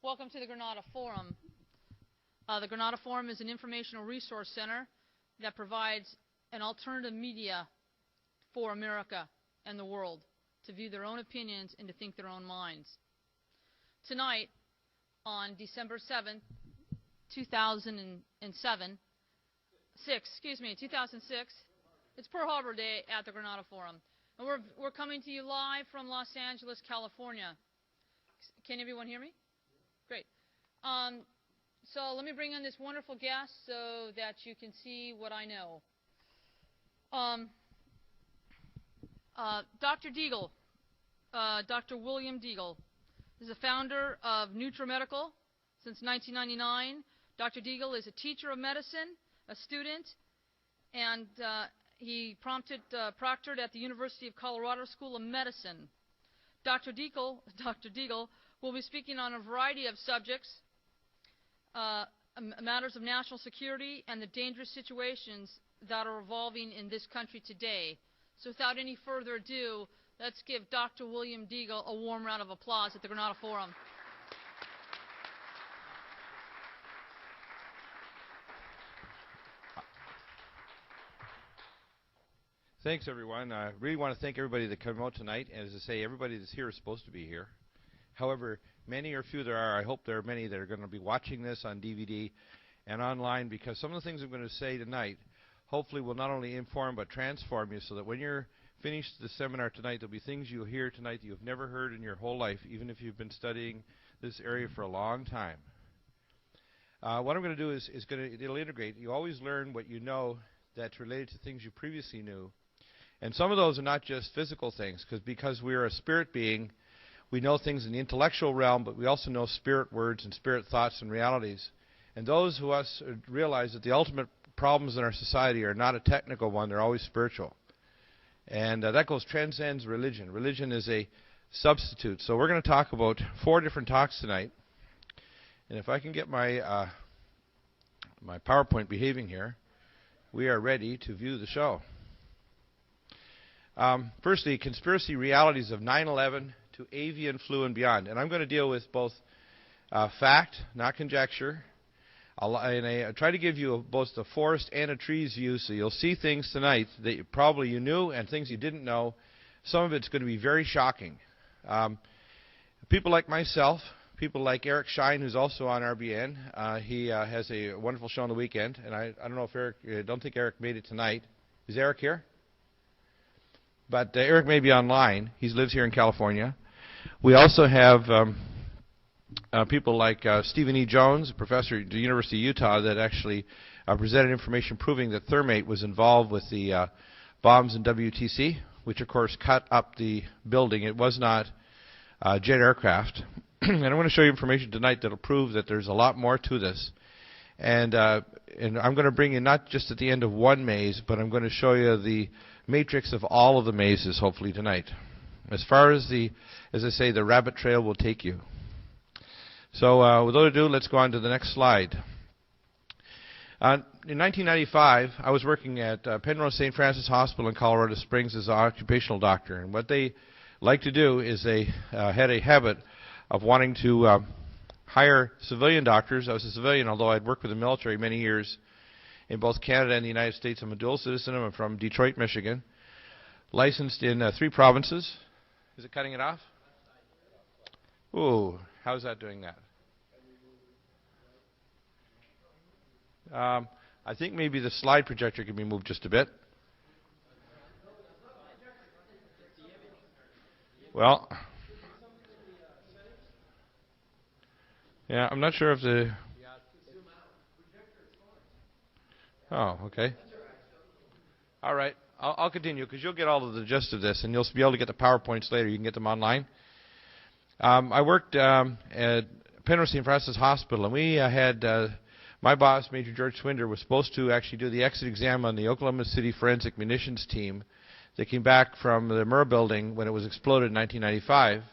Welcome to the Grenada Forum. The Grenada Forum is an informational resource center that provides an alternative media for America and the world to view their own opinions and to think their own minds. Tonight, on December 7th, 2006, it's Pearl Harbor Day at the Grenada Forum. And we're coming to you live from Los Angeles, California. Can everyone hear me? Great. So let me bring in this wonderful guest so that you can see what I know. Dr. Deagle, Dr. William Deagle, is the founder of NutriMedical since 1999. Dr. Deagle is a teacher of medicine, a student, and he proctored at the University of Colorado School of Medicine. Dr. Deagle will be speaking on a variety of subjects, matters of national security and the dangerous situations that are evolving in this country today. So without any further ado, let's give Dr. William Deagle a warm round of applause at the Grenada Forum. Thanks, everyone. I really want to thank everybody that came out tonight. And as I say, everybody that's here is supposed to be here. However, many or few there are, I hope there are many that are going to be watching this on DVD and online, because some of the things I'm going to say tonight hopefully will not only inform but transform you, so that when you're finished the seminar tonight, there'll be things you'll hear tonight that you've never heard in your whole life, even if you've been studying this area for a long time. What I'm going to do is it'll integrate. You always learn what you know that's related to things you previously knew. And some of those are not just physical things, because we're a spirit being. We know things in the intellectual realm, but we also know spirit words and spirit thoughts and realities. And those who us realize that the ultimate problems in our society are not a technical one, they're always spiritual. And that transcends religion. Religion is a substitute. So we're going to talk about 4 different talks tonight. And if I can get my my PowerPoint behaving here, we are ready to view the show. Firstly, conspiracy realities of 9/11 to avian flu and beyond. And I'm going to deal with both fact, not conjecture. I try to give you both a forest and a trees view, so you'll see things tonight that probably you knew and things you didn't know. Some of it's going to be very shocking. People like myself, people like Eric Shine, who's also on RBN. He has a wonderful show on the weekend, and I don't know if Eric, I don't think Eric made it tonight. Is Eric here? But Eric may be online. He lives here in California. We also have people like Stephen E. Jones, a professor at the University of Utah, that actually presented information proving that thermate was involved with the bombs in WTC, which of course cut up the building. It was not jet aircraft. And I'm going to show you information tonight that will prove that there's a lot more to this. And I'm going to bring you not just at the end of one maze, but I'm going to show you the matrix of all of the mazes, hopefully, tonight. As far as as I say, the rabbit trail will take you. So without ado, let's go on to the next slide. In 1995, I was working at Penrose St. Francis Hospital in Colorado Springs as an occupational doctor. And what they like to do is they had a habit of wanting to hire civilian doctors. I was a civilian, although I'd worked with the military many years in both Canada and the United States. I'm a dual citizen. I'm from Detroit, Michigan. Licensed in 3 provinces. Is it cutting it off? Ooh, how's that doing that? I think maybe the slide projector can be moved just a bit. Well, yeah, I'm not sure if the... Oh, okay. All right. I'll continue, because you'll get all of the gist of this, and you'll be able to get the PowerPoints later. You can get them online. I worked at Penrose St. Francis Hospital, and we had my boss, Major George Swinder, was supposed to actually do the exit exam on the Oklahoma City Forensic Munitions team that came back from the Murrah building when it was exploded in 1995.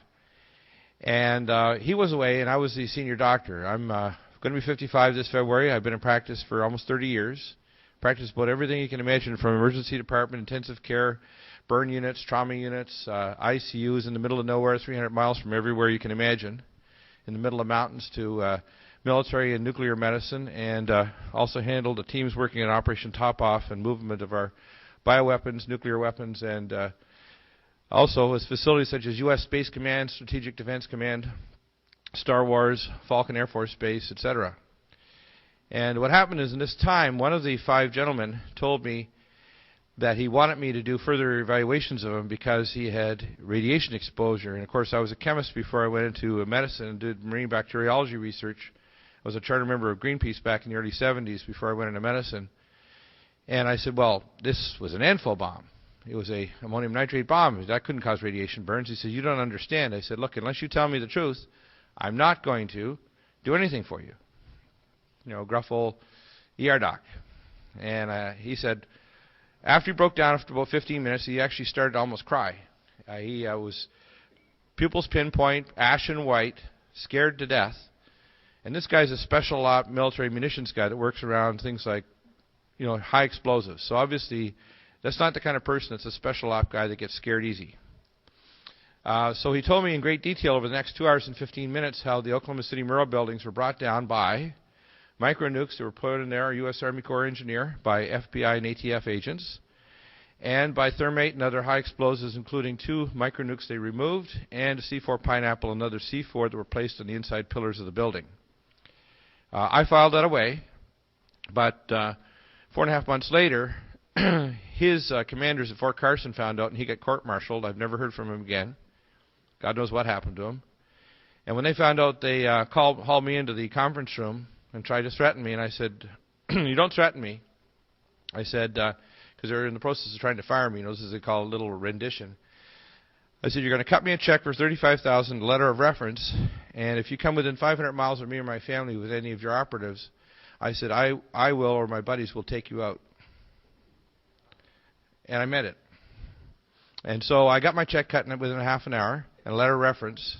And he was away, and I was the senior doctor. I'm going to be 55 this February. I've been in practice for almost 30 years. Practiced about everything you can imagine, from emergency department, intensive care, burn units, trauma units, ICUs in the middle of nowhere, 300 miles from everywhere you can imagine. in the middle of mountains to military and nuclear medicine, and also handled the teams working in Operation Top Off and movement of our bioweapons, nuclear weapons, and also with facilities such as U.S. Space Command, Strategic Defense Command, Star Wars, Falcon Air Force Base, etc. And what happened is in this time, one of the 5 gentlemen told me that he wanted me to do further evaluations of him because he had radiation exposure. And of course, I was a chemist before I went into medicine and did marine bacteriology research. I was a charter member of Greenpeace back in the early 70s before I went into medicine. And I said, well, this was an ANFO bomb. It was a ammonium nitrate bomb. That couldn't cause radiation burns. He said, you don't understand. I said, look, unless you tell me the truth, I'm not going to do anything for you. You know, gruff old ER doc. And he said, after he broke down after about 15 minutes, he actually started to almost cry. He was pupils pinpoint, ashen white, scared to death. And this guy's a special op military munitions guy that works around things like, you know, high explosives. So obviously, that's not the kind of person that's a special op guy that gets scared easy. So he told me in great detail over the next 2 hours and 15 minutes how the Oklahoma City Murrah buildings were brought down by micro-nukes that were put in there, a U.S. Army Corps engineer, by FBI and ATF agents, and by thermate and other high explosives, including 2 micro-nukes they removed, and a C4 Pineapple and another C4 that were placed on the inside pillars of the building. I filed that away, but 4.5 months later, his commanders at Fort Carson found out, and he got court-martialed. I've never heard from him again. God knows what happened to him. And when they found out, they hauled me into the conference room and tried to threaten me. And I said, you don't threaten me. I said, because they're in the process of trying to fire me. You know, this is what they call a little rendition. I said, you're going to cut me a check for $35,000, letter of reference, and if you come within 500 miles of me or my family with any of your operatives, I said, I will or my buddies will take you out. And I meant it. And so I got my check cut within a half an hour and a letter of reference.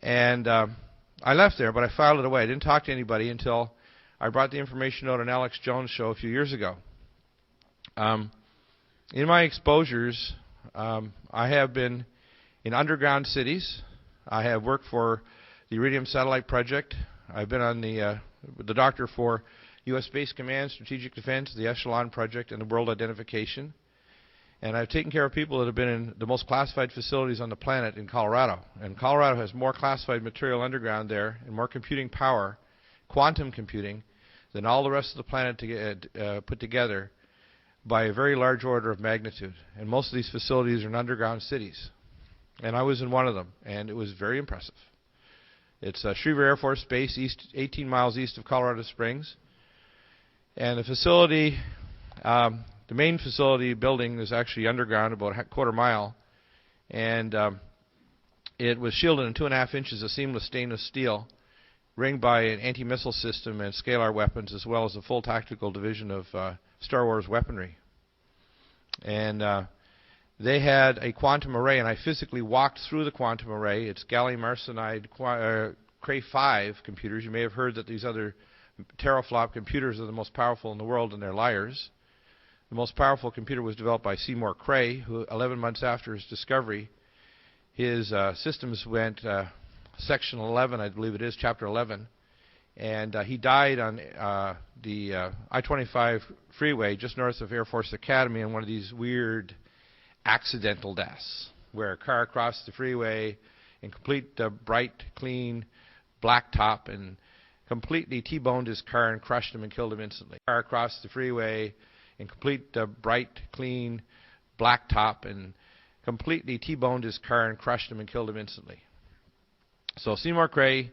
And I left there, but I filed it away. I didn't talk to anybody until I brought the information out on Alex Jones' show a few years ago. In my exposures, I have been in underground cities. I have worked for the Iridium Satellite Project. I've been on the doctor for U.S. Space Command, Strategic Defense, the Echelon Project, and the World Identification. And I've taken care of people that have been in the most classified facilities on the planet in Colorado. And Colorado has more classified material underground there and more computing power, quantum computing, than all the rest of the planet put together by a very large order of magnitude. And most of these facilities are in underground cities. And I was in one of them, and it was very impressive. It's Schriever Air Force Base, 18 miles east of Colorado Springs. And the facility, the main facility building is actually underground about a quarter mile. And it was shielded in 2.5 inches of seamless stainless steel, ringed by an anti-missile system and scalar weapons, as well as a full tactical division of Star Wars weaponry. And they had a quantum array, and I physically walked through the quantum array. It's gallium arsenide Cray 5 computers. You may have heard that these other teraflop computers are the most powerful in the world, and they're liars. The most powerful computer was developed by Seymour Cray, who 11 months after his discovery, his systems went section 11, I believe it is, chapter 11, and he died on the I-25 freeway just north of Air Force Academy in one of these weird accidental deaths, where a car crossed the freeway in complete bright, clean blacktop and completely T-boned his car and crushed him and killed him instantly. Car crossed the freeway in complete bright, clean blacktop and completely T-boned his car and crushed him and killed him instantly. So Seymour Cray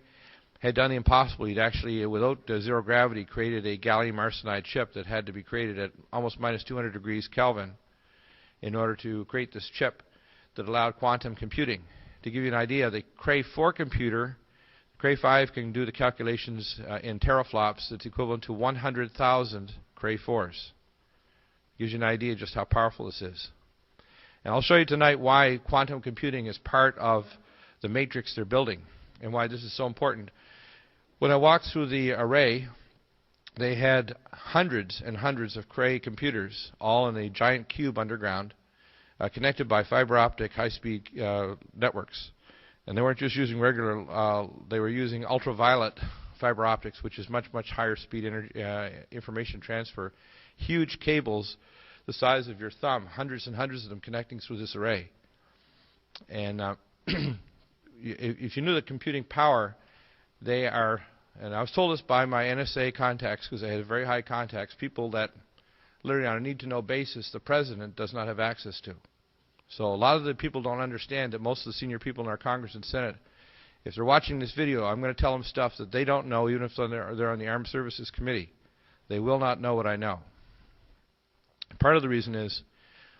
had done the impossible. He'd actually, without zero gravity, created a gallium arsenide chip that had to be created at almost minus 200 degrees Kelvin in order to create this chip that allowed quantum computing. To give you an idea, the Cray 4 computer, Cray 5 can do the calculations in teraflops that's equivalent to 100,000 Cray 4s. Gives you an idea just how powerful this is. And I'll show you tonight why quantum computing is part of the matrix they're building and why this is so important. When I walked through the array, they had hundreds and hundreds of Cray computers, all in a giant cube underground, connected by fiber optic high-speed networks. And they weren't just using regular, they were using ultraviolet fiber optics, which is much, much higher speed information transfer. Huge cables the size of your thumb, hundreds and hundreds of them connecting through this array. And if you knew the computing power, they are, and I was told this by my NSA contacts, because I had very high contacts, people that literally on a need-to-know basis the president does not have access to. So a lot of the people don't understand that most of the senior people in our Congress and Senate, if they're watching this video, I'm going to tell them stuff that they don't know, even if they're on the Armed Services Committee. They will not know what I know. Part of the reason is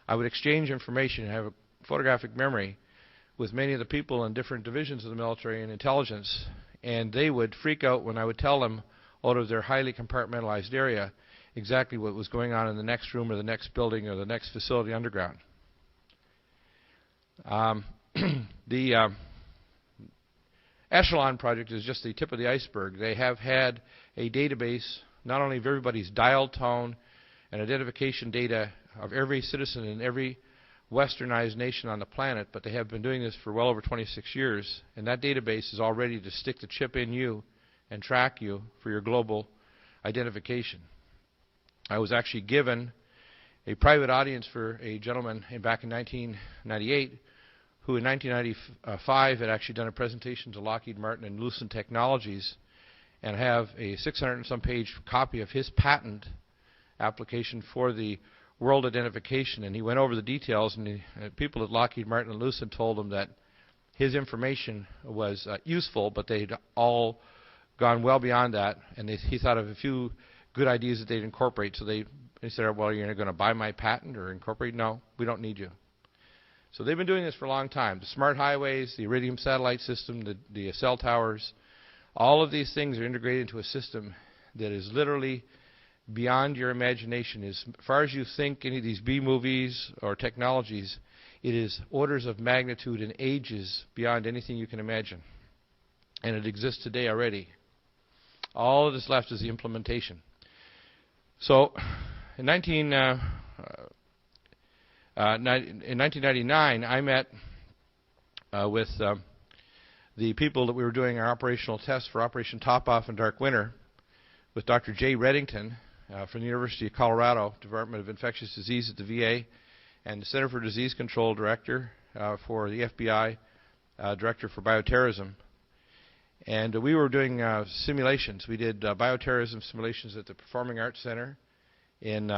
I would exchange information and have a photographic memory with many of the people in different divisions of the military and intelligence, and they would freak out when I would tell them out of their highly compartmentalized area exactly what was going on in the next room or the next building or the next facility underground. The Echelon project is just the tip of the iceberg. They have had a database not only of everybody's dial tone and identification data of every citizen in every westernized nation on the planet, but they have been doing this for well over 26 years, and that database is all ready to stick the chip in you and track you for your global identification. I was actually given a private audience for a gentleman back in 1998 who in 1995 had actually done a presentation to Lockheed Martin and Lucent Technologies, and have a 600 and some page copy of his patent application for the world identification. And he went over the details, and people at Lockheed Martin and Lucent told him that his information was useful, but they'd all gone well beyond that, and he thought of a few good ideas that they'd incorporate. So they said, well, you're going to buy my patent or incorporate? No, we don't need you. So they've been doing this for a long time. The smart highways, the Iridium satellite system, the cell towers, all of these things are integrated into a system that is literally beyond your imagination. As far as you think any of these B-movies or technologies, it is orders of magnitude and ages beyond anything you can imagine. And it exists today already. All that is left is the implementation. So in 1999, I met with the people that we were doing our operational tests for Operation Top Off and Dark Winter with Dr. Jay Reddington from the University of Colorado, Department of Infectious Disease at the VA, and the Center for Disease Control Director for the FBI, Director for Bioterrorism. And we were doing simulations. We did bioterrorism simulations at the Performing Arts Center in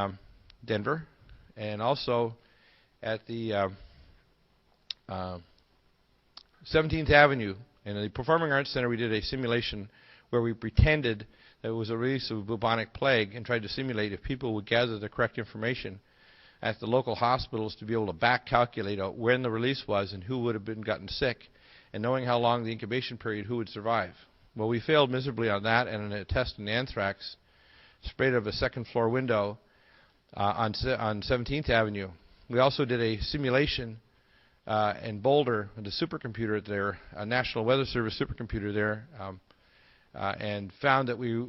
Denver, and also at the 17th Avenue. And at the Performing Arts Center, we did a simulation where we pretended that it was a release of a bubonic plague and tried to simulate if people would gather the correct information at the local hospitals to be able to back calculate out when the release was and who would have been gotten sick, and knowing how long the incubation period, who would survive. Well, we failed miserably on that, and in a test in anthrax, sprayed out of a second-floor window on 17th Avenue. We also did a simulation in Boulder with a supercomputer there, a National Weather Service supercomputer there, and found that we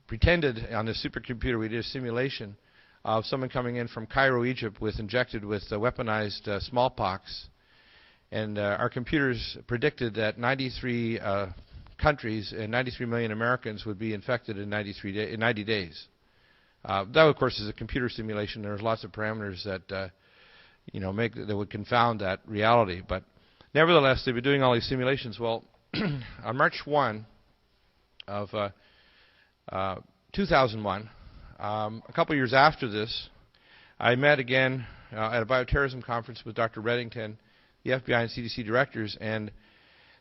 pretended on this supercomputer we did a simulation of someone coming in from Cairo, Egypt, injected with weaponized smallpox. And our computers predicted that 93 countries and 93 million Americans would be infected in 90 days. That, of course, is a computer simulation. There's lots of parameters that that would confound that reality. But nevertheless, they've been doing all these simulations. Well, on March 1 of 2001, a couple years after this, I met again at a bioterrorism conference with Dr. Reddington, the FBI and CDC directors, and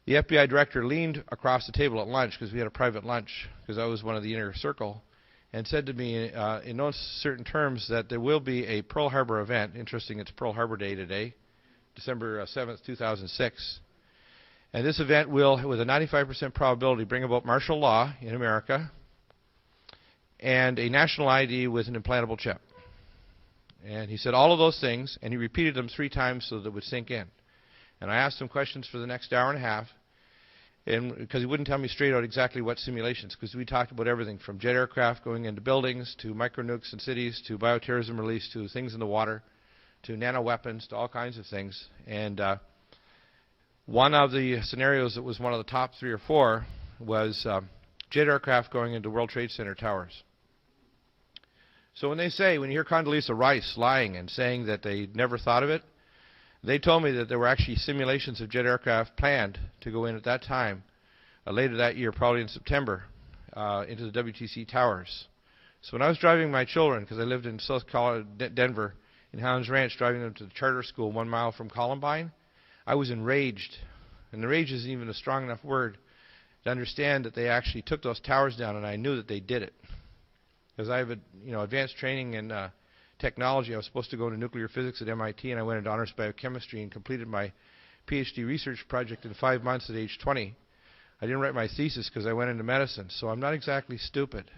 the FBI director leaned across the table at lunch, because we had a private lunch, because I was one of the inner circle, and said to me in no certain terms that there will be a Pearl Harbor event. Interesting, it's Pearl Harbor Day today, December 7th, 2006. And this event will, with a 95% probability, bring about martial law in America and a national ID with an implantable chip. And he said all of those things, and he repeated them 3 times so that it would sink in. And I asked him questions for the next hour and a half, and because he wouldn't tell me straight out exactly what simulations, because we talked about everything from jet aircraft going into buildings to micro-nukes in cities to bioterrorism release to things in the water to nano weapons to all kinds of things. And One of the scenarios that was one of the top 3 or 4 was jet aircraft going into World Trade Center towers. So when you hear Condoleezza Rice lying and saying that they never thought of it, they told me that there were actually simulations of jet aircraft planned to go in at that time, later that year, probably in September, into the WTC towers. So when I was driving my children, because I lived in South Denver, in Highlands Ranch, driving them to the charter school 1 mile from Columbine, I was enraged. And the rage isn't even a strong enough word to understand that they actually took those towers down, and I knew that they did it. Because I have advanced training in technology. I was supposed to go into nuclear physics at MIT, and I went into honors biochemistry and completed my PhD research project in 5 months at age 20. I didn't write my thesis because I went into medicine, so I'm not exactly stupid.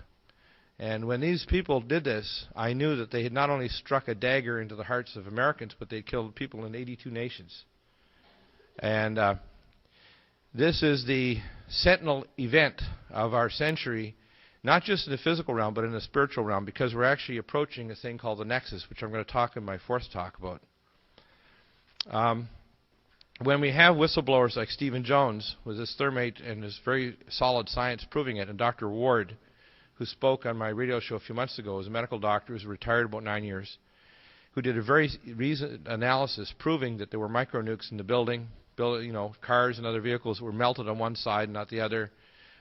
And when these people did this, I knew that they had not only struck a dagger into the hearts of Americans, but they killed people in 82 nations. And this is the sentinel event of our century, not just in the physical realm, but in the spiritual realm, because we're actually approaching a thing called the Nexus, which I'm going to talk in my 4th talk about. When we have whistleblowers like Stephen Jones, with his thermate and his very solid science proving it, and Dr. Ward, who spoke on my radio show a few months ago, is a medical doctor who's retired about 9 years, who did a very recent analysis proving that there were micronukes in the building, cars and other vehicles were melted on one side and not the other.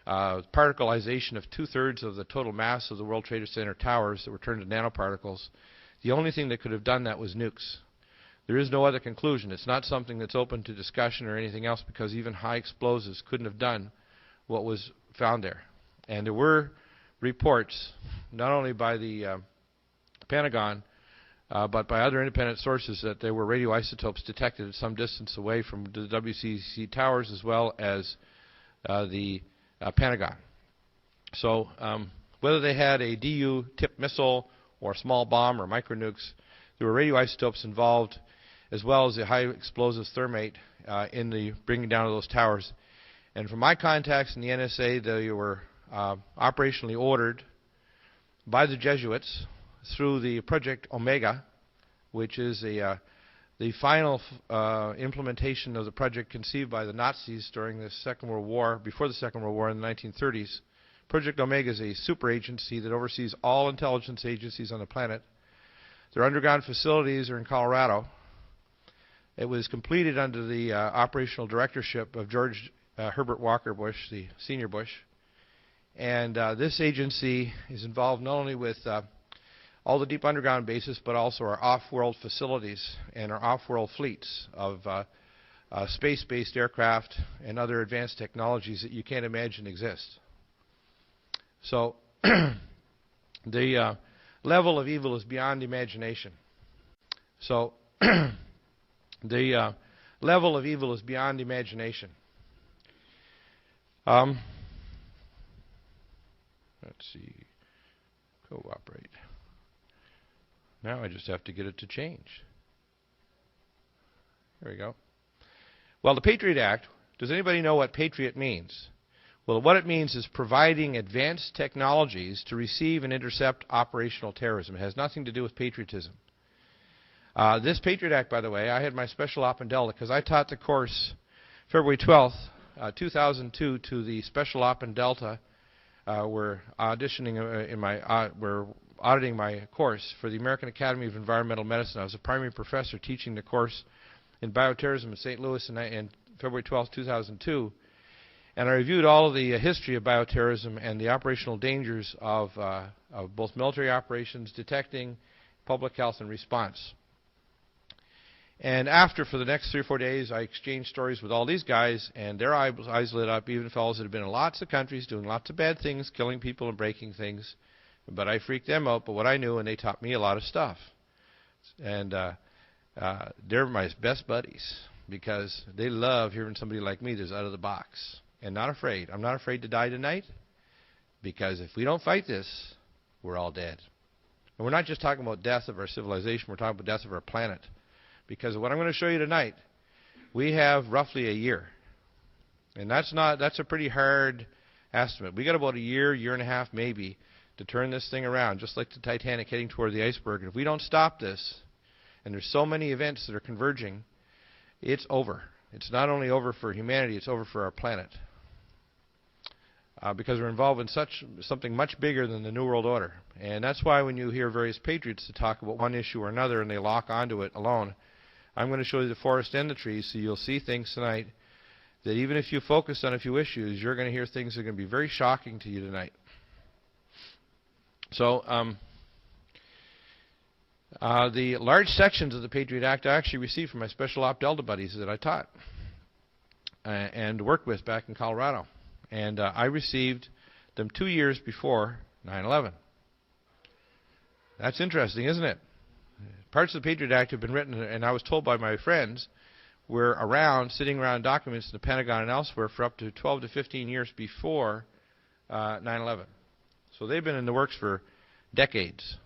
Particleization of 2/3 of the total mass of the World Trade Center towers that were turned into nanoparticles. The only thing that could have done that was nukes. There is no other conclusion. It's not something that's open to discussion or anything else, because even high explosives couldn't have done what was found there. And there were reports, not only by the Pentagon, but by other independent sources, that there were radioisotopes detected at some distance away from the WCC towers, as well as the Pentagon. So whether they had a DU-tipped missile or a small bomb or micronukes, there were radioisotopes involved, as well as the high explosives thermate in the bringing down of those towers. And from my contacts in the NSA, they were operationally ordered by the Jesuits through the Project Omega, which is the final implementation of the project conceived by the Nazis during the Second World War, before the Second World War in the 1930s. Project Omega is a super agency that oversees all intelligence agencies on the planet. Their underground facilities are in Colorado. It was completed under the operational directorship of George Herbert Walker Bush, the senior Bush. And this agency is involved not only with all the deep underground bases, but also our off-world facilities and our off-world fleets of space-based aircraft and other advanced technologies that you can't imagine exist. So the level of evil is beyond imagination. So the level of evil is beyond imagination. Let's see. Cooperate. Now I just have to get it to change. Here we go. Well, the Patriot Act, does anybody know what Patriot means? Well, what it means is providing advanced technologies to receive and intercept operational terrorism. It has nothing to do with patriotism. This Patriot Act, by the way, I had my special op in Delta because I taught the course February 12th, 2002 to the special op in Delta. We're auditioning we're auditing my course for the American Academy of Environmental Medicine. I was a primary professor teaching the course in bioterrorism in St. Louis in February 12th, 2002. And I reviewed all of the history of bioterrorism and the operational dangers of both military operations, detecting, public health, and response. And after, for the next 3 or 4 days, I exchanged stories with all these guys, and their eyes lit up, even fellows that had been in lots of countries doing lots of bad things, killing people and breaking things. But I freaked them out, but what I knew, and they taught me a lot of stuff. And they're my best buddies, because they love hearing somebody like me that's out of the box and not afraid. I'm not afraid to die tonight, because if we don't fight this, we're all dead. And we're not just talking about death of our civilization, we're talking about death of our planet. Because what I'm going to show you tonight, we have roughly a year. And that's a pretty hard estimate. We got about a year, year and a half maybe, to turn this thing around, just like the Titanic heading toward the iceberg. And if we don't stop this, and there's so many events that are converging, it's over. It's not only over for humanity, it's over for our planet. Because we're involved in something much bigger than the New World Order. And that's why when you hear various patriots to talk about one issue or another and they lock onto it alone, I'm going to show you the forest and the trees, so you'll see things tonight that even if you focus on a few issues, you're going to hear things that are going to be very shocking to you tonight. So the large sections of the Patriot Act I actually received from my Special Op Delta buddies that I taught and worked with back in Colorado. And I received them 2 years before 9/11. That's interesting, isn't it? Parts of the Patriot Act have been written, and I was told by my friends, were around, sitting around documents in the Pentagon and elsewhere for up to 12 to 15 years before 9/11. So they've been in the works for decades.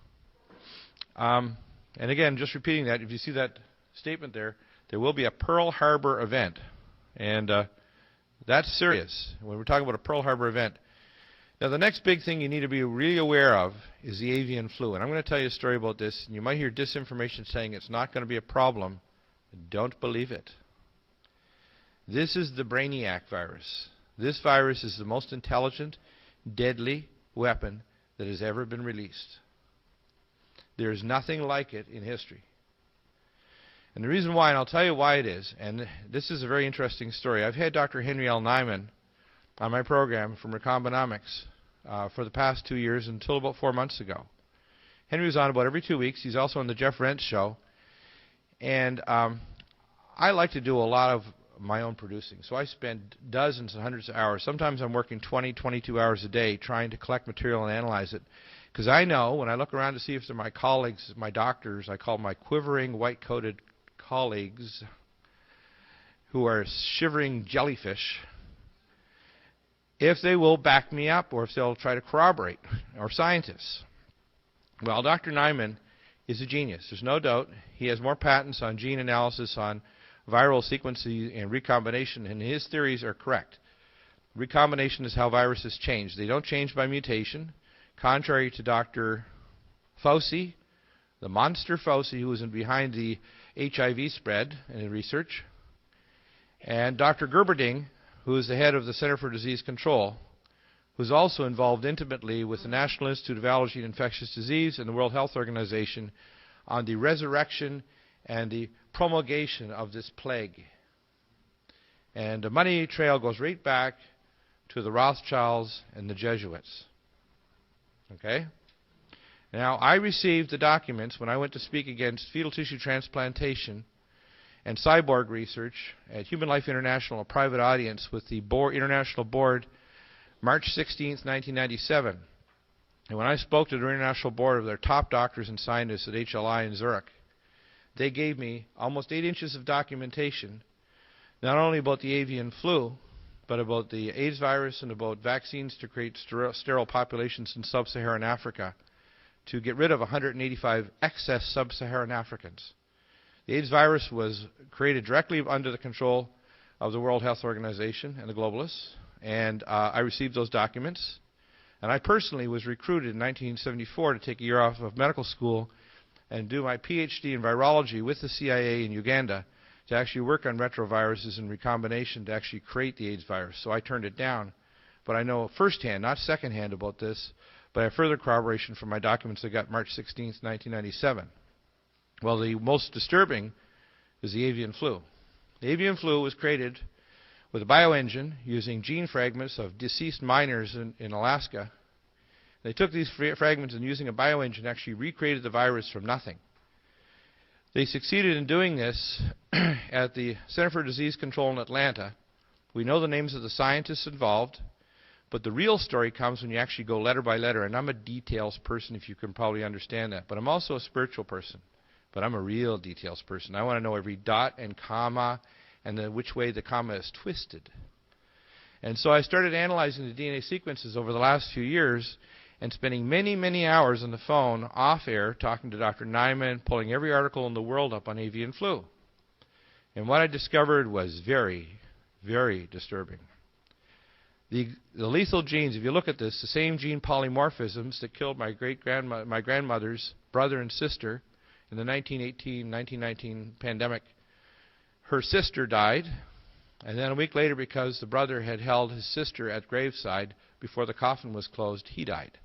And again, just repeating that, if you see that statement there will be a Pearl Harbor event. And that's serious when we're talking about a Pearl Harbor event. Now, the next big thing you need to be really aware of is the avian flu. And I'm going to tell you a story about this. And you might hear disinformation saying it's not going to be a problem. Don't believe it. This is the Brainiac virus. This virus is the most intelligent, deadly weapon that has ever been released. There is nothing like it in history. And the reason why, and I'll tell you why it is, and this is a very interesting story. I've had Dr. Henry L. Nyman on my program from Recombinomics for the past 2 years until about 4 months ago. Henry was on about every 2 weeks. He's also on the Jeff Rentz show. And I like to do a lot of my own producing. So I spend dozens and hundreds of hours. Sometimes I'm working 20, 22 hours a day trying to collect material and analyze it. Because I know when I look around to see if they're my colleagues, my doctors, I call my quivering, white-coated colleagues who are shivering jellyfish, if they will back me up or if they'll try to corroborate, or scientists. Well, Dr. Nyman is a genius. There's no doubt. He has more patents on gene analysis, on viral sequencing and recombination, and his theories are correct. Recombination is how viruses change. They don't change by mutation, contrary to Dr. Fauci, the monster Fauci, who was behind the HIV spread and research, and Dr. Gerberding, who is the head of the Center for Disease Control, who's also involved intimately with the National Institute of Allergy and Infectious Disease and the World Health Organization on the resurrection and the promulgation of this plague. And the money trail goes right back to the Rothschilds and the Jesuits. Okay? Now, I received the documents when I went to speak against fetal tissue transplantation and cyborg research at Human Life International, a private audience with the International Board, March 16, 1997. And when I spoke to the International Board of their top doctors and scientists at HLI in Zurich, they gave me almost 8 inches of documentation, not only about the avian flu, but about the AIDS virus and about vaccines to create sterile populations in sub-Saharan Africa to get rid of 185 excess sub-Saharan Africans. The AIDS virus was created directly under the control of the World Health Organization and the globalists, and I received those documents. And I personally was recruited in 1974 to take a year off of medical school and do my PhD in virology with the CIA in Uganda to actually work on retroviruses and recombination to actually create the AIDS virus. So I turned it down. But I know firsthand, not secondhand about this, but I have further corroboration from my documents I got March 16, 1997. Well, the most disturbing is the avian flu. The avian flu was created with a bioengine using gene fragments of deceased miners in Alaska. They took these fragments and using a bioengine actually recreated the virus from nothing. They succeeded in doing this at the Center for Disease Control in Atlanta. We know the names of the scientists involved, but the real story comes when you actually go letter by letter. And I'm a details person, if you can probably understand that. But I'm also a spiritual person. But I'm a real details person. I want to know every dot and comma and which way the comma is twisted. And so I started analyzing the DNA sequences over the last few years and spending many, many hours on the phone off air talking to Dr. Nyman, pulling every article in the world up on avian flu. And what I discovered was very, very disturbing. The lethal genes, if you look at this, the same gene polymorphisms that killed my grandmother's brother and sister in the 1918-1919 pandemic. Her sister died, And then a week later, because the brother had held his sister at graveside before the coffin was closed, he died.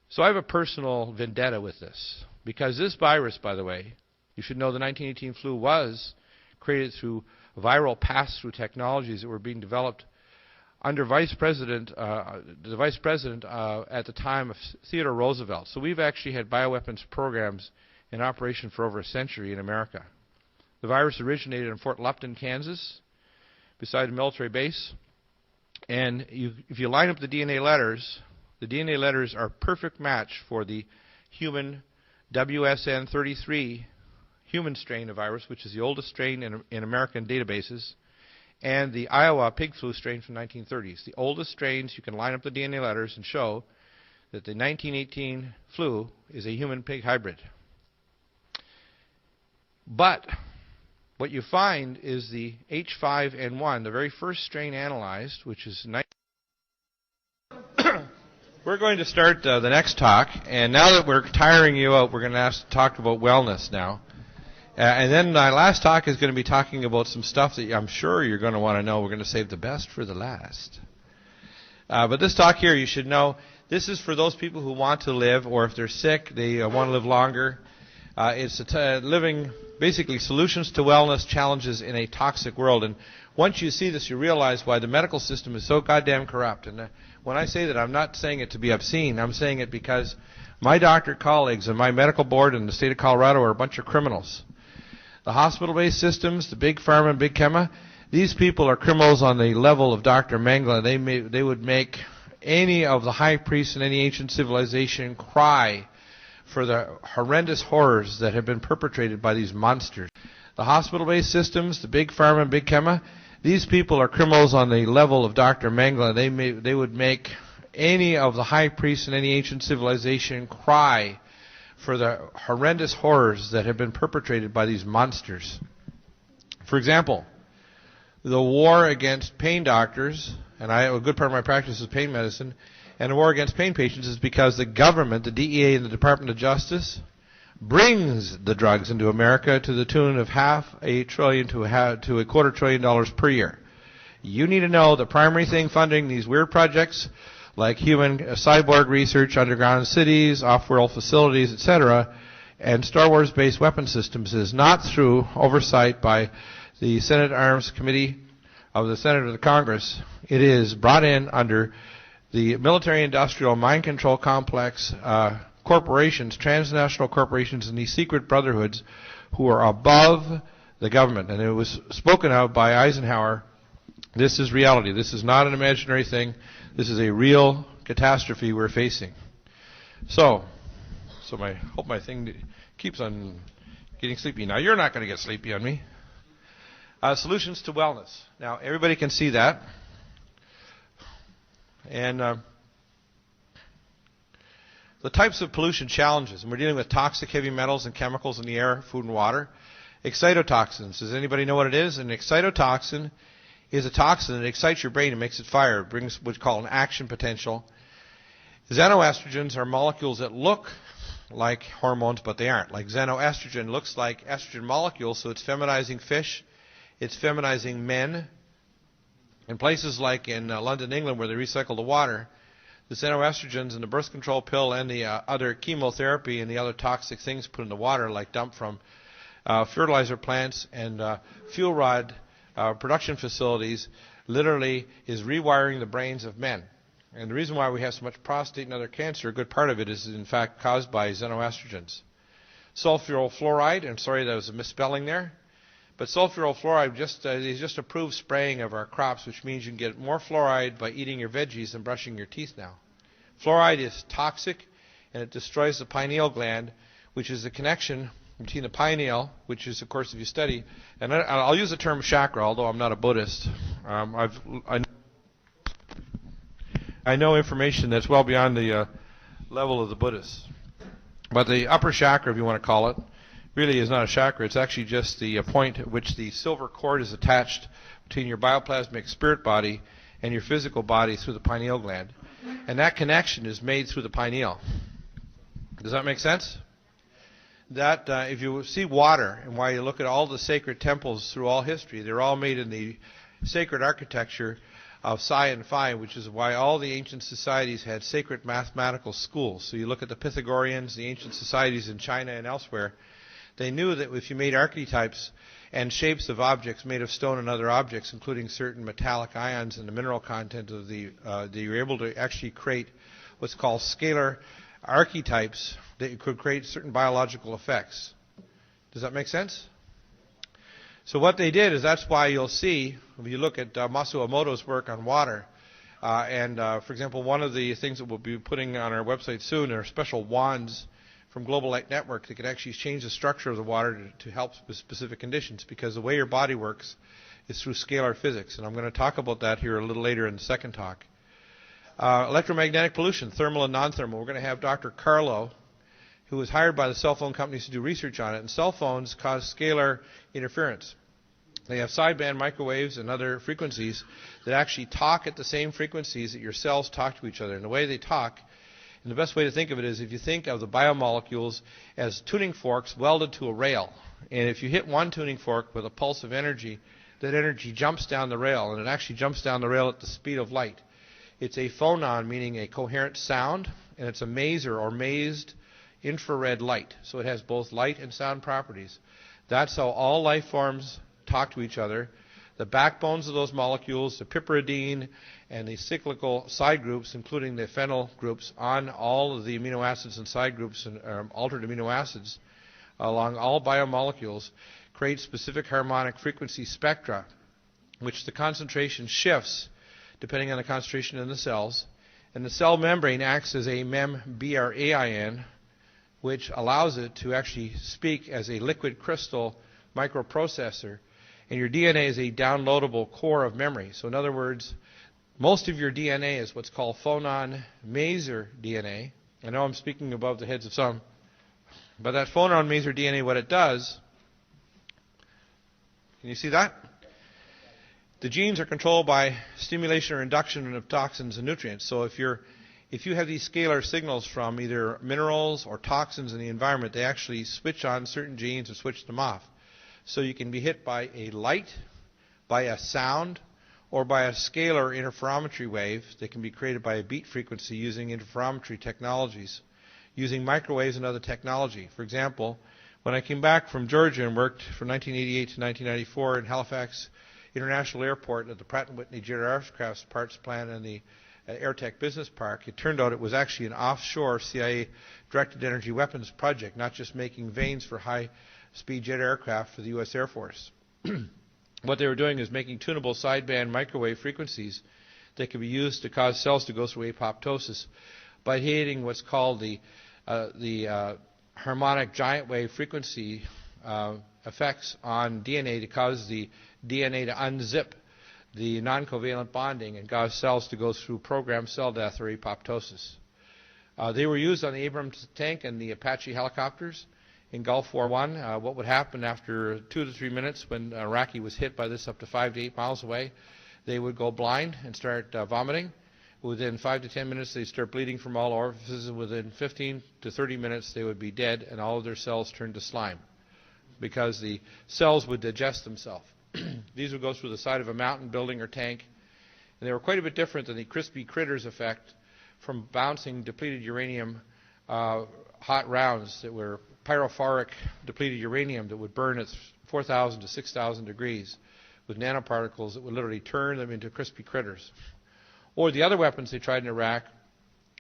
So I have a personal vendetta with this. Because this virus, by the way, you should know the 1918 flu was created through viral pass-through technologies that were being developed under the vice president at the time of Theodore Roosevelt. So we've actually had bioweapons programs in operation for over a century in America. The virus originated in Fort Lupton, Kansas, beside a military base. And if you line up the DNA letters are a perfect match for the human WSN33 human strain of virus, which is the oldest strain in American databases, and the Iowa pig flu strain from the 1930s. The oldest strains, you can line up the DNA letters and show that the 1918 flu is a human-pig hybrid. But what you find is the H5N1, the very first strain analyzed, which is... We're going to start the next talk, and now that we're tiring you out, we're going to talk about wellness now. And then my last talk is going to be talking about some stuff that I'm sure you're going to want to know. We're going to save the best for the last. But this talk here, you should know, this is for those people who want to live, or if they're sick, they want to live longer. It's living, basically, solutions to wellness challenges in a toxic world. And once you see this, you realize why the medical system is so goddamn corrupt. And when I say that, I'm not saying it to be obscene. I'm saying it because my doctor colleagues and my medical board in the state of Colorado are a bunch of criminals. The hospital-based systems, the big pharma and big chema, these people are criminals on the level of Dr. Mengele. They would make any of the high priests in any ancient civilization cry for the horrendous horrors that have been perpetrated by these monsters. The hospital-based systems, the big pharma and big chema, these people are criminals on the level of Dr. Mengele. They would make any of the high priests in any ancient civilization cry for the horrendous horrors that have been perpetrated by these monsters. For example, the war against pain doctors, and a good part of my practice is pain medicine, and the war against pain patients is because the government, the DEA and the Department of Justice, brings the drugs into America to the tune of $500 billion to $250 billion per year. You need to know the primary thing funding these weird projects like human cyborg research, underground cities, off-world facilities, etc., and Star Wars-based weapon systems is not through oversight by the Senate Arms Committee of the Senate or the Congress. It is brought in under the military-industrial mind control complex corporations, transnational corporations, and these secret brotherhoods who are above the government. And it was spoken of by Eisenhower. This is reality. This is not an imaginary thing. This is a real catastrophe we're facing. So I hope my thing keeps on getting sleepy. Now, you're not going to get sleepy on me. Solutions to wellness. Now, everybody can see that. And the types of pollution challenges, and we're dealing with toxic heavy metals and chemicals in the air, food and water. Excitotoxins. Does anybody know what it is? An excitotoxin is a toxin that excites your brain and makes it fire. It brings what's called an action potential. Xenoestrogens are molecules that look like hormones, but they aren't. Like xenoestrogen looks like estrogen molecules, so it's feminizing fish. It's feminizing men. In places like in London, England, where they recycle the water, the xenoestrogens in the birth control pill and the other chemotherapy and the other toxic things put in the water, like dumped from fertilizer plants and fuel rod production facilities, literally is rewiring the brains of men. And the reason why we have so much prostate and other cancer, a good part of it is in fact caused by xenoestrogens. Sulfuryl fluoride, I'm sorry that was a misspelling there, but sulfuryl fluoride is just approved spraying of our crops, which means you can get more fluoride by eating your veggies than brushing your teeth now. Fluoride is toxic, and it destroys the pineal gland, which is the connection between the pineal, which is, of course, if you study, and I'll use the term chakra, although I'm not a Buddhist. I know information that's well beyond the level of the Buddhists. But the upper chakra, if you want to call it, really is not a chakra. It's actually just the point at which the silver cord is attached between your bioplasmic spirit body and your physical body through the pineal gland. And that connection is made through the pineal. Does that make sense? that if you see water and why you look at all the sacred temples through all history, they're all made in the sacred architecture of Psi and Phi, which is why all the ancient societies had sacred mathematical schools. So you look at the Pythagoreans, the ancient societies in China and elsewhere, they knew that if you made archetypes and shapes of objects made of stone and other objects, including certain metallic ions and the mineral content of the, you were able to actually create what's called scalar archetypes that could create certain biological effects. Does that make sense? So what they did is that's why you'll see, if you look at Masaru Emoto's work on water, for example, one of the things that we'll be putting on our website soon are special wands from Global Light Network that can actually change the structure of the water to help with specific conditions, because the way your body works is through scalar physics, and I'm going to talk about that here a little later in the second talk. Electromagnetic pollution, thermal and non-thermal. We're going to have Dr. Carlo, who was hired by the cell phone companies to do research on it, and cell phones cause scalar interference. They have sideband microwaves and other frequencies that actually talk at the same frequencies that your cells talk to each other. And the way they talk, and the best way to think of it is if you think of the biomolecules as tuning forks welded to a rail. And if you hit one tuning fork with a pulse of energy, that energy jumps down the rail, and it actually jumps down the rail at the speed of light. It's a phonon, meaning a coherent sound, and it's a maser or mazed infrared light. So it has both light and sound properties. That's how all life forms talk to each other. The backbones of those molecules, the piperidine and the cyclical side groups, including the phenyl groups on all of the amino acids and side groups and altered amino acids along all biomolecules, create specific harmonic frequency spectra, which the concentration shifts depending on the concentration in the cells. And the cell membrane acts as a membrane, which allows it to actually speak as a liquid crystal microprocessor. And your DNA is a downloadable core of memory. So in other words, most of your DNA is what's called phonon maser DNA. I know I'm speaking above the heads of some. But that phonon maser DNA, what it does, can you see that? The genes are controlled by stimulation or induction of toxins and nutrients. So if you have these scalar signals from either minerals or toxins in the environment, they actually switch on certain genes or switch them off. So you can be hit by a light, by a sound, or by a scalar interferometry wave that can be created by a beat frequency using interferometry technologies, using microwaves and other technology. For example, when I came back from Georgia and worked from 1988 to 1994 in Halifax International Airport at the Pratt & Whitney Jet Aircraft Parts Plant and the AirTech Business Park, it turned out it was actually an offshore CIA directed energy weapons project, not just making vanes for high-speed jet aircraft for the U.S. Air Force. What they were doing is making tunable sideband microwave frequencies that could be used to cause cells to go through apoptosis by hitting what's called the harmonic giant wave frequency effects on DNA to cause the DNA to unzip the non-covalent bonding and cause cells to go through programmed cell death or apoptosis. They were used on the Abrams tank and the Apache helicopters in Gulf War I. What would happen after 2 to 3 minutes when Iraqi was hit by this up to 5 to 8 miles away? They would go blind and start vomiting. Within 5 to 10 minutes, they'd start bleeding from all orifices, and within 15 to 30 minutes, they would be dead, and all of their cells turned to slime because the cells would digest themselves. These would go through the side of a mountain building or tank, and they were quite a bit different than the crispy critters effect from bouncing depleted uranium hot rounds that were pyrophoric depleted uranium that would burn at 4,000 to 6,000 degrees with nanoparticles that would literally turn them into crispy critters. Or the other weapons they tried in Iraq,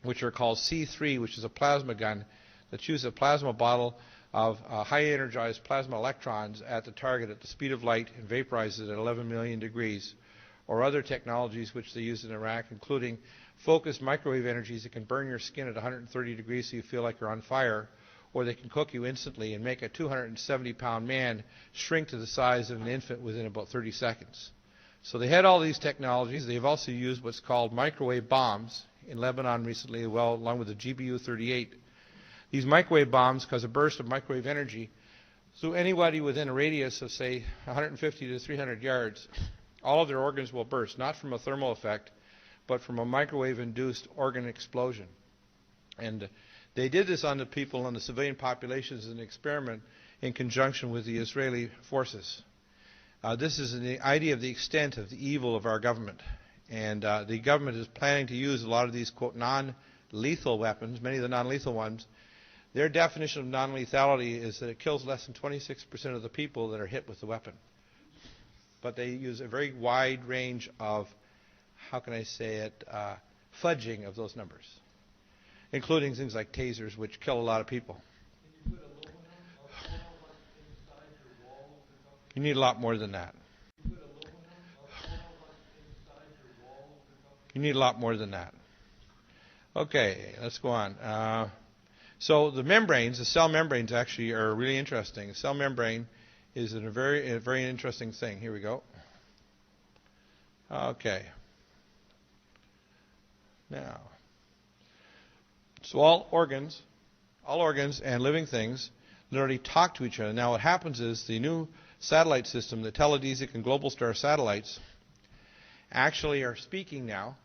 which are called C3, which is a plasma gun that shoots a plasma bottle of high-energized plasma electrons at the target at the speed of light and vaporizes it at 11 million degrees, or other technologies which they used in Iraq, including focused microwave energies that can burn your skin at 130 degrees so you feel like you're on fire, or they can cook you instantly and make a 270-pound man shrink to the size of an infant within about 30 seconds. So they had all these technologies. They've also used what's called microwave bombs in Lebanon recently, well, along with the GBU-38. These microwave bombs cause a burst of microwave energy. So anybody within a radius of, say, 150 to 300 yards, all of their organs will burst, not from a thermal effect, but from a microwave-induced organ explosion. And They did this on the people, on the civilian populations, as an experiment in conjunction with the Israeli forces. This is the idea of the extent of the evil of our government. And the government is planning to use a lot of these, quote, non-lethal weapons, many of the non-lethal ones. Their definition of non-lethality is that it kills less than 26% of the people that are hit with the weapon. But they use a very wide range of, how can I say it, fudging of those numbers, including things like tasers, which kill a lot of people. You need a lot more than that. You need a lot more than that. Okay, let's go on. So the membranes, the cell membranes actually are really interesting. The cell membrane is a very interesting thing. Here we go. Okay. Now, so all organs and living things literally talk to each other. Now what happens is the new satellite system, the Teledesic and Globalstar satellites, actually are speaking now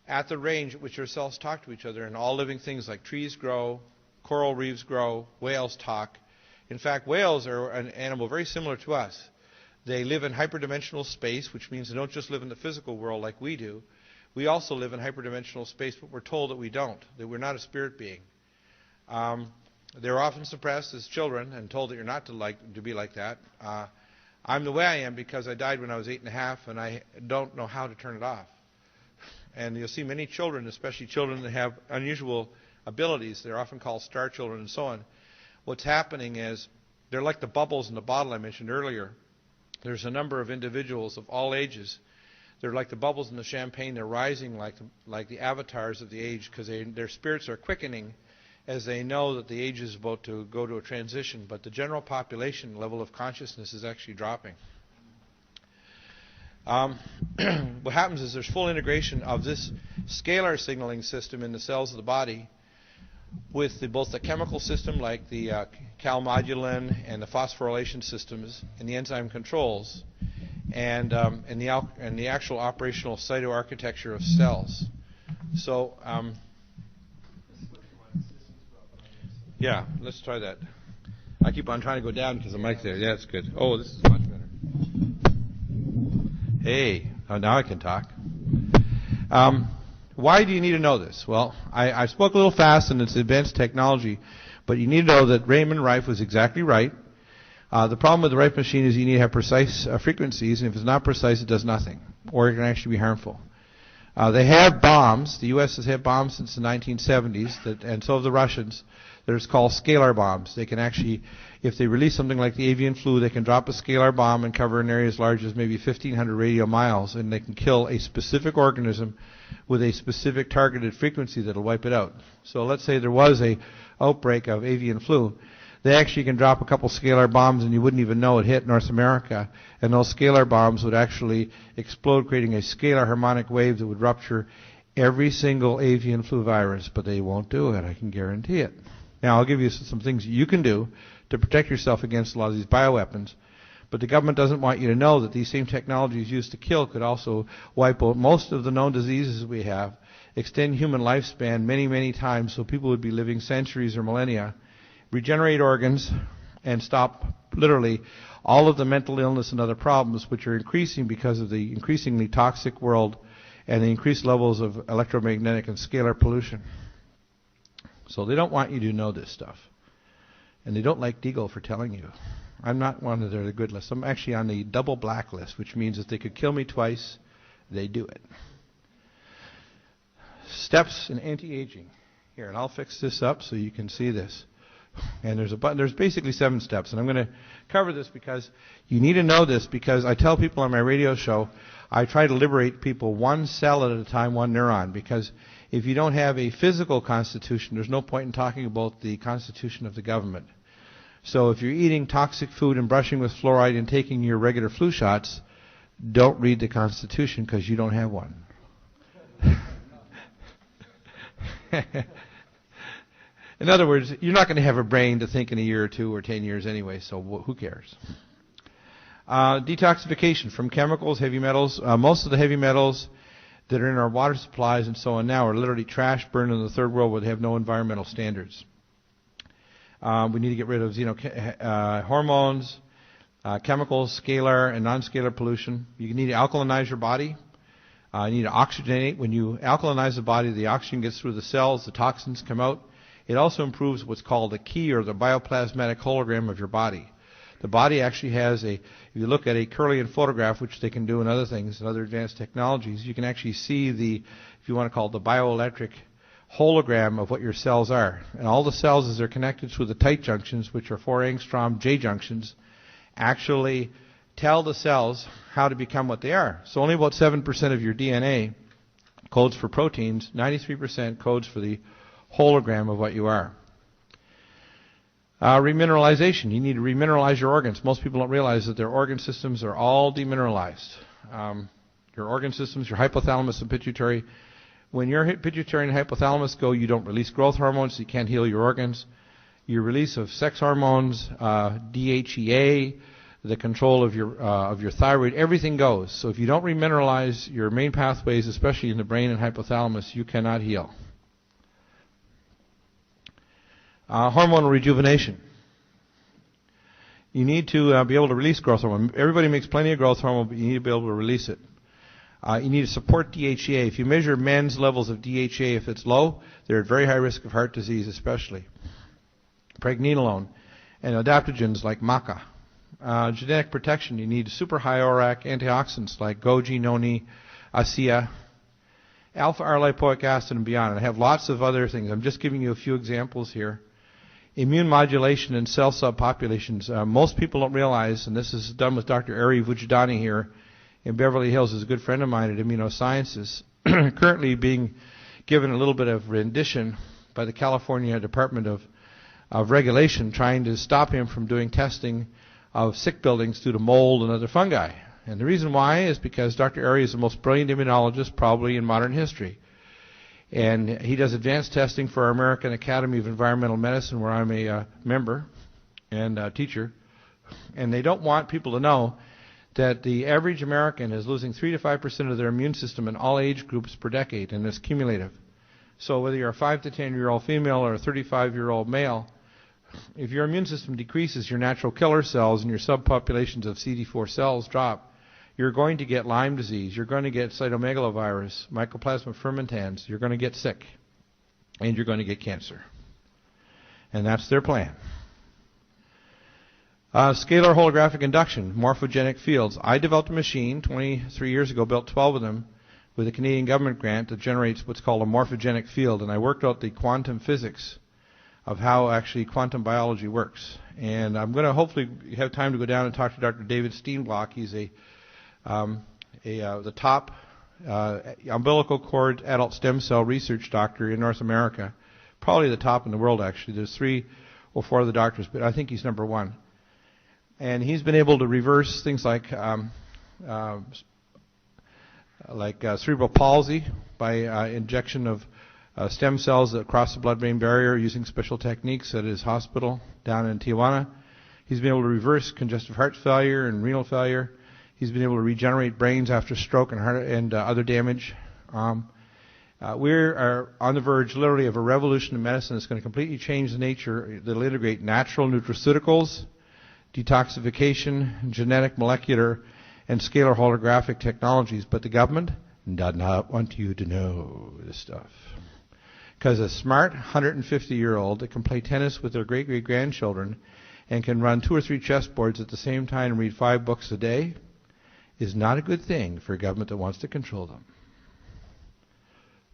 at the range at which their cells talk to each other, and all living things like trees grow, coral reefs grow, whales talk. In fact, whales are an animal very similar to us. They live in hyperdimensional space, which means they don't just live in the physical world like we do. We also live in hyperdimensional space, but we're told that we don't, that we're not a spirit being. They're often suppressed as children and told that you're not to be like that. I'm the way I am because I died when I was 8.5, and I don't know how to turn it off. And you'll see many children, especially children that have unusual abilities, they're often called star children and so on. What's happening is they're like the bubbles in the bottle I mentioned earlier. There's a number of individuals of all ages. They're like the bubbles in the champagne. They're rising like the avatars of the age because their spirits are quickening as they know that the age is about to go to a transition. But the general population level of consciousness is actually dropping. What happens is there's full integration of this scalar signaling system in the cells of the body with both the chemical system like the calmodulin and the phosphorylation systems and the enzyme controls and the actual operational cytoarchitecture of cells. So yeah, let's try that. I keep on trying to go down because the mic's there. Yeah, that's good. Oh, this is much better. Hey, now I can talk. Why do you need to know this? Well, I spoke a little fast and it's advanced technology, but you need to know that Raymond Rife was exactly right. The problem with the Rife machine is you need to have precise frequencies, and if it's not precise, it does nothing, or it can actually be harmful. They have bombs. The U.S. has had bombs since the 1970s, and so have the Russians. That is called scalar bombs. They can actually, if they release something like the avian flu, they can drop a scalar bomb and cover an area as large as maybe 1,500 radio miles, and they can kill a specific organism with a specific targeted frequency that will wipe it out. So let's say there was a outbreak of avian flu. They actually can drop a couple scalar bombs and you wouldn't even know it hit North America, and those scalar bombs would actually explode, creating a scalar harmonic wave that would rupture every single avian flu virus, but they won't do it, I can guarantee it. Now, I'll give you some things you can do to protect yourself against a lot of these bioweapons, but the government doesn't want you to know that these same technologies used to kill could also wipe out most of the known diseases we have, extend human lifespan many, many times so people would be living centuries or millennia, regenerate organs, and stop literally all of the mental illness and other problems which are increasing because of the increasingly toxic world and the increased levels of electromagnetic and scalar pollution. So they don't want you to know this stuff. And they don't like Deagle for telling you. I'm not one of their good list. I'm actually on the double black list, which means if they could kill me twice, they do it. Steps in anti-aging. Here, and I'll fix this up so you can see this. And there's a button. There's basically 7 steps, and I'm going to cover this because you need to know this, because I tell people on my radio show I try to liberate people one cell at a time, one neuron, because if you don't have a physical constitution, there's no point in talking about the constitution of the government. So if you're eating toxic food and brushing with fluoride and taking your regular flu shots, don't read the Constitution because you don't have one. In other words, you're not going to have a brain to think in a year or 2 or 10 years anyway, so who cares? Detoxification from chemicals, heavy metals. Most of the heavy metals that are in our water supplies and so on now are literally trash burned in the third world where they have no environmental standards. We need to get rid of hormones, chemicals, scalar and non-scalar pollution. You need to alkalinize your body. You need to oxygenate. When you alkalinize the body, the oxygen gets through the cells, the toxins come out. It also improves what's called the key or the bioplasmatic hologram of your body. The body actually has if you look at a Kirlian photograph, which they can do in other things, and other advanced technologies, you can actually see if you want to call it the bioelectric hologram of what your cells are. And all the cells, as they're connected through the tight junctions, which are 4 angstrom J junctions, actually tell the cells how to become what they are. So only about 7% of your DNA codes for proteins, 93% codes for the hologram of what you are. Remineralization. You need to remineralize your organs. Most people don't realize that their organ systems are all demineralized. Your organ systems, your hypothalamus and pituitary. When your pituitary and hypothalamus go, you don't release growth hormones, so you can't heal your organs. Your release of sex hormones, DHEA, the control of your thyroid, everything goes. So if you don't remineralize your main pathways, especially in the brain and hypothalamus, you cannot heal. Hormonal rejuvenation. You need to be able to release growth hormone. Everybody makes plenty of growth hormone, but you need to be able to release it. You need to support DHEA. If you measure men's levels of DHEA, if it's low, they're at very high risk of heart disease especially. Pregnenolone and adaptogens like maca. Genetic protection. You need super high ORAC antioxidants like goji, noni, ASEA, alpha-R lipoic acid and beyond. And I have lots of other things. I'm just giving you a few examples here. Immune modulation in cell subpopulations. Most people don't realize, and this is done with Dr. Ari Vujadani here in Beverly Hills, is a good friend of mine at Immunosciences, currently being given a little bit of rendition by the California Department of Regulation, trying to stop him from doing testing of sick buildings due to mold and other fungi. And the reason why is because Dr. Ari is the most brilliant immunologist probably in modern history. And he does advanced testing for our American Academy of Environmental Medicine, where I'm a member and a teacher. And they don't want people to know that the average American is losing 3 to 5% of their immune system in all age groups per decade, and it's cumulative. So whether you're a 5 to 10-year-old female or a 35-year-old male, if your immune system decreases, your natural killer cells and your subpopulations of CD4 cells drop, you're going to get Lyme disease, you're going to get cytomegalovirus, Mycoplasma fermentans, you're going to get sick, and you're going to get cancer. And that's their plan. Scalar holographic induction, morphogenic fields. I developed a machine 23 years ago, built 12 of them, with a Canadian government grant that generates what's called a morphogenic field, and I worked out the quantum physics of how actually quantum biology works. And I'm going to hopefully have time to go down and talk to Dr. David Steenblock. He's the top umbilical cord adult stem cell research doctor in North America, probably the top in the world actually. There's 3 or 4 other doctors, but I think he's number 1. And he's been able to reverse things like cerebral palsy by injection of stem cells that cross the blood-brain barrier using special techniques at his hospital down in Tijuana. He's been able to reverse congestive heart failure and renal failure. He's been able to regenerate brains after stroke and heart and other damage. We are on the verge, literally, of a revolution in medicine that's going to completely change the nature. That'll integrate natural nutraceuticals, detoxification, genetic, molecular, and scalar holographic technologies. But the government does not want you to know this stuff. Because a smart 150-year-old that can play tennis with their great-great-grandchildren and can run 2 or 3 chessboards at the same time and read 5 books a day is not a good thing for a government that wants to control them.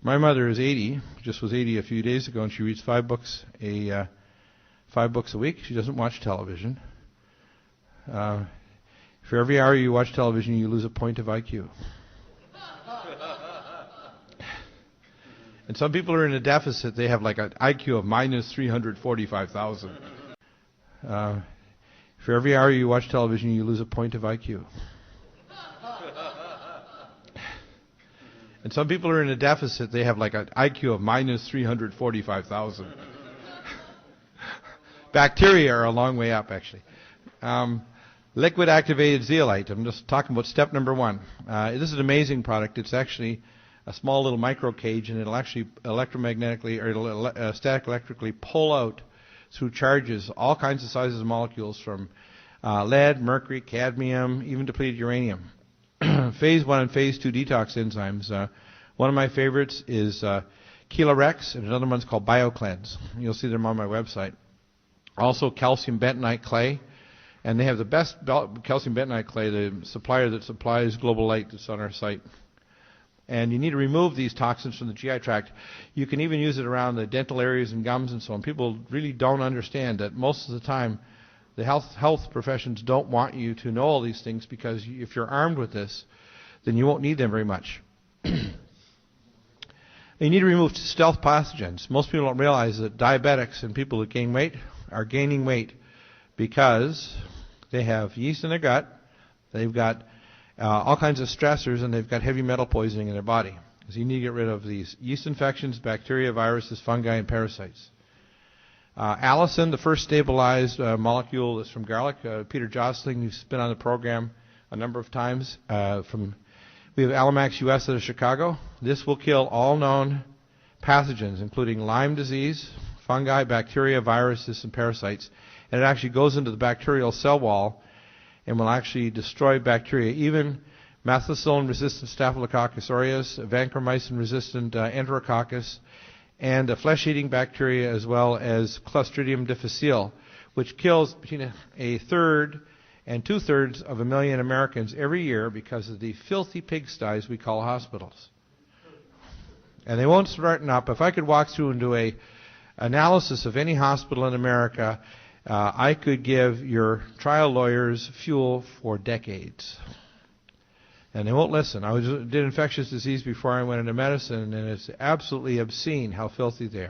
My mother is 80, just was 80 a few days ago, and she reads 5 books a week. She doesn't watch television. For every hour you watch television, you lose a point of IQ. And some people are in a deficit. They have like an IQ of minus 345,000. For every hour you watch television, you lose a point of IQ. And some people are in a deficit. They have like an IQ of minus 345,000. Bacteria are a long way up, actually. Liquid activated zeolite. I'm just talking about step number 1. This is an amazing product. It's actually a small little micro cage, and it'll actually electromagnetically or it'll static electrically pull out through charges all kinds of sizes of molecules from lead, mercury, cadmium, even depleted uranium. Phase 1 and Phase 2 detox enzymes. One of my favorites is Chelorex, and another one's called BioCleanse. You'll see them on my website. Also, calcium bentonite clay, and they have the best calcium bentonite clay, the supplier that supplies Global Light that's on our site. And you need to remove these toxins from the GI tract. You can even use it around the dental areas and gums and so on. People really don't understand that most of the time the health professions don't want you to know all these things, because if you're armed with this, then you won't need them very much. You need to remove stealth pathogens. Most people don't realize that diabetics and people that gain weight are gaining weight because they have yeast in their gut, they've got all kinds of stressors, and they've got heavy metal poisoning in their body. So you need to get rid of these yeast infections, bacteria, viruses, fungi, and parasites. Allicin, the first stabilized molecule, that's from garlic. Peter Jostling, who's been on the program a number of times. We have Alamax US out of Chicago. This will kill all known pathogens, including Lyme disease, fungi, bacteria, viruses, and parasites. And it actually goes into the bacterial cell wall and will actually destroy bacteria, even methicillin-resistant Staphylococcus aureus, vancomycin-resistant Enterococcus, and flesh-eating bacteria, as well as Clostridium difficile, which kills between a third and 2/3 of a million Americans every year because of the filthy pigsties we call hospitals. And they won't smarten up. If I could walk through and do an analysis of any hospital in America, I could give your trial lawyers fuel for decades. And they won't listen. I did infectious disease before I went into medicine, and it's absolutely obscene how filthy they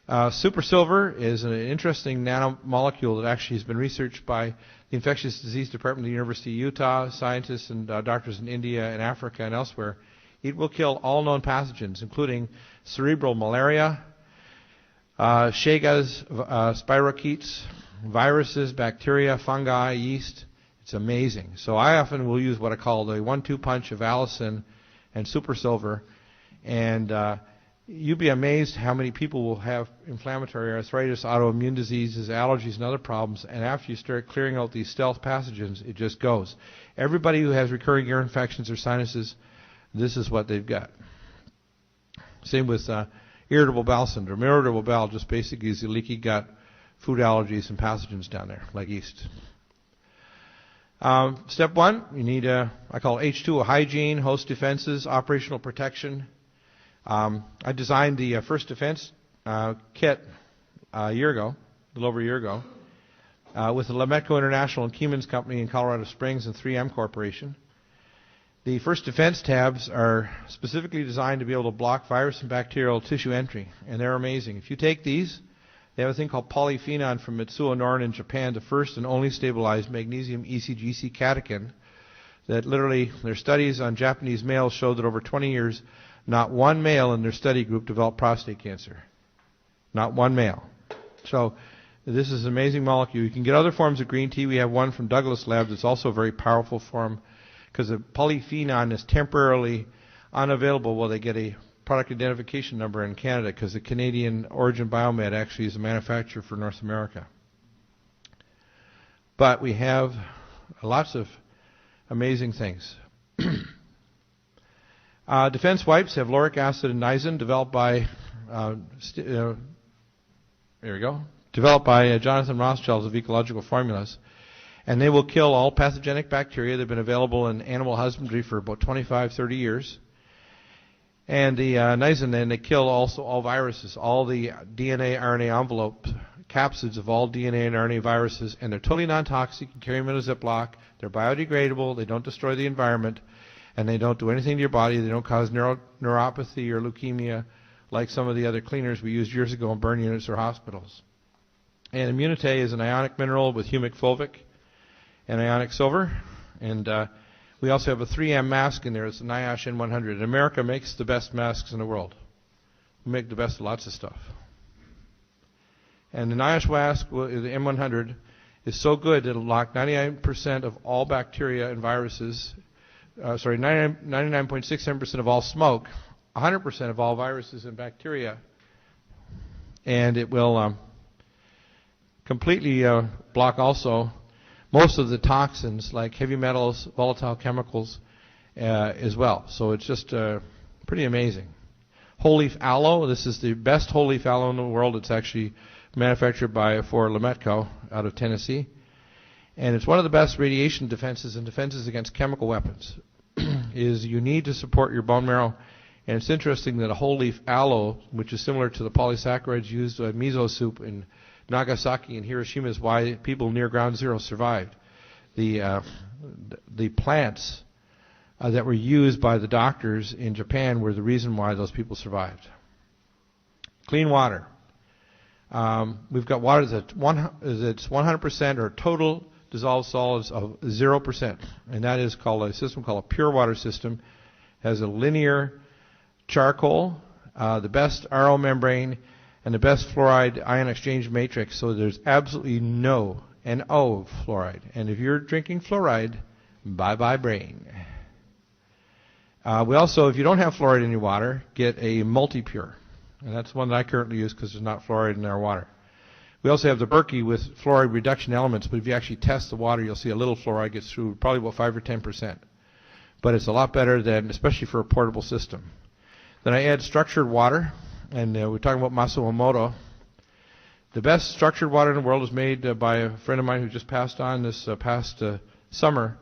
are. Super silver is an interesting nanomolecule that actually has been researched by the Infectious Disease Department of the University of Utah, scientists and doctors in India and Africa and elsewhere. It will kill all known pathogens, including cerebral malaria, Chagas, spirochetes, viruses, bacteria, fungi, yeast. It's amazing. So I often will use what I call the 1-2 punch of allicin and super silver, and you'd be amazed how many people will have inflammatory arthritis, autoimmune diseases, allergies, and other problems, and after you start clearing out these stealth pathogens, it just goes. Everybody who has recurring ear infections or sinuses, this is what they've got. Same with irritable bowel syndrome. Irritable bowel just basically is the leaky gut, food allergies, and pathogens down there, like yeast. Step 1, you need I call H2O hygiene, host defenses, operational protection. I designed the first defense kit a year ago, a little over a year ago, with the Lametco International and Keeman's Company in Colorado Springs and 3M Corporation. The first defense tabs are specifically designed to be able to block virus and bacterial tissue entry, and they're amazing. If you take these, they have a thing called polyphenol from Mitsuo Norin in Japan, the first and only stabilized magnesium ECGC catechin, that literally their studies on Japanese males showed that over 20 years, not one male in their study group developed prostate cancer. Not one male. So this is an amazing molecule. You can get other forms of green tea. We have one from Douglas Labs that's also a very powerful form, because the polyphenol is temporarily unavailable while they get a product identification number in Canada, because the Canadian Origin Biomed actually is a manufacturer for North America. But we have lots of amazing things. Defense wipes have lauric acid and niacin, developed by Jonathan Rothschild of Ecological Formulas, and they will kill all pathogenic bacteria. They've been available in animal husbandry for about 25-30 years. And the niacin, then, they kill also all viruses, all the DNA, RNA envelope capsids of all DNA and RNA viruses, and they're totally non-toxic. You carry them in a Ziploc. They're biodegradable. They don't destroy the environment, and they don't do anything to your body. They don't cause neuropathy or leukemia like some of the other cleaners we used years ago in burn units or hospitals. And Immunite is an ionic mineral with humic fulvic and ionic silver, and we also have a 3M mask in there. It's a NIOSH N100. And America makes the best masks in the world. We make the best of lots of stuff. And the NIOSH mask, the M100, is so good that it'll lock 99% of all bacteria and viruses 99.67% of all smoke, 100% of all viruses and bacteria, and it will completely block also most of the toxins like heavy metals, volatile chemicals as well. So it's just pretty amazing. Whole leaf aloe, this is the best whole leaf aloe in the world. It's actually manufactured for Lametco out of Tennessee. And it's one of the best radiation defenses and defenses against chemical weapons. Is you need to support your bone marrow. And it's interesting that a whole leaf aloe, which is similar to the polysaccharides used in miso soup in Nagasaki and Hiroshima, is why people near ground zero survived. The plants that were used by the doctors in Japan were the reason why those people survived. Clean water. We've got water that's 100% or total dissolved solids of 0%, and that is called a system called a pure water system. It has a linear charcoal, the best RO membrane, and the best fluoride ion exchange matrix, so there's absolutely no NO fluoride. And if you're drinking fluoride, bye-bye brain. We also, if you don't have fluoride in your water, get a multi-pure. And that's one that I currently use because there's not fluoride in our water. We also have the Berkey with fluoride reduction elements, but if you actually test the water, you'll see a little fluoride gets through, probably about 5 or 10%. But it's a lot better than, especially for a portable system. Then I add structured water, and we're talking about Masumoto. The best structured water in the world is made by a friend of mine who just passed on this past summer.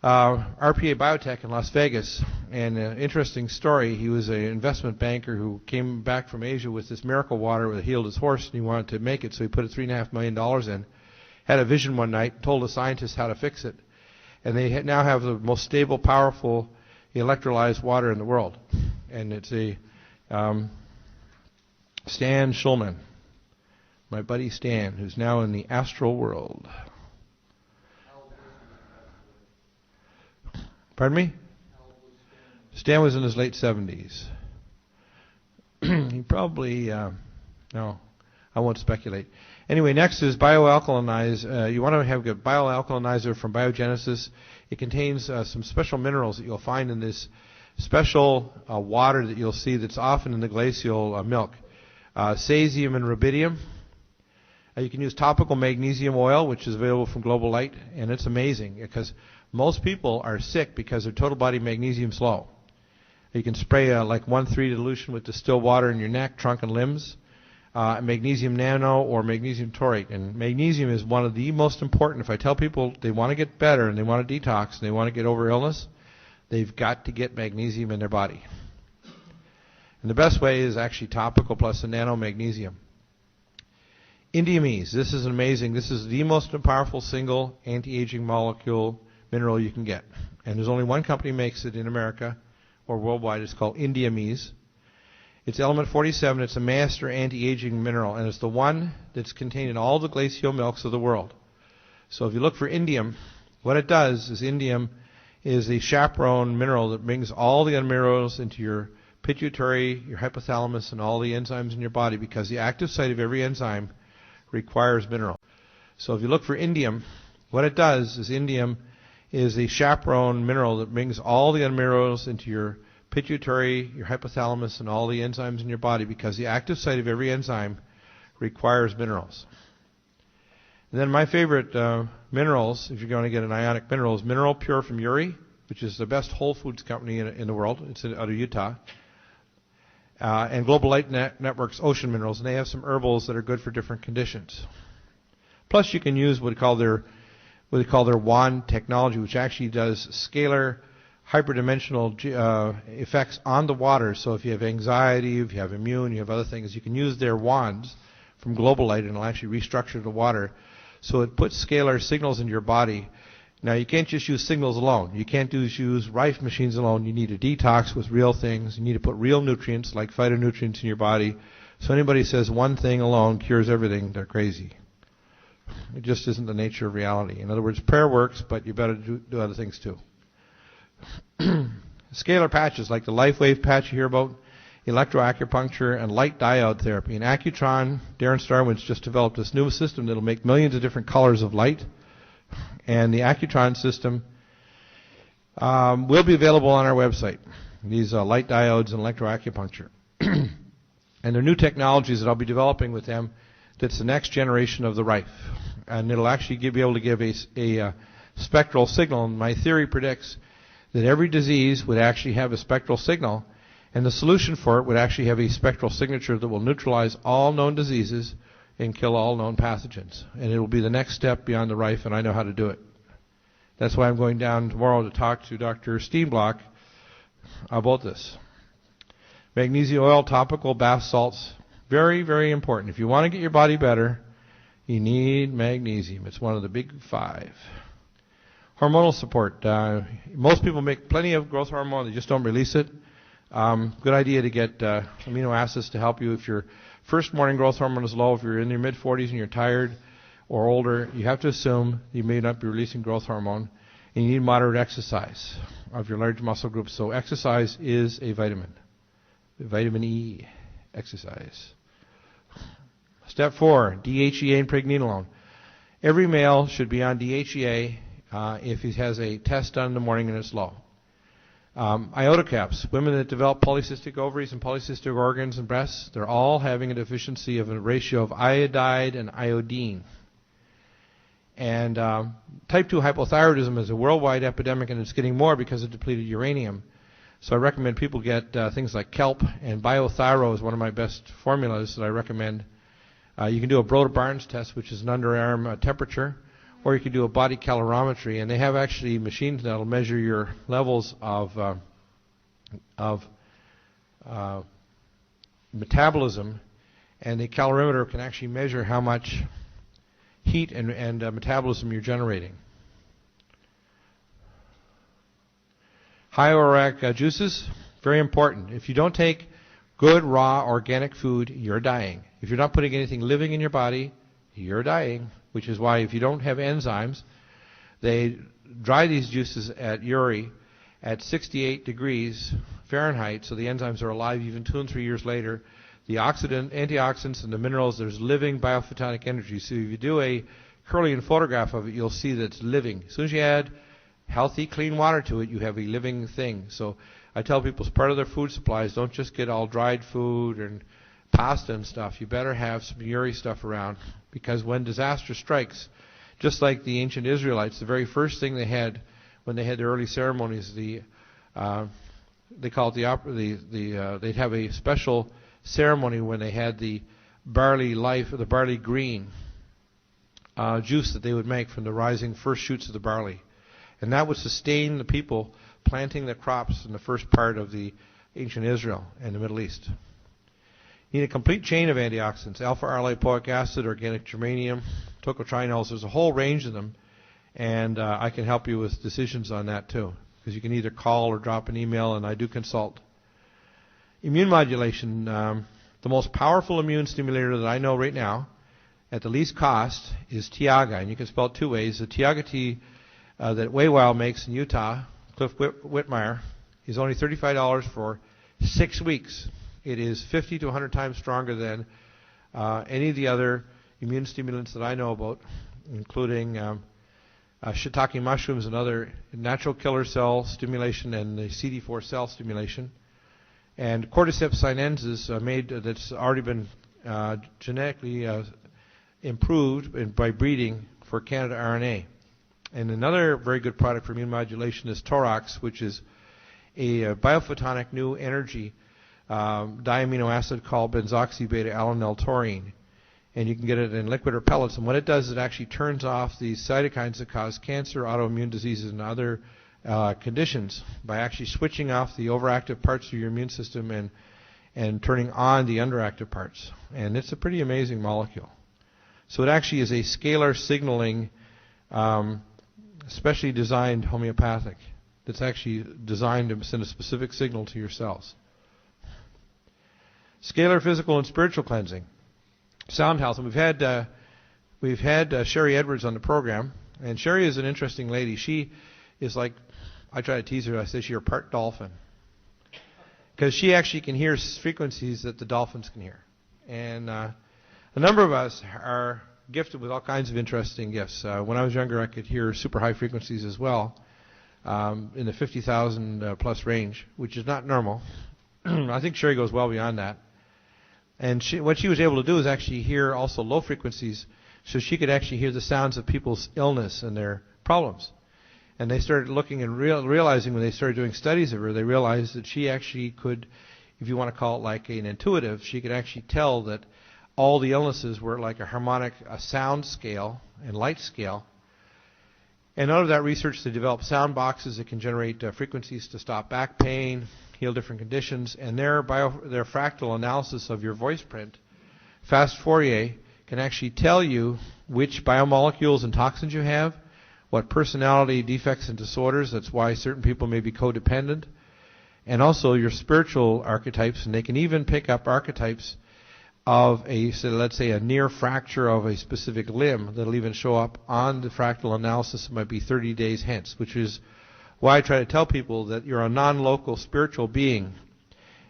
RPA Biotech in Las Vegas, and an interesting story. He was an investment banker who came back from Asia with this miracle water that healed his horse, and he wanted to make it, so he put $3.5 million in. Had a vision one night, told the scientists how to fix it, and they now have the most stable, powerful electrolyzed water in the world. And it's a Stan Schulman, my buddy Stan, who's now in the astral world. Pardon me? Stan was in his late 70s. He probably, no, I won't speculate. Anyway, next is bioalkalinize. You want to have a bioalkalinizer from Biogenesis. It contains some special minerals that you'll find in this special water that you'll see that's often in the glacial milk. Cesium and rubidium. You can use topical magnesium oil, which is available from Global Light, and it's amazing because most people are sick because their total body magnesium's low. You can spray like 1:3 dilution with distilled water in your neck, trunk, and limbs. Magnesium nano or magnesium taurate. And magnesium is one of the most important. If I tell people they want to get better and they want to detox and they want to get over illness, they've got to get magnesium in their body. And the best way is actually topical plus a nano magnesium. Indiamese. This is amazing. This is the most powerful single anti-aging molecule mineral you can get. And there's only one company makes it in America or worldwide. It's called Indiamese. It's element 47. It's a master anti-aging mineral, and it's the one that's contained in all the glacial milks of the world. So if you look for indium, what it does is indium is the chaperone mineral that brings all the minerals into your pituitary, your hypothalamus, and all the enzymes in your body, because the active site of every enzyme requires mineral. So if you look for indium, what it does is indium is the chaperone mineral that brings all the minerals into your pituitary, your hypothalamus, and all the enzymes in your body, because the active site of every enzyme requires minerals. And then my favorite minerals, if you're going to get an ionic mineral, is Mineral Pure from Uri, which is the best whole foods company in the world. It's out of Utah. And Global Light Network's Ocean Minerals, and they have some herbals that are good for different conditions. Plus, you can use what they call their wand technology, which actually does scalar hyperdimensional effects on the water. So if you have anxiety, if you have immune, you have other things, you can use their wands from Global Light, and it'll actually restructure the water. So it puts scalar signals in your body. Now, you can't just use signals alone. You can't use Rife machines alone. You need a detox with real things. You need to put real nutrients like phytonutrients in your body. So anybody says one thing alone cures everything, they're crazy. It just isn't the nature of reality. In other words, prayer works, but you better do other things too. Scalar patches like the LifeWave patch you hear about, electroacupuncture, and light diode therapy. And Accutron, Darren Starwin's just developed this new system that will make millions of different colors of light. And the Accutron system will be available on our website. These light diodes and electroacupuncture. And they're new technologies that I'll be developing with them that's the next generation of the Rife. And it'll actually be able to give a spectral signal. And my theory predicts that every disease would actually have a spectral signal, and the solution for it would actually have a spectral signature that will neutralize all known diseases and kill all known pathogens. And it will be the next step beyond the Rife, and I know how to do it. That's why I'm going down tomorrow to talk to Dr. Steenblock about this. Magnesium oil, topical, bath salts, very, very important. If you want to get your body better, you need magnesium. It's one of the big five. Hormonal support. Most people make plenty of growth hormone. They just don't release it. Good idea to get amino acids to help you. If your first morning growth hormone is low, if you're in your mid-40s and you're tired or older, you have to assume you may not be releasing growth hormone, and you need moderate exercise of your large muscle groups. So exercise is a vitamin. Vitamin E, exercise. Step 4, DHEA and pregnenolone. Every male should be on DHEA if he has a test done in the morning and it's low. Iota caps. Women that develop polycystic ovaries and polycystic organs and breasts, they're all having a deficiency of a ratio of iodide and iodine. And type 2 hypothyroidism is a worldwide epidemic, and it's getting more because of depleted uranium. So I recommend people get things like kelp, and biothyro is one of my best formulas that I recommend. You can do a Broda-Barnes test, which is an underarm temperature, or you can do a body calorimetry, and they have actually machines that will measure your levels of metabolism, and the calorimeter can actually measure how much heat and metabolism you're generating. High ORAC juices, very important. If you don't take good, raw, organic food, you're dying. If you're not putting anything living in your body, you're dying, which is why if you don't have enzymes, they dry these juices at Uri at 68 degrees Fahrenheit, so the enzymes are alive even 2 and 3 years later. The antioxidants and the minerals, there's living biophotonic energy. So if you do a Kirlian photograph of it, you'll see that it's living. As soon as you add healthy, clean water to it, you have a living thing. So I tell people as part of their food supplies, don't just get all dried food and pasta and stuff. You better have some Uri stuff around, because when disaster strikes, just like the ancient Israelites, the very first thing they had when they had their early ceremonies, they call it they'd have a special ceremony when they had the barley life, or the barley green juice that they would make from the rising first shoots of the barley. And that would sustain the people planting the crops in the first part of the ancient Israel and the Middle East. You need a complete chain of antioxidants: alpha-R-lipoic acid, organic germanium, tocotrienols. There's a whole range of them, and I can help you with decisions on that too, because you can either call or drop an email, and I do consult. Immune modulation, the most powerful immune stimulator that I know right now, at the least cost, is Tiaga, and you can spell it 2 ways. The Tiaga tea that Waywild makes in Utah, Cliff Whitmire, is only $35 for 6 weeks. It is 50 to 100 times stronger than any of the other immune stimulants that I know about, including shiitake mushrooms and other natural killer cell stimulation and the CD4 cell stimulation. And cordyceps sinensis that's already been genetically improved by breeding for Canada RNA. And another very good product for immune modulation is Torox, which is a biophotonic new energy diamino acid called benzoxy-beta-alanine-taurine. And you can get it in liquid or pellets. And what it does is it actually turns off these cytokines that cause cancer, autoimmune diseases, and other conditions by actually switching off the overactive parts of your immune system and turning on the underactive parts. And it's a pretty amazing molecule. So it actually is a scalar signaling, specially designed homeopathic, that's actually designed to send a specific signal to your cells. Scalar physical and spiritual cleansing. Sound health. And we've had Sherry Edwards on the program, and Sherry is an interesting lady. She is like, I try to tease her, I say she's part dolphin, because she actually can hear frequencies that the dolphins can hear. And a number of us are gifted with all kinds of interesting gifts. When I was younger, I could hear super high frequencies as well. in the 50,000 plus range, which is not normal. I think Sherry goes well beyond that. And what she was able to do is actually hear also low frequencies, so she could actually hear the sounds of people's illness and their problems. And they started looking and realizing when they started doing studies of her, they realized that she actually could, if you want to call it like an intuitive, she could actually tell that all the illnesses were like a harmonic, a sound scale and light scale. And out of that research, they developed sound boxes that can generate frequencies to stop back pain, heal different conditions, and their fractal analysis of your voice print, fast Fourier, can actually tell you which biomolecules and toxins you have, what personality defects and disorders, that's why certain people may be codependent, and also your spiritual archetypes, and they can even pick up archetypes of let's say a near fracture of a specific limb that'll even show up on the fractal analysis. It might be 30 days hence, which is why I try to tell people that you're a non-local spiritual being,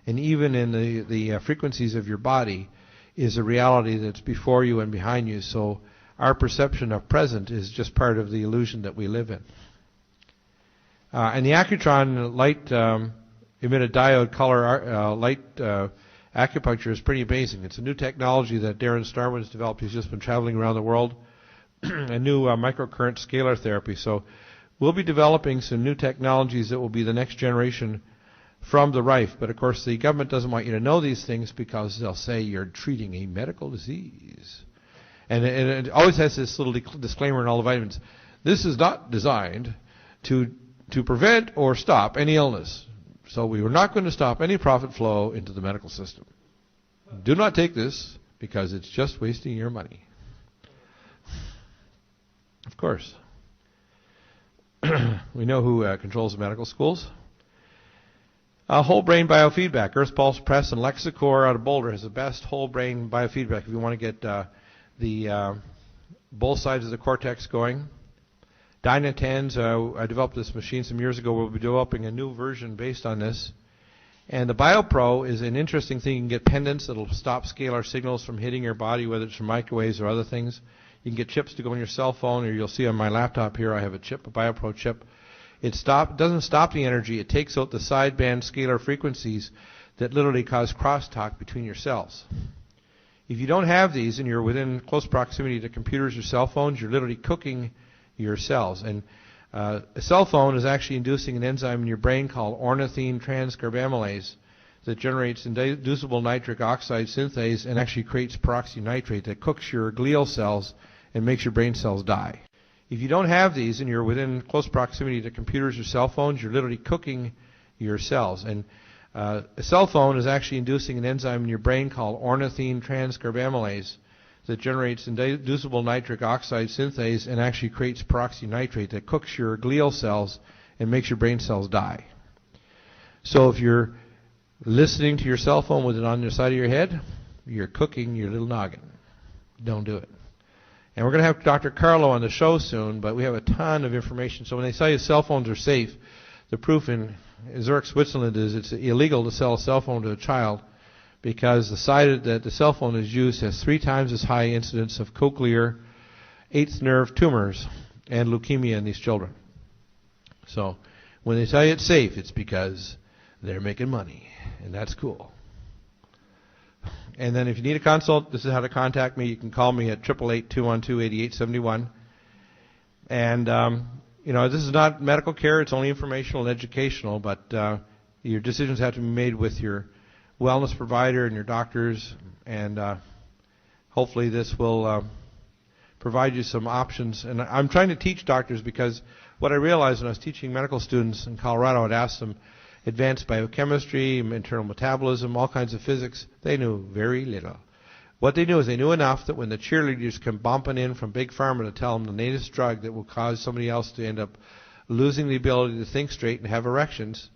and even in the frequencies of your body is a reality that's before you and behind you. So our perception of present is just part of the illusion that we live in. And the Accutron light emitted diode color light acupuncture is pretty amazing. It's a new technology that Darren Starwood has developed. He's just been traveling around the world. A new microcurrent scalar therapy. So we'll be developing some new technologies that will be the next generation from the Rife. But of course the government doesn't want you to know these things because they'll say you're treating a medical disease. And it always has this little disclaimer in all the vitamins. This is not designed to prevent or stop any illness. So we were not going to stop any profit flow into the medical system. Do not take this because it's just wasting your money. Of course. We know who controls the medical schools. Whole brain biofeedback. Earth Pulse Press and Lexicor out of Boulder has the best whole brain biofeedback if you want to get both sides of the cortex going. Dynatans, I developed this machine some years ago. We'll be developing a new version based on this. And the BioPro is an interesting thing. You can get pendants that will stop scalar signals from hitting your body, whether it's from microwaves or other things. You can get chips to go on your cell phone, or you'll see on my laptop here I have a chip, a BioPro chip. It doesn't stop the energy. It takes out the sideband scalar frequencies that literally cause crosstalk between your cells. If you don't have these and you're within close proximity to computers or cell phones, you're literally cooking your cells. And a cell phone is actually inducing an enzyme in your brain called ornithine transcarbamylase that generates inducible nitric oxide synthase and actually creates peroxynitrate that cooks your glial cells and makes your brain cells die. If you don't have these and you're within close proximity to computers or cell phones, you're literally cooking your cells. And a cell phone is actually inducing an enzyme in your brain called ornithine transcarbamylase that generates inducible nitric oxide synthase and actually creates peroxynitrate that cooks your glial cells and makes your brain cells die. So if you're listening to your cell phone with it on the side of your head, you're cooking your little noggin. Don't do it. And we're going to have Dr. Carlo on the show soon, but we have a ton of information. So when they tell you cell phones are safe, the proof in Zurich, Switzerland is it's illegal to sell a cell phone to a child because the side that the cell phone is used has 3 times as high incidence of cochlear, 8th nerve tumors, and leukemia in these children. So when they tell you it's safe, it's because they're making money, and that's cool. And then if you need a consult, this is how to contact me. You can call me at 888-212-8871. And, this is not medical care. It's only informational and educational, but your decisions have to be made with your wellness provider and your doctors, and hopefully this will provide you some options. And I'm trying to teach doctors because what I realized when I was teaching medical students in Colorado, I'd ask them advanced biochemistry, internal metabolism, all kinds of physics. They knew very little. What they knew is they knew enough that when the cheerleaders come bumping in from Big Pharma to tell them the latest drug that will cause somebody else to end up losing the ability to think straight and have erections,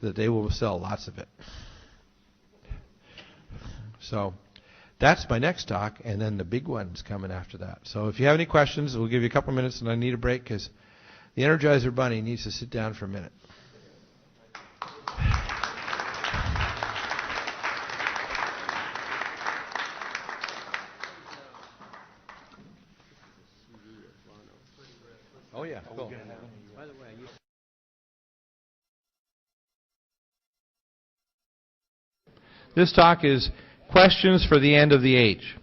that they will sell lots of it. So that's my next talk, and then the big one's coming after that. So if you have any questions, we'll give you a couple minutes, and I need a break because the Energizer Bunny needs to sit down for a minute. Oh, yeah. Cool. This talk is Questions for the End of the Age.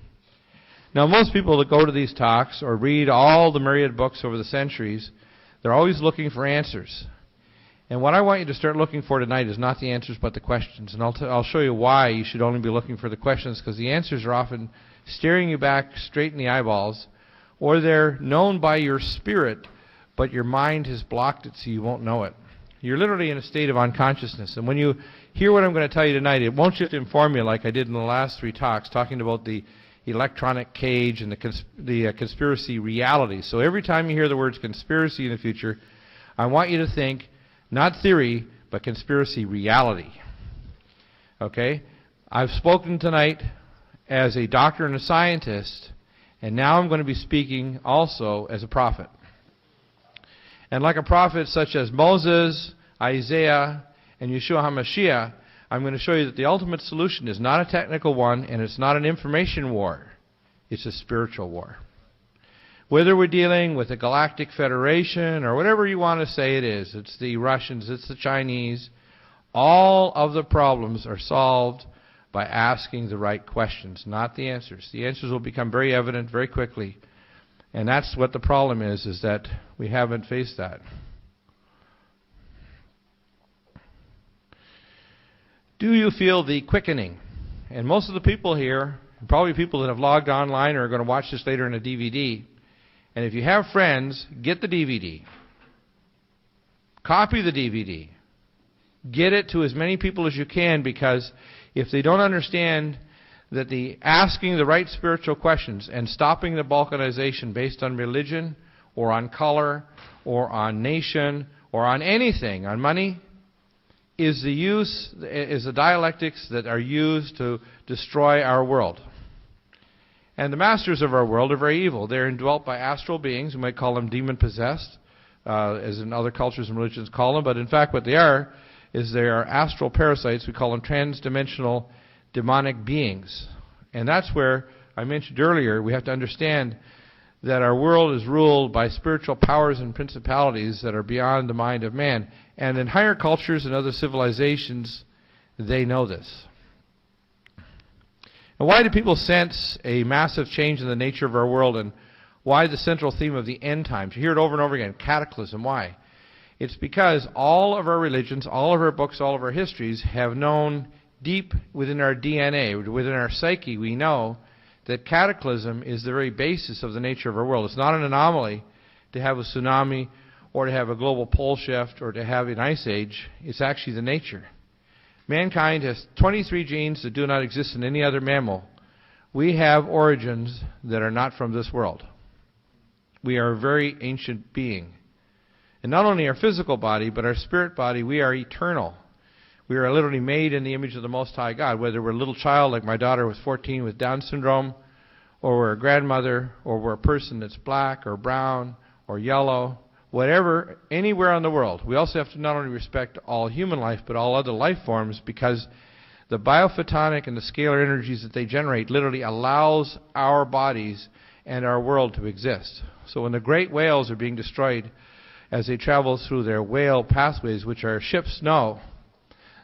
Now, most people that go to these talks or read all the myriad books over the centuries, they're always looking for answers. And what I want you to start looking for tonight is not the answers but the questions. And I'll show you why you should only be looking for the questions, because the answers are often staring you back straight in the eyeballs, or they're known by your spirit, but your mind has blocked it so you won't know it. You're literally in a state of unconsciousness. And when you hear what I'm going to tell you tonight, it won't just inform you like I did in the last 3 talks, talking about the electronic cage and the conspiracy reality. So every time you hear the words conspiracy in the future, I want you to think, not theory, but conspiracy reality. Okay? I've spoken tonight as a doctor and a scientist, and now I'm going to be speaking also as a prophet. And like a prophet such as Moses, Isaiah, and Yeshua HaMashiach, I'm going to show you that the ultimate solution is not a technical one, and it's not an information war. It's a spiritual war. Whether we're dealing with a galactic federation or whatever you want to say it is, it's the Russians, it's the Chinese, all of the problems are solved by asking the right questions, not the answers. The answers will become very evident very quickly. And that's what the problem is that we haven't faced that. Do you feel the quickening? And most of the people here, probably people that have logged online or are going to watch this later in a DVD, and if you have friends, get the DVD. Copy the DVD. Get it to as many people as you can, because if they don't understand that the asking the right spiritual questions and stopping the balkanization based on religion or on color or on nation or on anything, on money, is the dialectics that are used to destroy our world. And the masters of our world are very evil. They're indwelt by astral beings. We might call them demon-possessed, as in other cultures and religions call them. But in fact, what they are is they are astral parasites. We call them trans-dimensional demonic beings. And that's where I mentioned earlier, we have to understand that our world is ruled by spiritual powers and principalities that are beyond the mind of man. And in higher cultures and other civilizations, they know this. And why do people sense a massive change in the nature of our world, and why the central theme of the end times? You hear it over and over again, cataclysm. Why? It's because all of our religions, all of our books, all of our histories have known deep within our DNA, within our psyche, we know that cataclysm is the very basis of the nature of our world. It's not an anomaly to have a tsunami or to have a global pole shift or to have an ice age. It's actually the nature. Mankind has 23 genes that do not exist in any other mammal. We have origins that are not from this world. We are a very ancient being. And not only our physical body, but our spirit body, we are eternal. We are literally made in the image of the Most High God, whether we're a little child like my daughter was 14 with Down syndrome, or we're a grandmother, or we're a person that's black or brown or yellow, whatever, anywhere in the world. We also have to not only respect all human life, but all other life forms, because the biophotonic and the scalar energies that they generate literally allows our bodies and our world to exist. So when the great whales are being destroyed as they travel through their whale pathways, which our ships know,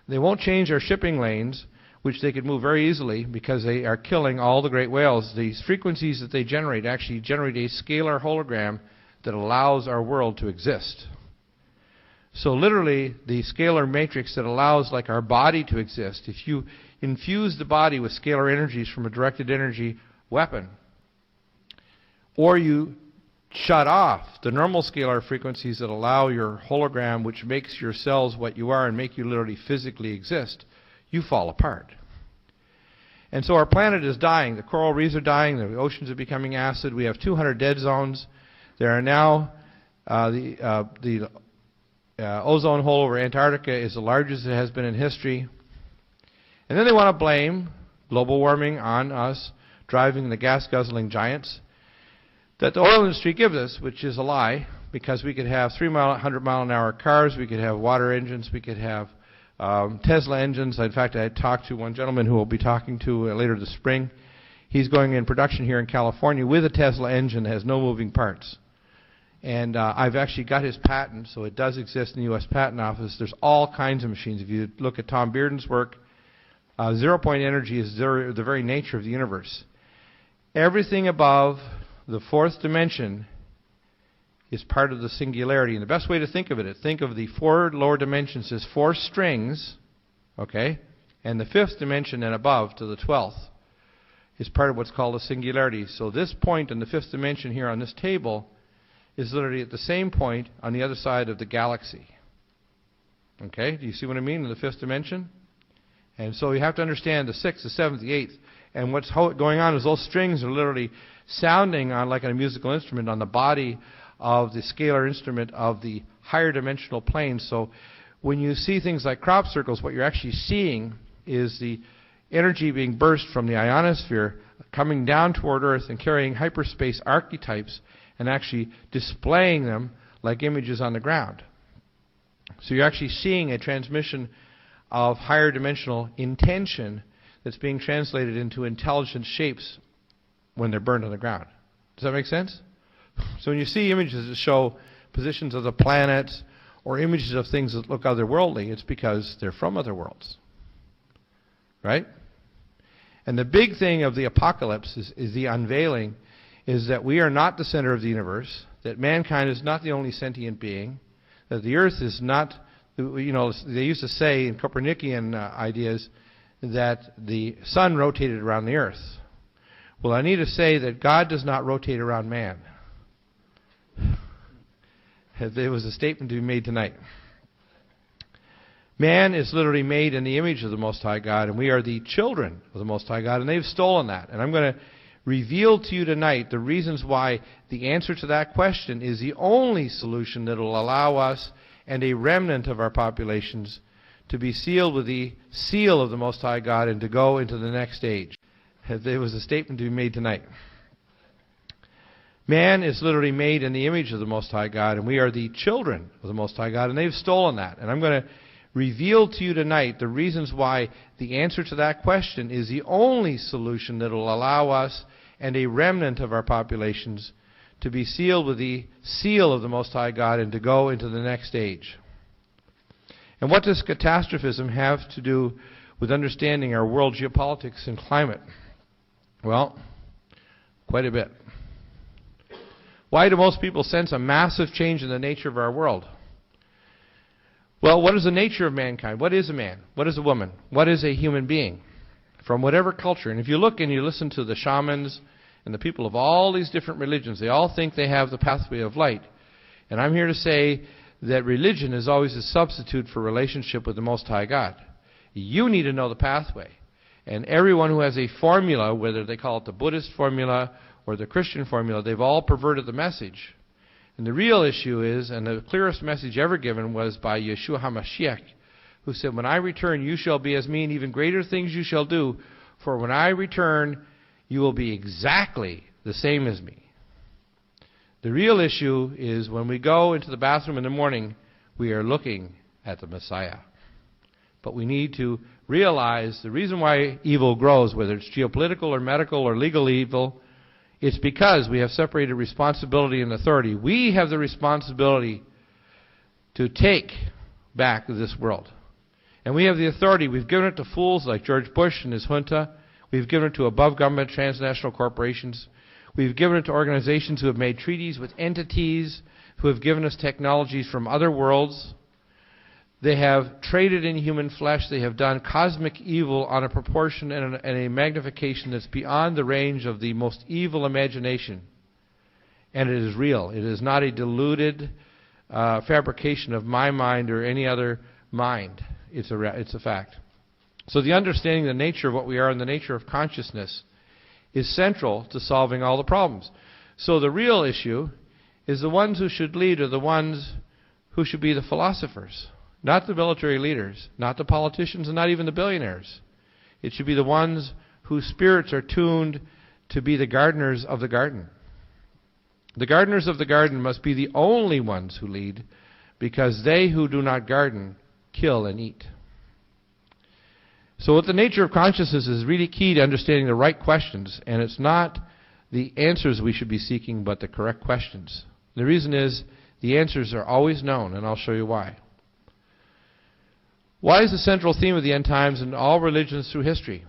they won't change our shipping lanes, which they could move very easily because they are killing all the great whales. These frequencies that they generate actually generate a scalar hologram that allows our world to exist. So literally, the scalar matrix that allows like our body to exist, if you infuse the body with scalar energies from a directed energy weapon, or you shut off the normal scalar frequencies that allow your hologram, which makes your cells what you are and make you literally physically exist, you fall apart. And so our planet is dying. The coral reefs are dying. The oceans are becoming acid. We have 200 dead zones. There are now the ozone hole over Antarctica is the largest it has been in history. And then they want to blame global warming on us driving the gas-guzzling giants that the oil industry gives us, which is a lie, because we could have 100-mile-an-hour cars, we could have water engines, we could have Tesla engines. In fact, I talked to one gentleman who we'll be talking to later this spring. He's going in production here in California with a Tesla engine that has no moving parts. And I've actually got his patent, so it does exist in the U.S. Patent Office. There's all kinds of machines. If you look at Tom Bearden's work, Zero-point energy is the very nature of the universe. Everything above the fourth dimension is part of the singularity. And the best way to think of it, think of the four lower dimensions as four strings, okay? And the fifth dimension and above to the 12th is part of what's called a singularity. So this point in the fifth dimension here on this table is literally at the same point on the other side of the galaxy. Okay? Do you see what I mean in the fifth dimension? And so you have to understand the sixth, the seventh, the eighth. And what's going on is those strings are literally sounding on like a musical instrument on the body of the scalar instrument of the higher dimensional plane. So when you see things like crop circles, what you're actually seeing is the energy being burst from the ionosphere coming down toward Earth and carrying hyperspace archetypes and actually displaying them like images on the ground. So you're actually seeing a transmission of higher dimensional intention that's being translated into intelligent shapes when they're burned on the ground. Does that make sense? So when you see images that show positions of the planets or images of things that look otherworldly, it's because they're from other worlds. Right? And the big thing of the apocalypse is the unveiling, is that we are not the center of the universe, that mankind is not the only sentient being, that the earth is not, they used to say in Copernican ideas that the sun rotated around the earth. Well, I need to say that God does not rotate around man. There was a statement to be made tonight. Man is literally made in the image of the Most High God, and we are the children of the Most High God, and they've stolen that. And I'm going to reveal to you tonight the reasons why the answer to that question is the only solution that will allow us and a remnant of our populations to be sealed with the seal of the Most High God and to go into the next age. There was a statement to be made tonight. Man is literally made in the image of the Most High God, and we are the children of the Most High God, and they've stolen that. And I'm going to reveal to you tonight the reasons why the answer to that question is the only solution that will allow us and a remnant of our populations to be sealed with the seal of the Most High God and to go into the next age. And what does catastrophism have to do with understanding our world geopolitics and climate? Well, quite a bit. Why do most people sense a massive change in the nature of our world? Well, what is the nature of mankind? What is a man? What is a woman? What is a human being? From whatever culture. And if you look and you listen to the shamans and the people of all these different religions, they all think they have the pathway of light. And I'm here to say that religion is always a substitute for relationship with the Most High God. You need to know the pathway. And everyone who has a formula, whether they call it the Buddhist formula or the Christian formula, they've all perverted the message. And the real issue is, and the clearest message ever given was by Yeshua HaMashiach, who said, when I return, you shall be as me, and even greater things you shall do, for when I return, you will be exactly the same as me. The real issue is when we go into the bathroom in the morning, we are looking at the Messiah. But we need to realize the reason why evil grows, whether it's geopolitical or medical or legal evil, it's because we have separated responsibility and authority. We have the responsibility to take back this world. And we have the authority. We've given it to fools like George Bush and his junta. We've given it to above government transnational corporations. We've given it to organizations who have made treaties with entities who have given us technologies from other worlds. They have traded in human flesh. They have done cosmic evil on a proportion and a magnification that's beyond the range of the most evil imagination. And it is real. It is not a deluded fabrication of my mind or any other mind. It's a fact. So the understanding the nature of what we are and the nature of consciousness is central to solving all the problems. So the real issue is the ones who should lead are the ones who should be the philosophers. Not the military leaders, not the politicians, and not even the billionaires. It should be the ones whose spirits are tuned to be the gardeners of the garden. The gardeners of the garden must be the only ones who lead, because they who do not garden kill and eat. So what the nature of consciousness is really key to understanding the right questions, and it's not the answers we should be seeking, but the correct questions. The reason is the answers are always known, and I'll show you why. Why is the central theme of the end times in all religions through history?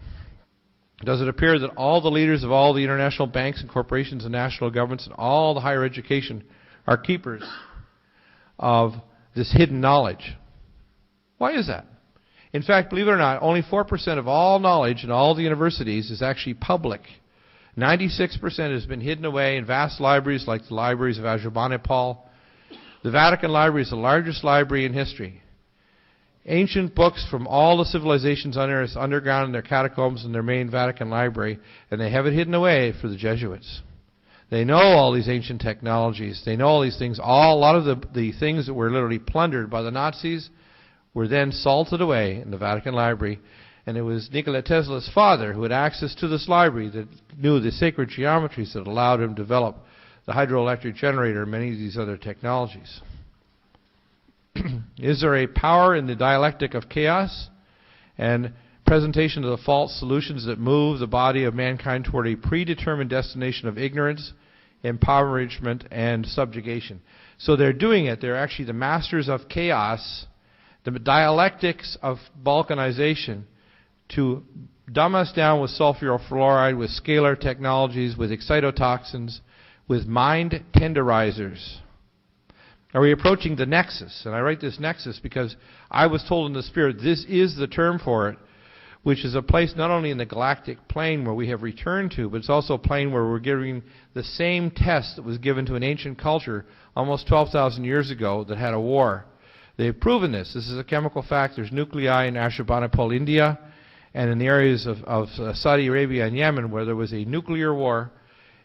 Does it appear that all the leaders of all the international banks and corporations and national governments and all the higher education are keepers of this hidden knowledge? Why is that? In fact, believe it or not, only 4% of all knowledge in all the universities is actually public. 96% has been hidden away in vast libraries like the libraries of Ashurbanipal. The Vatican Library is the largest library in history. Ancient books from all the civilizations on earth underground in their catacombs in their main Vatican Library, and they have it hidden away for the Jesuits. They know all these ancient technologies. They know all these things. A lot of the things that were literally plundered by the Nazis were then salted away in the Vatican Library. And it was Nikola Tesla's father who had access to this library that knew the sacred geometries that allowed him to develop the hydroelectric generator and many of these other technologies. Is there a power in the dialectic of chaos and presentation of the false solutions that move the body of mankind toward a predetermined destination of ignorance, impoverishment, and subjugation? So they're doing it. They're actually the masters of chaos, the dialectics of balkanization, to dumb us down with sulfur fluoride, with scalar technologies, with excitotoxins, with mind tenderizers. Are we approaching the nexus? And I write this nexus because I was told in the Spirit this is the term for it, which is a place not only in the galactic plane where we have returned to, but it's also a plane where we're giving the same test that was given to an ancient culture almost 12,000 years ago that had a war. They've proven this. This is a chemical fact. There's nuclei in Ashurbanipal, India, and in the areas of Saudi Arabia and Yemen where there was a nuclear war.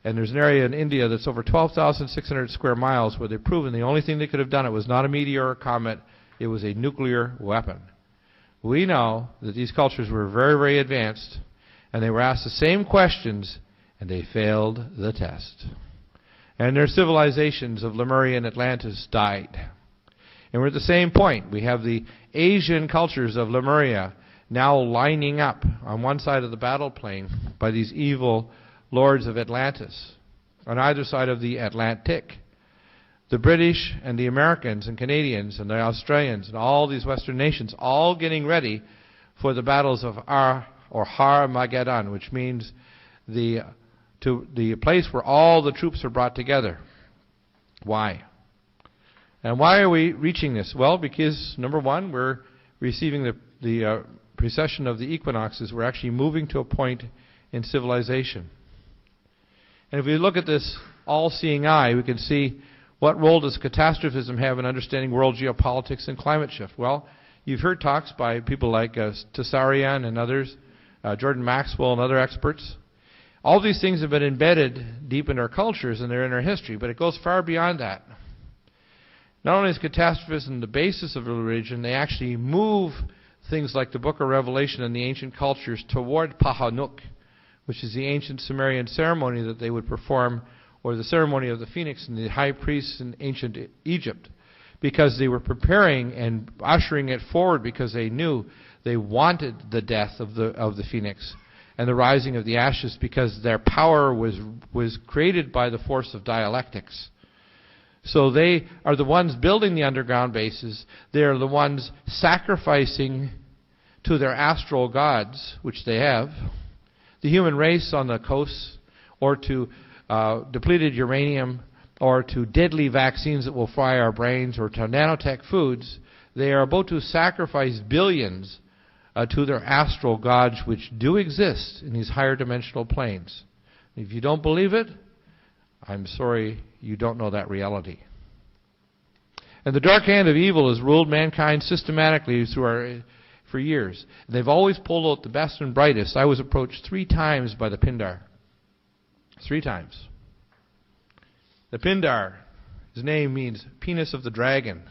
And there's an area in India that's over 12,600 square miles where they've proven the only thing they could have done it was not a meteor or a comet, it was a nuclear weapon. We know that these cultures were very, very advanced, and they were asked the same questions, and they failed the test. And their civilizations of Lemuria and Atlantis died. And we're at the same point. We have the Asian cultures of Lemuria now lining up on one side of the battle plane by these evil lords of Atlantis, on either side of the Atlantic. The British and the Americans and Canadians and the Australians and all these Western nations all getting ready for the battles of Har-Mageddon, which means the place where all the troops are brought together. Why? And why are we reaching this? Well, because, number one, we're receiving the precession of the equinoxes. We're actually moving to a point in civilization. And if we look at this all-seeing eye, we can see what role does catastrophism have in understanding world geopolitics and climate shift. Well, you've heard talks by people like Tessarian and others, Jordan Maxwell and other experts. All these things have been embedded deep in our cultures and they're in our history, but it goes far beyond that. Not only is catastrophism the basis of a religion, they actually move things like the Book of Revelation and the ancient cultures toward Pahanuk, which is the ancient Sumerian ceremony that they would perform, or the ceremony of the phoenix and the high priests in ancient Egypt, because they were preparing and ushering it forward because they knew they wanted the death of the phoenix and the rising of the ashes, because their power was created by the force of dialectics. So they are the ones building the underground bases. They are the ones sacrificing to their astral gods, which they have, the human race on the coasts, or to depleted uranium, or to deadly vaccines that will fry our brains, or to nanotech foods. They are about to sacrifice billions to their astral gods, which do exist in these higher dimensional planes. If you don't believe it, I'm sorry, you don't know that reality. And the dark hand of evil has ruled mankind systematically for years. They've always pulled out the best and brightest. I was approached 3 times by the Pindar. 3 times. The Pindar, his name means penis of the dragon.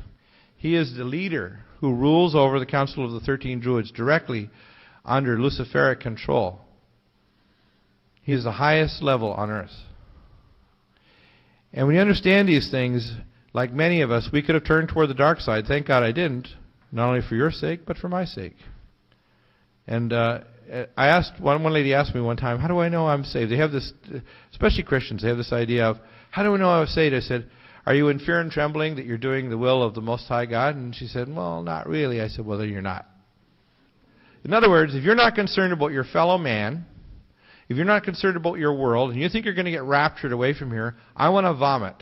He is the leader who rules over the Council of the 13 Druids directly under Luciferic control. He is the highest level on earth. And when you understand these things, like many of us, we could have turned toward the dark side. Thank God I didn't. Not only for your sake, but for my sake. And I asked, one lady asked me one time, how do I know I'm saved? They have this, especially Christians, they have this idea of, how do I know I'm saved? I said, are you in fear and trembling that you're doing the will of the Most High God? And she said, well, not really. I said, well, then you're not. In other words, if you're not concerned about your fellow man, if you're not concerned about your world, and you think you're going to get raptured away from here, I want to vomit.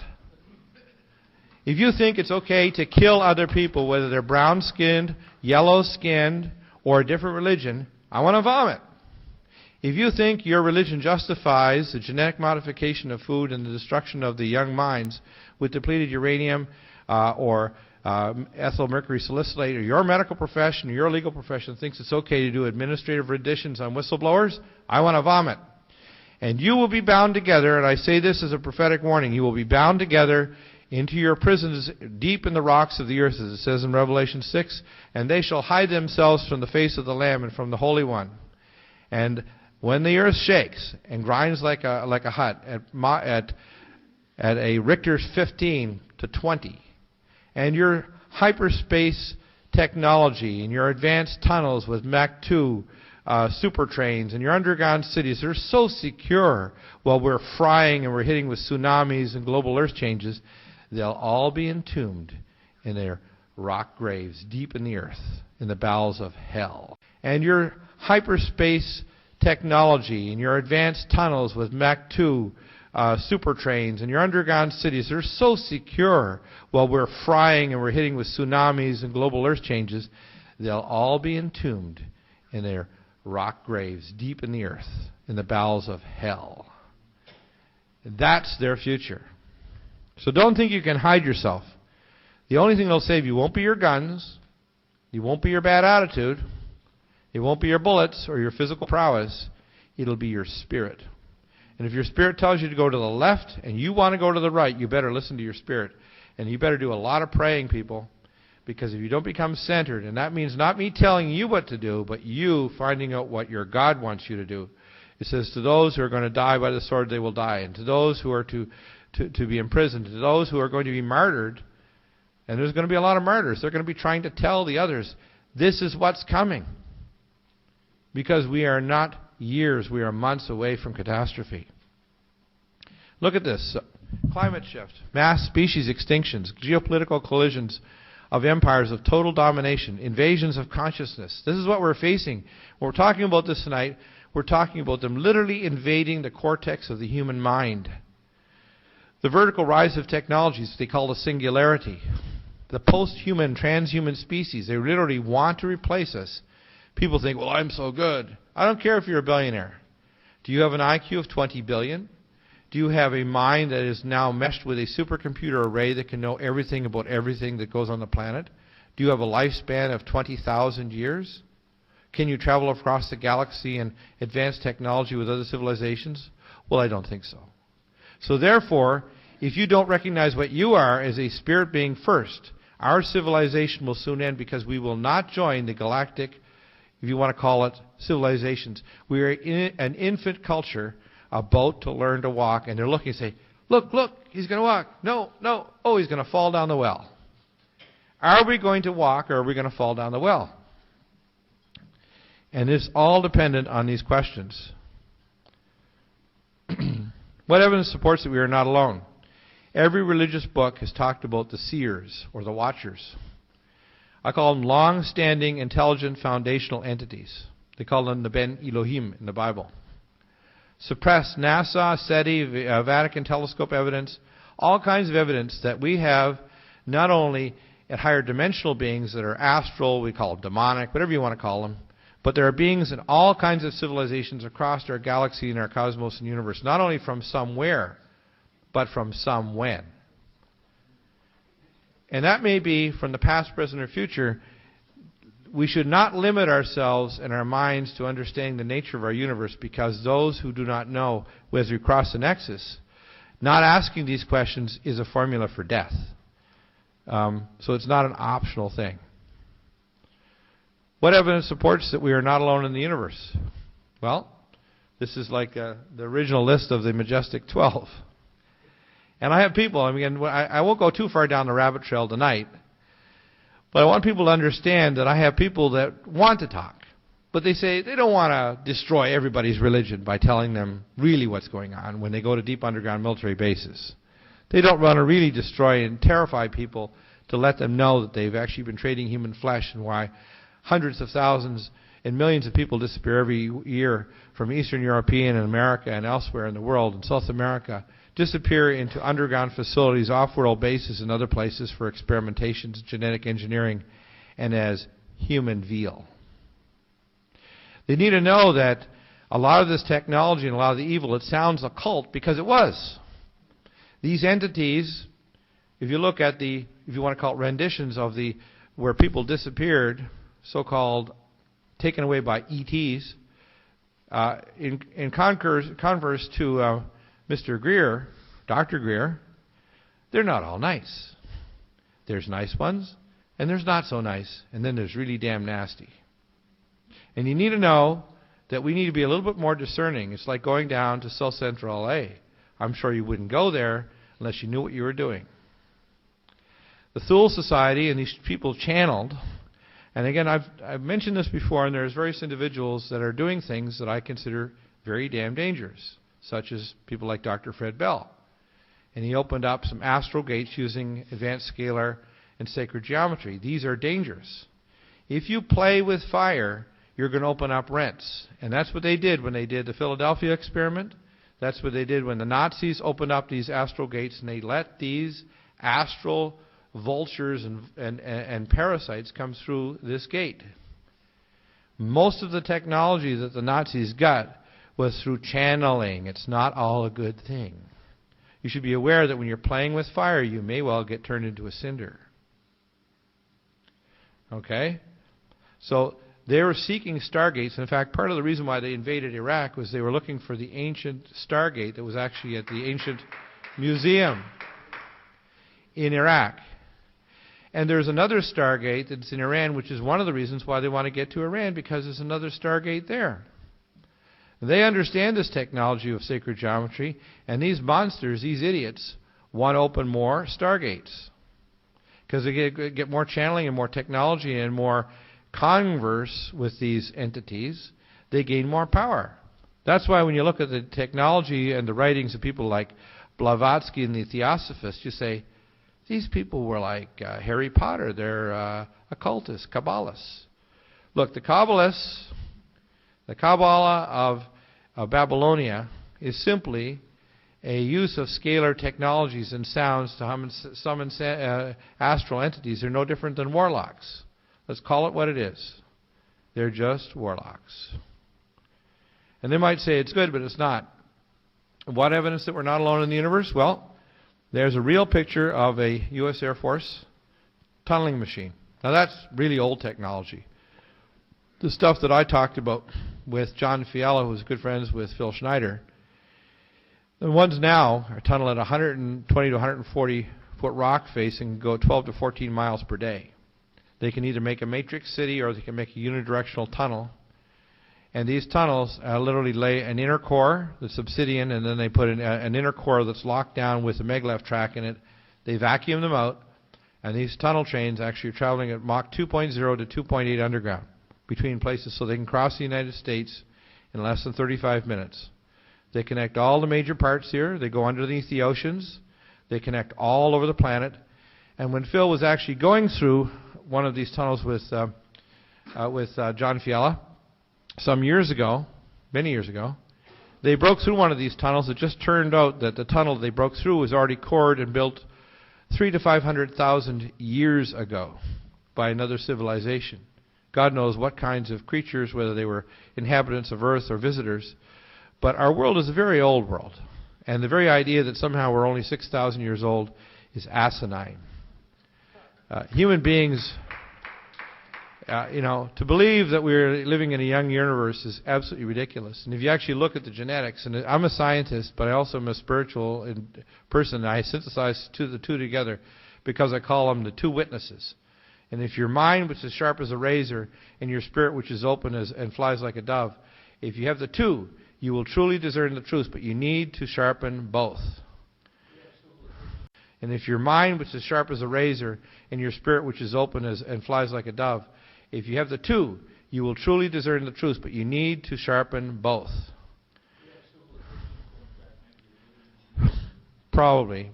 If you think it's okay to kill other people, whether they're brown-skinned, yellow-skinned, or a different religion, I want to vomit. If you think your religion justifies the genetic modification of food and the destruction of the young minds with depleted uranium or ethyl mercury salicylate, or your medical profession or your legal profession thinks it's okay to do administrative renditions on whistleblowers, I want to vomit. And you will be bound together, and I say this as a prophetic warning, you will be bound together into your prisons deep in the rocks of the earth, as it says in Revelation 6, and they shall hide themselves from the face of the Lamb and from the Holy One. And when the earth shakes and grinds like a hut at a Richter's 15 to 20, and your hyperspace technology and your advanced tunnels with Mach 2 super trains and your underground cities are so secure while we're frying and we're hitting with tsunamis and global earth changes, they'll all be entombed in their rock graves deep in the earth, in the bowels of hell. And your hyperspace technology and your advanced tunnels with Mach 2 super trains and your underground cities are so secure while we're frying and we're hitting with tsunamis and global earth changes, they'll all be entombed in their rock graves deep in the earth, in the bowels of hell. That's their future. So don't think you can hide yourself. The only thing that'll save you won't be your guns, it won't be your bad attitude, it won't be your bullets or your physical prowess, it'll be your spirit. And if your spirit tells you to go to the left and you want to go to the right, you better listen to your spirit. And you better do a lot of praying, people, because if you don't become centered, and that means not me telling you what to do, but you finding out what your God wants you to do. It says, to those who are going to die by the sword, they will die. And to those who are to be imprisoned, to those who are going to be martyred, and there's going to be a lot of martyrs, they're going to be trying to tell the others, this is what's coming. Because we are not years, we are months away from catastrophe. Look at this. Climate shift, mass species extinctions, geopolitical collisions of empires of total domination, invasions of consciousness. This is what we're facing. When we're talking about this tonight, we're talking about them literally invading the cortex of the human mind. The vertical rise of technologies they call the singularity. The post-human, transhuman species, they literally want to replace us. People think, well, I'm so good. I don't care if you're a billionaire. Do you have an IQ of 20 billion? Do you have a mind that is now meshed with a supercomputer array that can know everything about everything that goes on the planet? Do you have a lifespan of 20,000 years? Can you travel across the galaxy and advance technology with other civilizations? Well, I don't think so. So therefore, if you don't recognize what you are as a spirit being first, our civilization will soon end because we will not join the galactic, if you want to call it, civilizations. We are an infant culture about to learn to walk, and they're looking and say, look, he's going to walk. No, oh, he's going to fall down the well. Are we going to walk, or are we going to fall down the well? And it's all dependent on these questions. What evidence supports that we are not alone? Every religious book has talked about the seers, or the watchers. I call them long-standing, intelligent, foundational entities. They call them the Ben Elohim in the Bible. Suppressed NASA, SETI, Vatican telescope evidence, all kinds of evidence that we have not only at higher dimensional beings that are astral, we call them demonic, whatever you want to call them, but there are beings in all kinds of civilizations across our galaxy and our cosmos and universe, not only from somewhere, but from some when. And that may be from the past, present, or future. We should not limit ourselves and our minds to understanding the nature of our universe, because those who do not know, as we cross the nexus, not asking these questions is a formula for death. So it's not an optional thing. What evidence supports that we are not alone in the universe? Well, this is like the original list of the Majestic 12. And I have people, I won't go too far down the rabbit trail tonight, but I want people to understand that I have people that want to talk, but they say they don't want to destroy everybody's religion by telling them really what's going on when they go to deep underground military bases. They don't want to really destroy and terrify people to let them know that they've actually been trading human flesh, and why hundreds of thousands, and millions of people disappear every year from Eastern European and America and elsewhere in the world, in South America, disappear into underground facilities, off-world bases, and other places for experimentations, genetic engineering, and as human veal. They need to know that a lot of this technology and a lot of the evil, it sounds occult because it was. These entities, if you look at the, if you want to call it renditions of the, where people disappeared, so-called taken away by ETs, in converse to Mr. Greer, Dr. Greer, they're not all nice. There's nice ones, and there's not so nice, and then there's really damn nasty. And you need to know that we need to be a little bit more discerning. It's like going down to South Central LA. I'm sure you wouldn't go there unless you knew what you were doing. The Thule Society and these people channeled, and again, I've mentioned this before, and there's various individuals that are doing things that I consider very damn dangerous, such as people like Dr. Fred Bell. And he opened up some astral gates using advanced scalar and sacred geometry. These are dangerous. If you play with fire, you're going to open up rents. And that's what they did when they did the Philadelphia experiment. That's what they did when the Nazis opened up these astral gates, and they let these astral vultures and parasites come through this gate. Most of the technology that the Nazis got was through channeling. It's not all a good thing. You should be aware that when you're playing with fire, you may well get turned into a cinder. Okay? So they were seeking stargates. In fact, part of the reason why they invaded Iraq was they were looking for the ancient stargate that was actually at the ancient museum in Iraq. And there's another stargate that's in Iran, which is one of the reasons why they want to get to Iran, because there's another stargate there. They understand this technology of sacred geometry, and these monsters, these idiots, want to open more stargates. Because they get more channeling and more technology and more converse with these entities, they gain more power. That's why when you look at the technology and the writings of people like Blavatsky and the Theosophists, you say, these people were like Harry Potter. They're occultists, Kabbalists. Look, the Kabbalists, the Kabbalah of Babylonia is simply a use of scalar technologies and sounds to summon astral entities. They're no different than warlocks. Let's call it what it is. They're just warlocks. And they might say it's good, but it's not. What evidence that we're not alone in the universe? Well, there's a real picture of a U.S. Air Force tunneling machine. Now that's really old technology. The stuff that I talked about with John Fiala, who's good friends with Phil Schneider, the ones now are tunnel at 120 to 140 foot rock face and go 12 to 14 miles per day. They can either make a matrix city or they can make a unidirectional tunnel. And these tunnels literally lay an inner core that's obsidian, and then they put an inner core that's locked down with a maglev track in it. They vacuum them out, and these tunnel trains actually are traveling at Mach 2.0 to 2.8 underground between places, so they can cross the United States in less than 35 minutes. They connect all the major parts here. They go underneath the oceans. They connect all over the planet. And when Phil was actually going through one of these tunnels with John Fiala some years ago, many years ago, they broke through one of these tunnels. It just turned out that the tunnel they broke through was already cored and built 300,000 to 500,000 years ago by another civilization. God knows what kinds of creatures, whether they were inhabitants of Earth or visitors. But our world is a very old world. And the very idea that somehow we're only 6,000 years old is asinine. Human beings, to believe that we're living in a young universe is absolutely ridiculous. And if you actually look at the genetics, and I'm a scientist, but I also am a spiritual person, and I synthesize the two together because I call them the two witnesses. And if your mind, which is sharp as a razor, and your spirit, which is open and flies like a dove, if you have the two, you will truly discern the truth, but you need to sharpen both. And if your mind, which is sharp as a razor, and your spirit, which is open and flies like a dove, if you have the two, you will truly discern the truth, but you need to sharpen both. Probably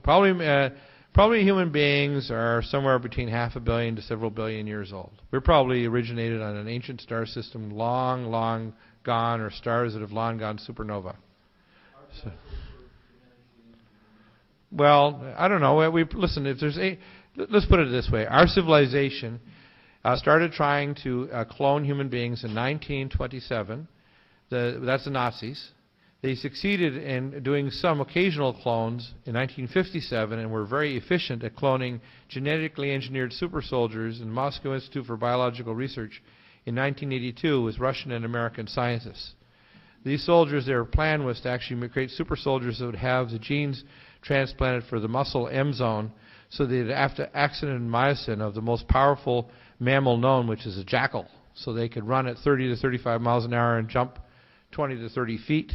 Probably human beings are somewhere between 500 million to several billion years old. We're probably originated on an ancient star system long, long gone, or stars that have long gone supernova. So, well, I don't know. Listen, if there's let's put it this way. Our civilization started trying to clone human beings in 1927. That's the Nazis. They succeeded in doing some occasional clones in 1957 and were very efficient at cloning genetically engineered super soldiers in the Moscow Institute for Biological Research in 1982 with Russian and American scientists. These soldiers, their plan was to actually create super soldiers that would have the genes transplanted for the muscle M zone, so they'd have to accident myosin of the most powerful mammal known, which is a jackal. So they could run at 30 to 35 miles an hour and jump 20 to 30 feet,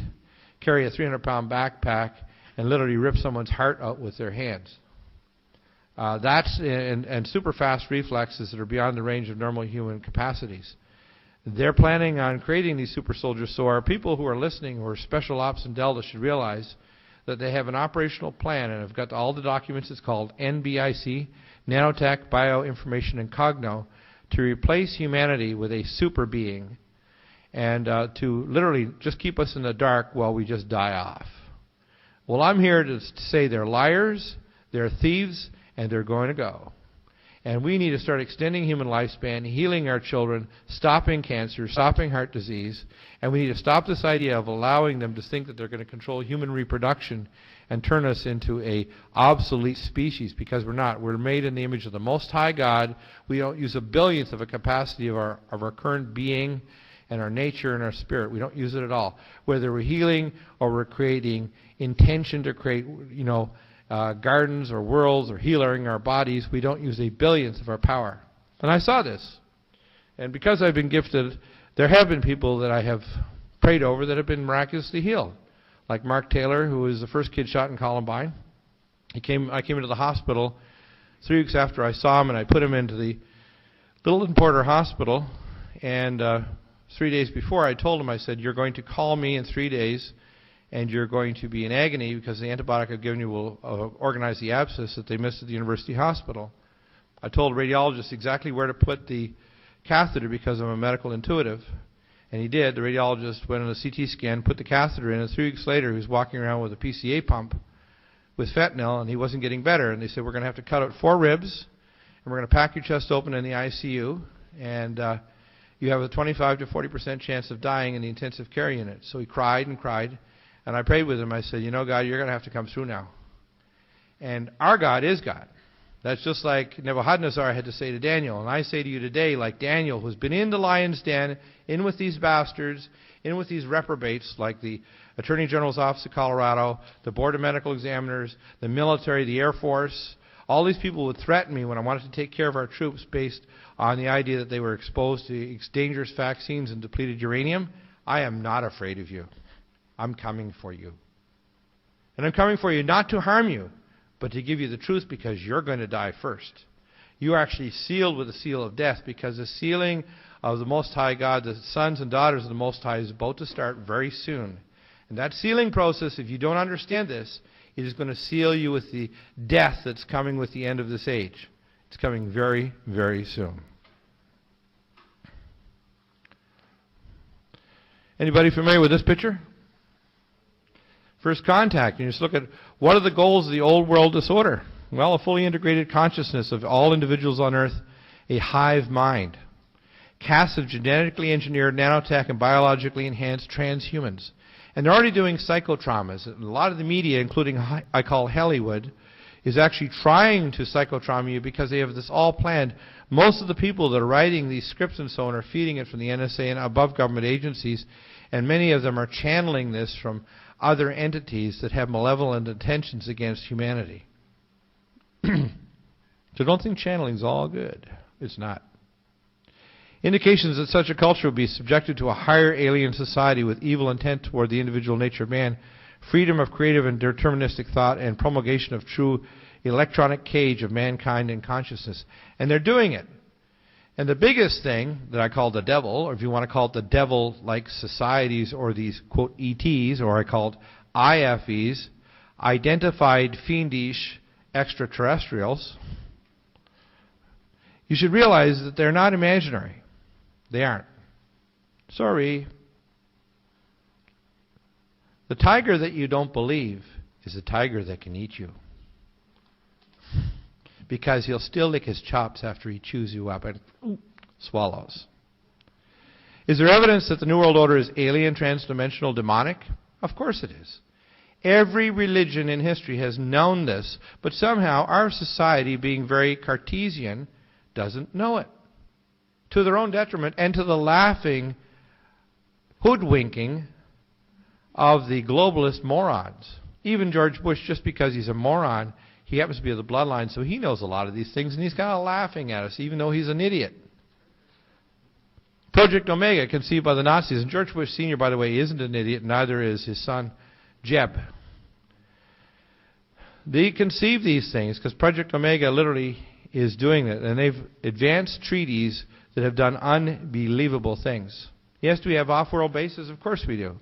carry a 300-pound backpack, and literally rip someone's heart out with their hands. And super fast reflexes that are beyond the range of normal human capacities. They're planning on creating these super soldiers, so our people who are listening, who are special ops in Delta, should realize that they have an operational plan, and have got all the documents. It's called NBIC, Nanotech, Bioinformation, and Cogno, to replace humanity with a super being, and to literally just keep us in the dark while we just die off. Well, I'm here to say they're liars, they're thieves, and they're going to go. And we need to start extending human lifespan, healing our children, stopping cancer, stopping heart disease, and we need to stop this idea of allowing them to think that they're going to control human reproduction and turn us into a obsolete species, because we're not. We're made in the image of the Most High God. We don't use a billionth of a capacity of our current being and our nature and our spirit. We don't use it at all. Whether we're healing or we're creating intention to create, gardens or worlds or healing our bodies, we don't use a billionth of our power. And I saw this. And because I've been gifted, there have been people that I have prayed over that have been miraculously healed. Like Mark Taylor, who was the first kid shot in Columbine. I came into the hospital 3 weeks after I saw him, and I put him into the Littleton Porter Hospital. And 3 days before, I told him, I said, you're going to call me in 3 days, and you're going to be in agony because the antibiotic I've given you will organize the abscess that they missed at the University Hospital. I told the radiologist exactly where to put the catheter because I'm a medical intuitive, and he did. The radiologist went on a CT scan, put the catheter in, and 3 weeks later he was walking around with a PCA pump with fentanyl, and he wasn't getting better. And they said, we're going to have to cut out 4 ribs, and we're going to pack your chest open in the ICU, and you have a 25 to 40% chance of dying in the intensive care unit. So he cried and cried. And I prayed with him. I said, God, you're going to have to come through now. And our God is God. That's just like Nebuchadnezzar had to say to Daniel. And I say to you today, like Daniel, who's been in the lion's den, in with these bastards, in with these reprobates, like the Attorney General's Office of Colorado, the Board of Medical Examiners, the military, the Air Force. All these people would threaten me when I wanted to take care of our troops based on the idea that they were exposed to dangerous vaccines and depleted uranium. I am not afraid of you. I'm coming for you. And I'm coming for you not to harm you, but to give you the truth, because you're going to die first. You are actually sealed with the seal of death, because the sealing of the Most High God, the sons and daughters of the Most High, is about to start very soon. And that sealing process, if you don't understand this, it is going to seal you with the death that's coming with the end of this age. It's coming very, very soon. Anybody familiar with this picture? First contact. You just look at what are the goals of the old world disorder? Well, a fully integrated consciousness of all individuals on Earth, a hive mind, caste of genetically engineered, nanotech, and biologically enhanced transhumans. And they're already doing psychotraumas. And a lot of the media, including I call Hollywood, is actually trying to psychotrauma you because they have this all planned. Most of the people that are writing these scripts and so on are feeding it from the NSA and above government agencies, and many of them are channeling this from other entities that have malevolent intentions against humanity. So don't think channeling is all good. It's not. Indications that such a culture will be subjected to a higher alien society with evil intent toward the individual nature of man, freedom of creative and deterministic thought, and promulgation of true electronic cage of mankind and consciousness. And they're doing it. And the biggest thing that I call the devil, or if you want to call it the devil-like societies, or these, quote, ETs, or I called IFEs, identified fiendish extraterrestrials, you should realize that they're not imaginary. They aren't. Sorry. The tiger that you don't believe is a tiger that can eat you. Because he'll still lick his chops after he chews you up and swallows. Is there evidence that the New World Order is alien, transdimensional, demonic? Of course it is. Every religion in history has known this, but somehow our society, being very Cartesian, doesn't know it. To their own detriment and to the laughing hoodwinking of the globalist morons. Even George Bush, just because he's a moron, he happens to be of the bloodline, so he knows a lot of these things, and he's kind of laughing at us, even though he's an idiot. Project Omega, conceived by the Nazis, and George Bush Sr., by the way, isn't an idiot, neither is his son, Jeb. They conceived these things because Project Omega literally is doing it, and they've advanced treaties that have done unbelievable things. Yes, do we have off-world bases? Of course we do.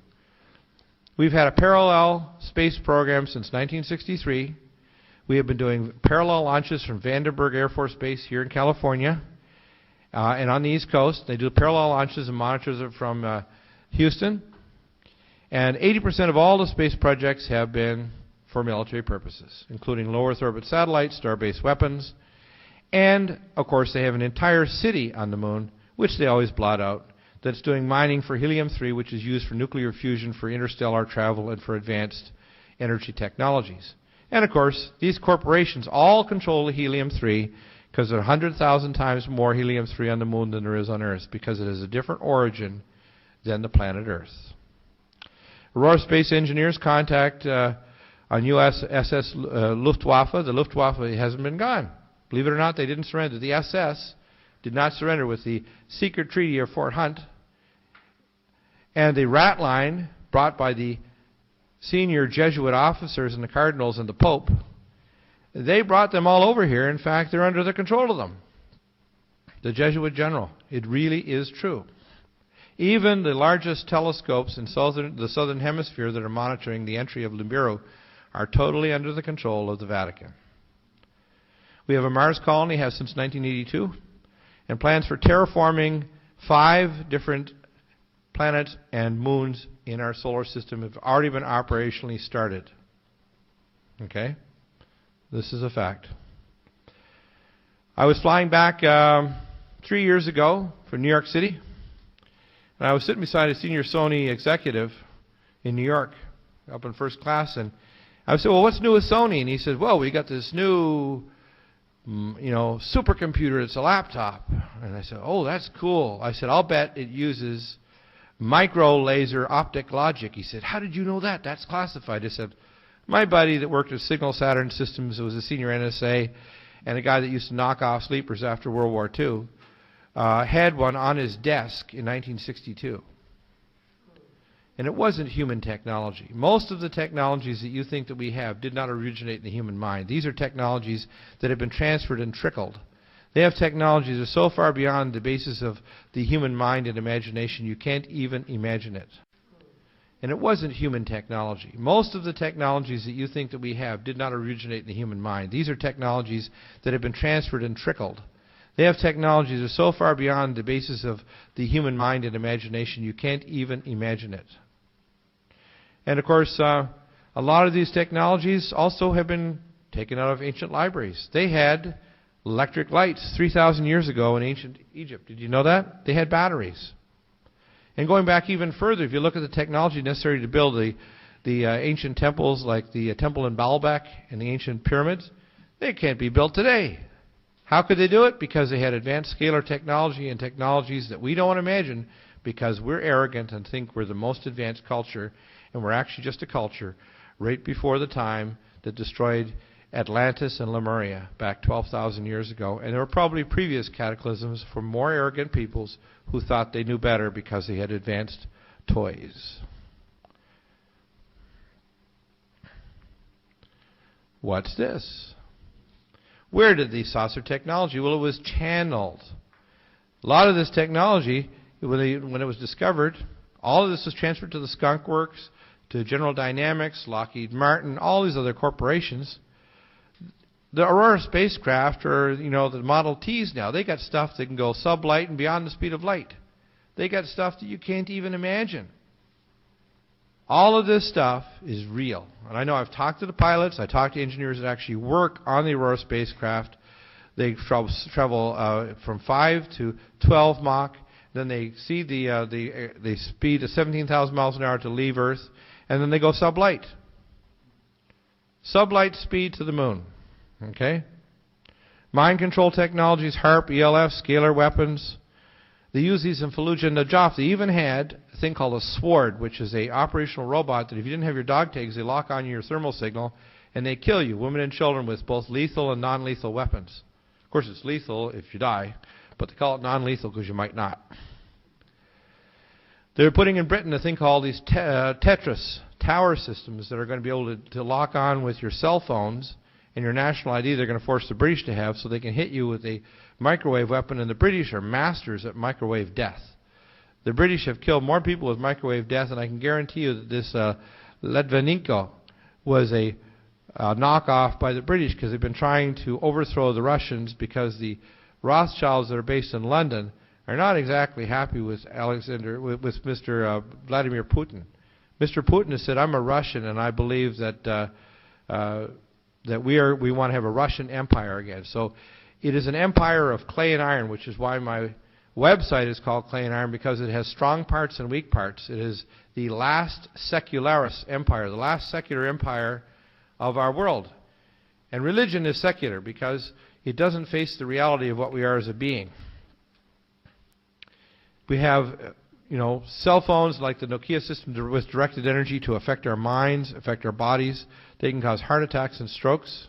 We've had a parallel space program since 1963. We have been doing parallel launches from Vandenberg Air Force Base here in California and on the East Coast. They do parallel launches and monitors it from Houston. And 80% of all the space projects have been for military purposes, including low Earth orbit satellites, star-based weapons, and, of course, they have an entire city on the moon, which they always blot out, that's doing mining for helium-3, which is used for nuclear fusion, for interstellar travel, and for advanced energy technologies. And, of course, these corporations all control the helium-3 because there are 100,000 times more helium-3 on the moon than there is on Earth, because it has a different origin than the planet Earth. Aurora Space Engineers contact on USS Luftwaffe. The Luftwaffe hasn't been gone. Believe it or not, they didn't surrender. The SS did not surrender with the secret treaty of Fort Hunt. And the rat line brought by the senior Jesuit officers and the cardinals and the Pope, they brought them all over here. In fact, they're under the control of them. The Jesuit general. It really is true. Even the largest telescopes in the southern hemisphere that are monitoring the entry of Nibiru are totally under the control of the Vatican. We have a Mars colony, has since 1982, and plans for terraforming 5 different planets and moons in our solar system have already been operationally started. Okay? This is a fact. I was flying back 3 years ago from New York City, and I was sitting beside a senior Sony executive in New York, up in first class, and I said, well, what's new with Sony? And he said, well, we got this new supercomputer. It's a laptop. And I said, oh, that's cool. I said, I'll bet it uses micro laser optic logic. He said, how did you know that? That's classified. I said, my buddy that worked at Signal Saturn Systems, was a senior NSA, and a guy that used to knock off sleepers after World War II, had one on his desk in 1962. And it wasn't human technology. Most of the technologies that you think that we have did not originate in the human mind. These are technologies that have been transferred and trickled. They have technologies that are so far beyond the basis of the human mind and imagination, you can't even imagine it. And it wasn't human technology. Most of the technologies that you think that we have did not originate in the human mind. These are technologies that have been transferred and trickled. They have technologies that are so far beyond the basis of the human mind and imagination, you can't even imagine it. And, of course, a lot of these technologies also have been taken out of ancient libraries. They had electric lights 3,000 years ago in ancient Egypt. Did you know that? They had batteries. And going back even further, if you look at the technology necessary to build the ancient temples, like the temple in Baalbek and the ancient pyramids, they can't be built today. How could they do it? Because they had advanced scalar technology and technologies that we don't imagine, because we're arrogant and think we're the most advanced culture, and we're actually just a culture right before the time that destroyed Atlantis and Lemuria back 12,000 years ago. And there were probably previous cataclysms for more arrogant peoples who thought they knew better because they had advanced toys. What's this? Where did the saucer technology? Well, it was channeled. A lot of this technology, when it was discovered, all of this was transferred to the Skunk Works, to General Dynamics, Lockheed Martin, all these other corporations. the Aurora spacecraft, or the Model Ts now, they got stuff that can go sublight and beyond the speed of light. They got stuff that you can't even imagine. All of this stuff is real. And I know I've talked to the pilots, I talked to engineers that actually work on the Aurora spacecraft. They travel from 5 to 12 Mach. Then they see the speed of 17,000 miles an hour to leave Earth. And then they go sublight. Sublight speed to the moon. Okay? Mind control technologies, HARP, ELF, scalar weapons. They use these in Fallujah and Najaf. They even had a thing called a SWORD, which is a operational robot that if you didn't have your dog tags, they lock on your thermal signal and they kill you, women and children, with both lethal and non-lethal weapons. Of course, it's lethal if you die, but they call it non-lethal because you might not. They're putting in Britain a thing called these Tetris tower systems that are going to be able to lock on with your cell phones and your national ID. They're going to force the British to have so they can hit you with a microwave weapon, and the British are masters at microwave death. The British have killed more people with microwave death, and I can guarantee you that this Litvinenko was a knockoff by the British, because they've been trying to overthrow the Russians, because the Rothschilds that are based in London are not exactly happy with Mr. Vladimir Putin. Mr. Putin has said, I'm a Russian, and I believe that we want to have a Russian empire again. So it is an empire of clay and iron, which is why my website is called Clay and Iron, because it has strong parts and weak parts. It is the last secularis empire, the last secular empire of our world. And religion is secular because it doesn't face the reality of what we are as a being. We have, cell phones like the Nokia system with directed energy to affect our minds, affect our bodies. They can cause heart attacks and strokes.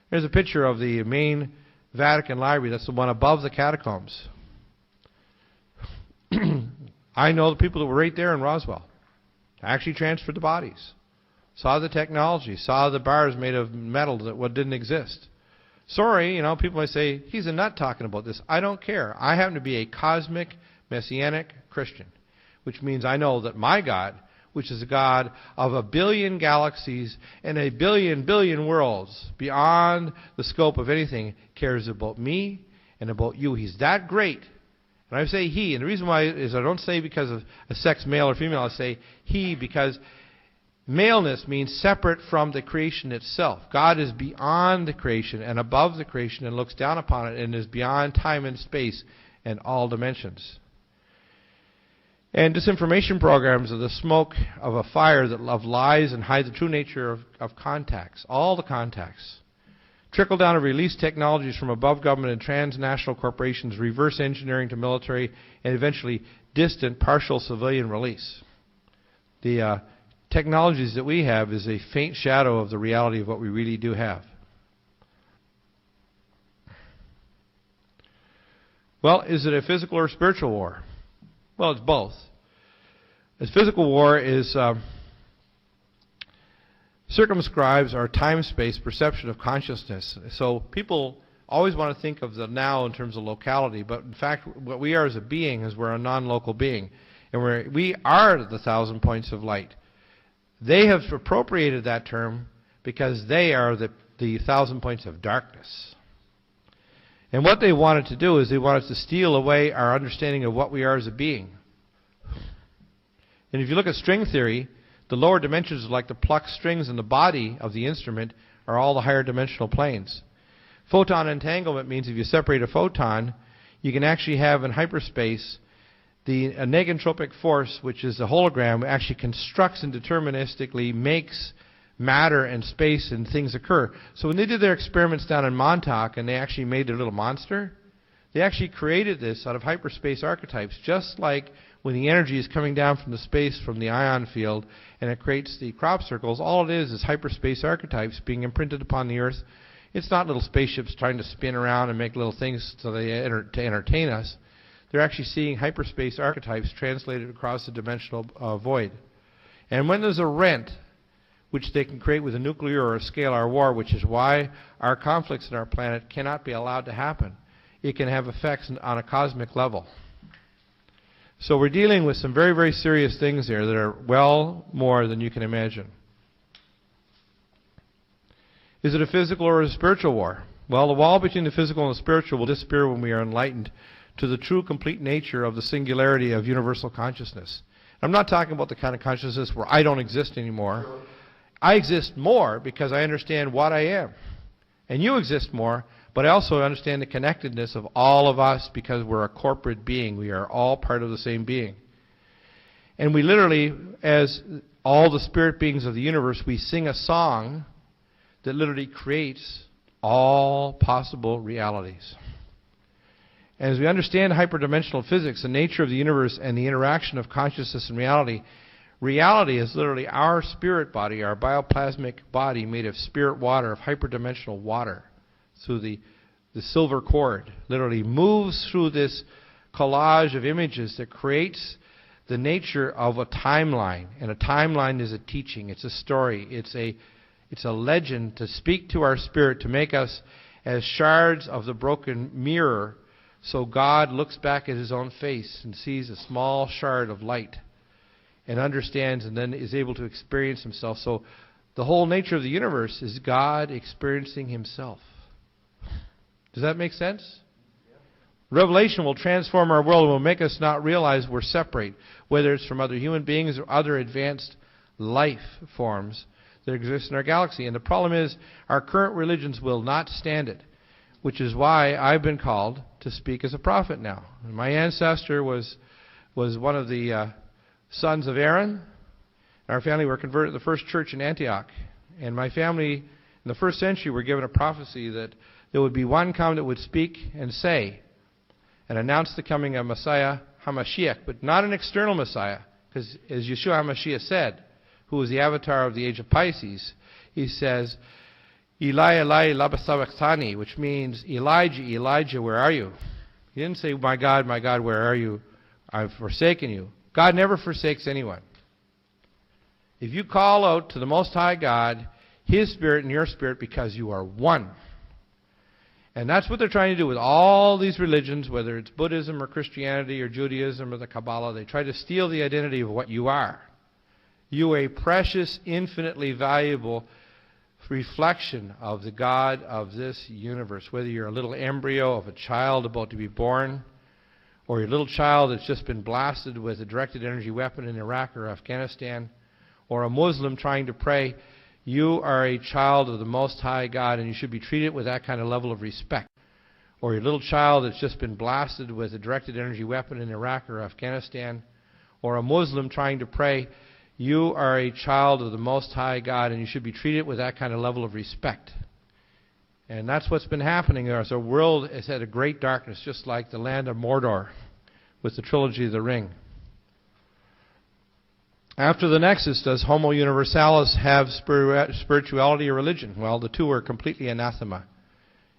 Here's a picture of the main Vatican library. That's the one above the catacombs. I know the people that were right there in Roswell. Actually transferred the bodies. Saw the technology. Saw the bars made of metal that didn't exist. Sorry, people might say, he's a nut talking about this. I don't care. I happen to be a cosmic, messianic Christian, which means I know that my God, which is a God of a billion galaxies and a billion worlds beyond the scope of anything, cares about me and about you. He's that great. And I say he, and the reason why is I don't say because of a sex, male or female, I say he because maleness means separate from the creation itself. God is beyond the creation and above the creation and looks down upon it and is beyond time and space and all dimensions. And disinformation programs are the smoke of a fire that of lies and hide the true nature of contacts, all the contacts. Trickle down of release technologies from above government and transnational corporations, reverse engineering to military, and eventually distant partial civilian release. The technologies that we have is a faint shadow of the reality of what we really do have. Well, is it a physical or spiritual war? Well, it's both. A physical war is circumscribes our time-space perception of consciousness. So people always want to think of the now in terms of locality, but in fact what we are as a being is we're a non-local being. And we are the 1,000 points of light. They have appropriated that term because they are the 1,000 points of darkness. And what they wanted to do is they wanted to steal away our understanding of what we are as a being. And if you look at string theory, the lower dimensions, like the plucked strings in the body of the instrument, are all the higher dimensional planes. Photon entanglement means if you separate a photon, you can actually have in hyperspace the negentropic force, which is a hologram, actually constructs and deterministically makes matter and space and things occur. So when they did their experiments down in Montauk and they actually made their little monster, they actually created this out of hyperspace archetypes, just like when the energy is coming down from the space from the ion field and it creates the crop circles. All it is hyperspace archetypes being imprinted upon the Earth. It's not little spaceships trying to spin around and make little things so to entertain us. They're actually seeing hyperspace archetypes translated across the dimensional void. And when there's a rent, which they can create with a nuclear or a scalar war, which is why our conflicts in our planet cannot be allowed to happen, it can have effects on a cosmic level. So we're dealing with some very, very serious things here that are well more than you can imagine. Is it a physical or a spiritual war? Well, the wall between the physical and the spiritual will disappear when we are enlightened to the true, complete nature of the singularity of universal consciousness. I'm not talking about the kind of consciousness where I don't exist anymore. I exist more because I understand what I am. And you exist more, but I also understand the connectedness of all of us because we're a corporate being. We are all part of the same being. And we literally, as all the spirit beings of the universe, we sing a song that literally creates all possible realities. As we understand hyperdimensional physics, the nature of the universe and the interaction of consciousness and reality, reality is literally our spirit body, our bioplasmic body made of spirit water, of hyperdimensional water, through the silver cord, literally moves through this collage of images that creates the nature of a timeline. And a timeline is a teaching, it's a story, it's a legend to speak to our spirit, to make us as shards of the broken mirror. So God looks back at his own face and sees a small shard of light and understands and then is able to experience himself. So the whole nature of the universe is God experiencing himself. Does that make sense? Revelation will transform our world and will make us not realize we're separate, whether it's from other human beings or other advanced life forms that exist in our galaxy. And the problem is our current religions will not stand it, which is why I've been called to speak as a prophet now. And my ancestor was one of the sons of Aaron. Our family were converted to the first church in Antioch. And my family in the first century were given a prophecy that there would be one come that would speak and say and announce the coming of Messiah HaMashiach, but not an external Messiah, because as Yeshua HaMashiach said, who was the avatar of the age of Pisces, he says, Eli, Eli, lama sabachthani, which means, Elijah, Elijah, where are you? He didn't say, my God, where are you? I've forsaken you. God never forsakes anyone. If you call out to the Most High God, his spirit and your spirit, because you are one. And that's what they're trying to do with all these religions, whether it's Buddhism or Christianity or Judaism or the Kabbalah. They try to steal the identity of what you are. You are a precious, infinitely valuable reflection of the God of this universe. Whether you're a little embryo of a child about to be born, or your little child that's just been blasted with a directed energy weapon in Iraq or Afghanistan, or a Muslim trying to pray, you are a child of the Most High God, and you should be treated with that kind of level of respect. Or your little child that's just been blasted with a directed energy weapon in Iraq or Afghanistan, or a Muslim trying to pray, you are a child of the Most High God, and you should be treated with that kind of level of respect. And that's what's been happening there. So the world has had a great darkness, just like the land of Mordor with the trilogy of the Ring. After the Nexus, does Homo Universalis have spirituality or religion? Well, the two are completely anathema.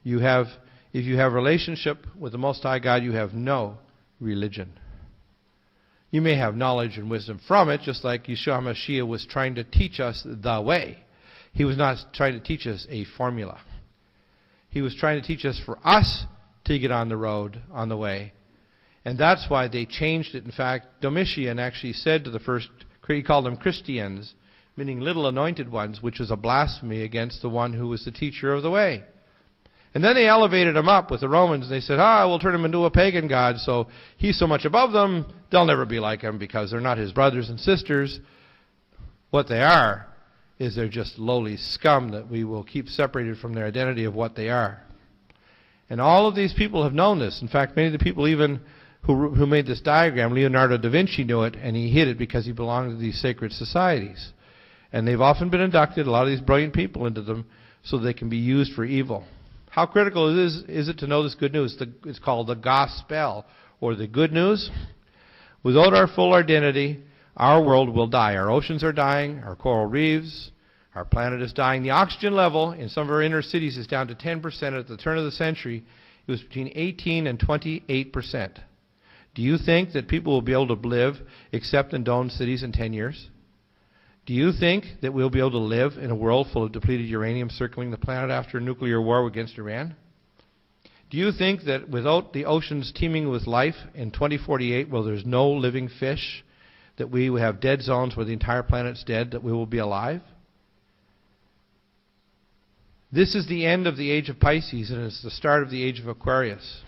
If you have relationship with the Most High God, you have no religion. You may have knowledge and wisdom from it, just like Yeshua HaMashiach was trying to teach us the way. He was not trying to teach us a formula. He was trying to teach us for us to get on the road, on the way. And that's why they changed it. In fact, Domitian actually said to the first, he called them Christians, meaning little anointed ones, which was a blasphemy against the one who was the teacher of the way. And then they elevated him up with the Romans. They said, we'll turn him into a pagan god, so he's so much above them, they'll never be like him because they're not his brothers and sisters. What they are is they're just lowly scum that we will keep separated from their identity of what they are. And all of these people have known this. In fact, many of the people even who made this diagram, Leonardo da Vinci knew it, and he hid it because he belonged to these sacred societies. And they've often been inducted, a lot of these brilliant people, into them so they can be used for evil. How critical is it to know this good news? It's called the gospel, or the good news. Without our full identity, our world will die. Our oceans are dying, our coral reefs, our planet is dying. The oxygen level in some of our inner cities is down to 10%. At the turn of the century, it was between 18 and 28%. Do you think that people will be able to live except in domed cities in 10 years? Do you think that we'll be able to live in a world full of depleted uranium circling the planet after a nuclear war against Iran? Do you think that without the oceans teeming with life in 2048, where there's no living fish, that we will have dead zones where the entire planet's dead, that we will be alive? This is the end of the age of Pisces, and it's the start of the age of Aquarius.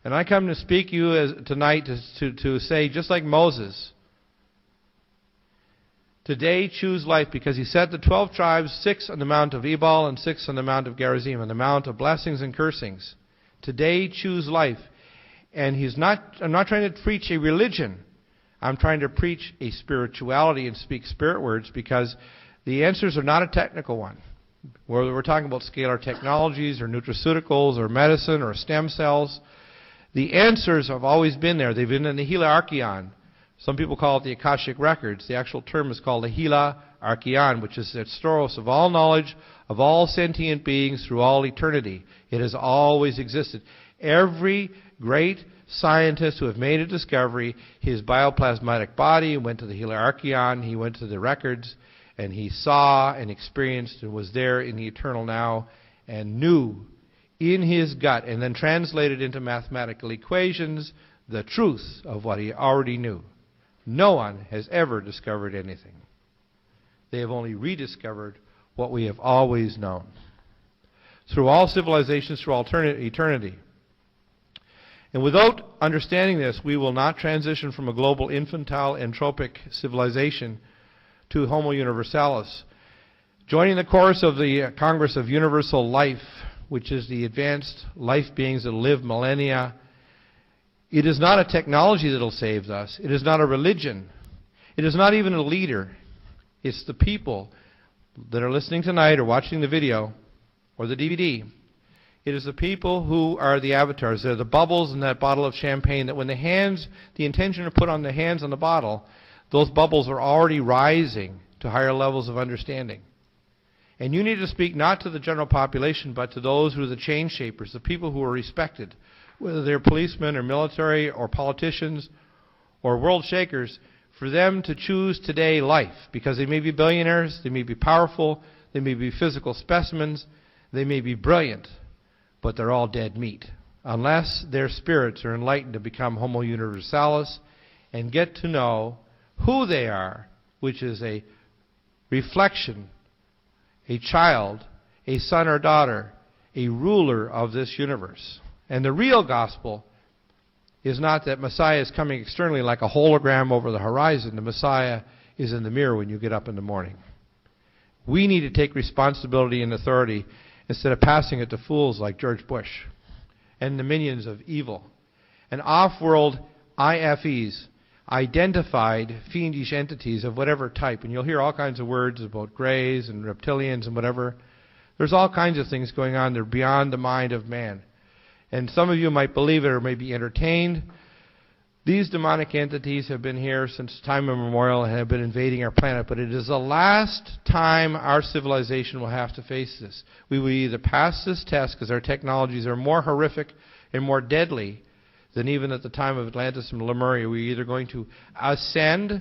And I come to speak to you tonight to say, just like Moses, today choose life, because he set the 12 tribes, 6 on the Mount of Ebal and 6 on the Mount of Gerizim, on the Mount of blessings and cursings. Today choose life. And I'm not trying to preach a religion. I'm trying to preach a spirituality and speak spirit words, because the answers are not a technical one. Whether we're talking about scalar technologies or nutraceuticals or medicine or stem cells, the answers have always been there. They've been in the Hila Archeon. Some people call it the Akashic Records. The actual term is called the Hila Archeon, which is the storos of all knowledge of all sentient beings through all eternity. It has always existed. Every great scientist who have made a discovery, his bioplasmatic body went to the Hila Archeon, he went to the records, and he saw and experienced and was there in the eternal now and knew in his gut, and then translated into mathematical equations the truth of what he already knew. No one has ever discovered anything. They have only rediscovered what we have always known. Through all civilizations, through eternity. And without understanding this, we will not transition from a global infantile entropic civilization to Homo Universalis. Joining the chorus of the Congress of Universal Life, which is the advanced life beings that live millennia, it is not a technology that will save us. It is not a religion. It is not even a leader. It's the people that are listening tonight or watching the video or the DVD. It is the people who are the avatars. They're the bubbles in that bottle of champagne that when the intention to put on the hands on the bottle, those bubbles are already rising to higher levels of understanding. And you need to speak not to the general population, but to those who are the change shapers, the people who are respected, whether they're policemen or military or politicians or world shakers, for them to choose today life, because they may be billionaires, they may be powerful, they may be physical specimens, they may be brilliant, but they're all dead meat, unless their spirits are enlightened to become Homo Universalis and get to know who they are, which is a reflection, a child, a son or daughter, a ruler of this universe. And the real gospel is not that Messiah is coming externally like a hologram over the horizon. The Messiah is in the mirror when you get up in the morning. We need to take responsibility and authority instead of passing it to fools like George Bush and the minions of evil and off-world IFEs, identified fiendish entities of whatever type. And you'll hear all kinds of words about greys and reptilians and whatever. There's all kinds of things going on. They're beyond the mind of man. And some of you might believe it or may be entertained. These demonic entities have been here since time immemorial and have been invading our planet. But it is the last time our civilization will have to face this. We will either pass this test because our technologies are more horrific and more deadly than even at the time of Atlantis and Lemuria. We're either going to ascend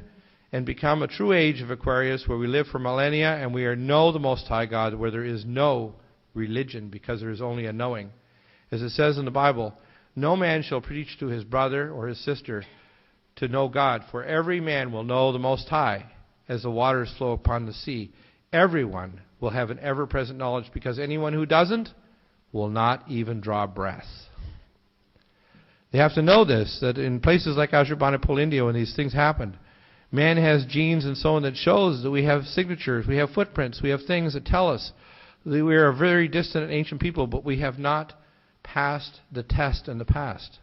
and become a true age of Aquarius where we live for millennia and we know the Most High God, where there is no religion because there is only a knowing. As it says in the Bible, no man shall preach to his brother or his sister to know God, for every man will know the Most High as the waters flow upon the sea. Everyone will have an ever-present knowledge, because anyone who doesn't will not even draw breath. They have to know this, that in places like Ashurbanipal, India, when these things happened, man has genes and so on that shows that we have signatures, we have footprints, we have things that tell us that we are a very distant and ancient people, but we have not passed the test in the past.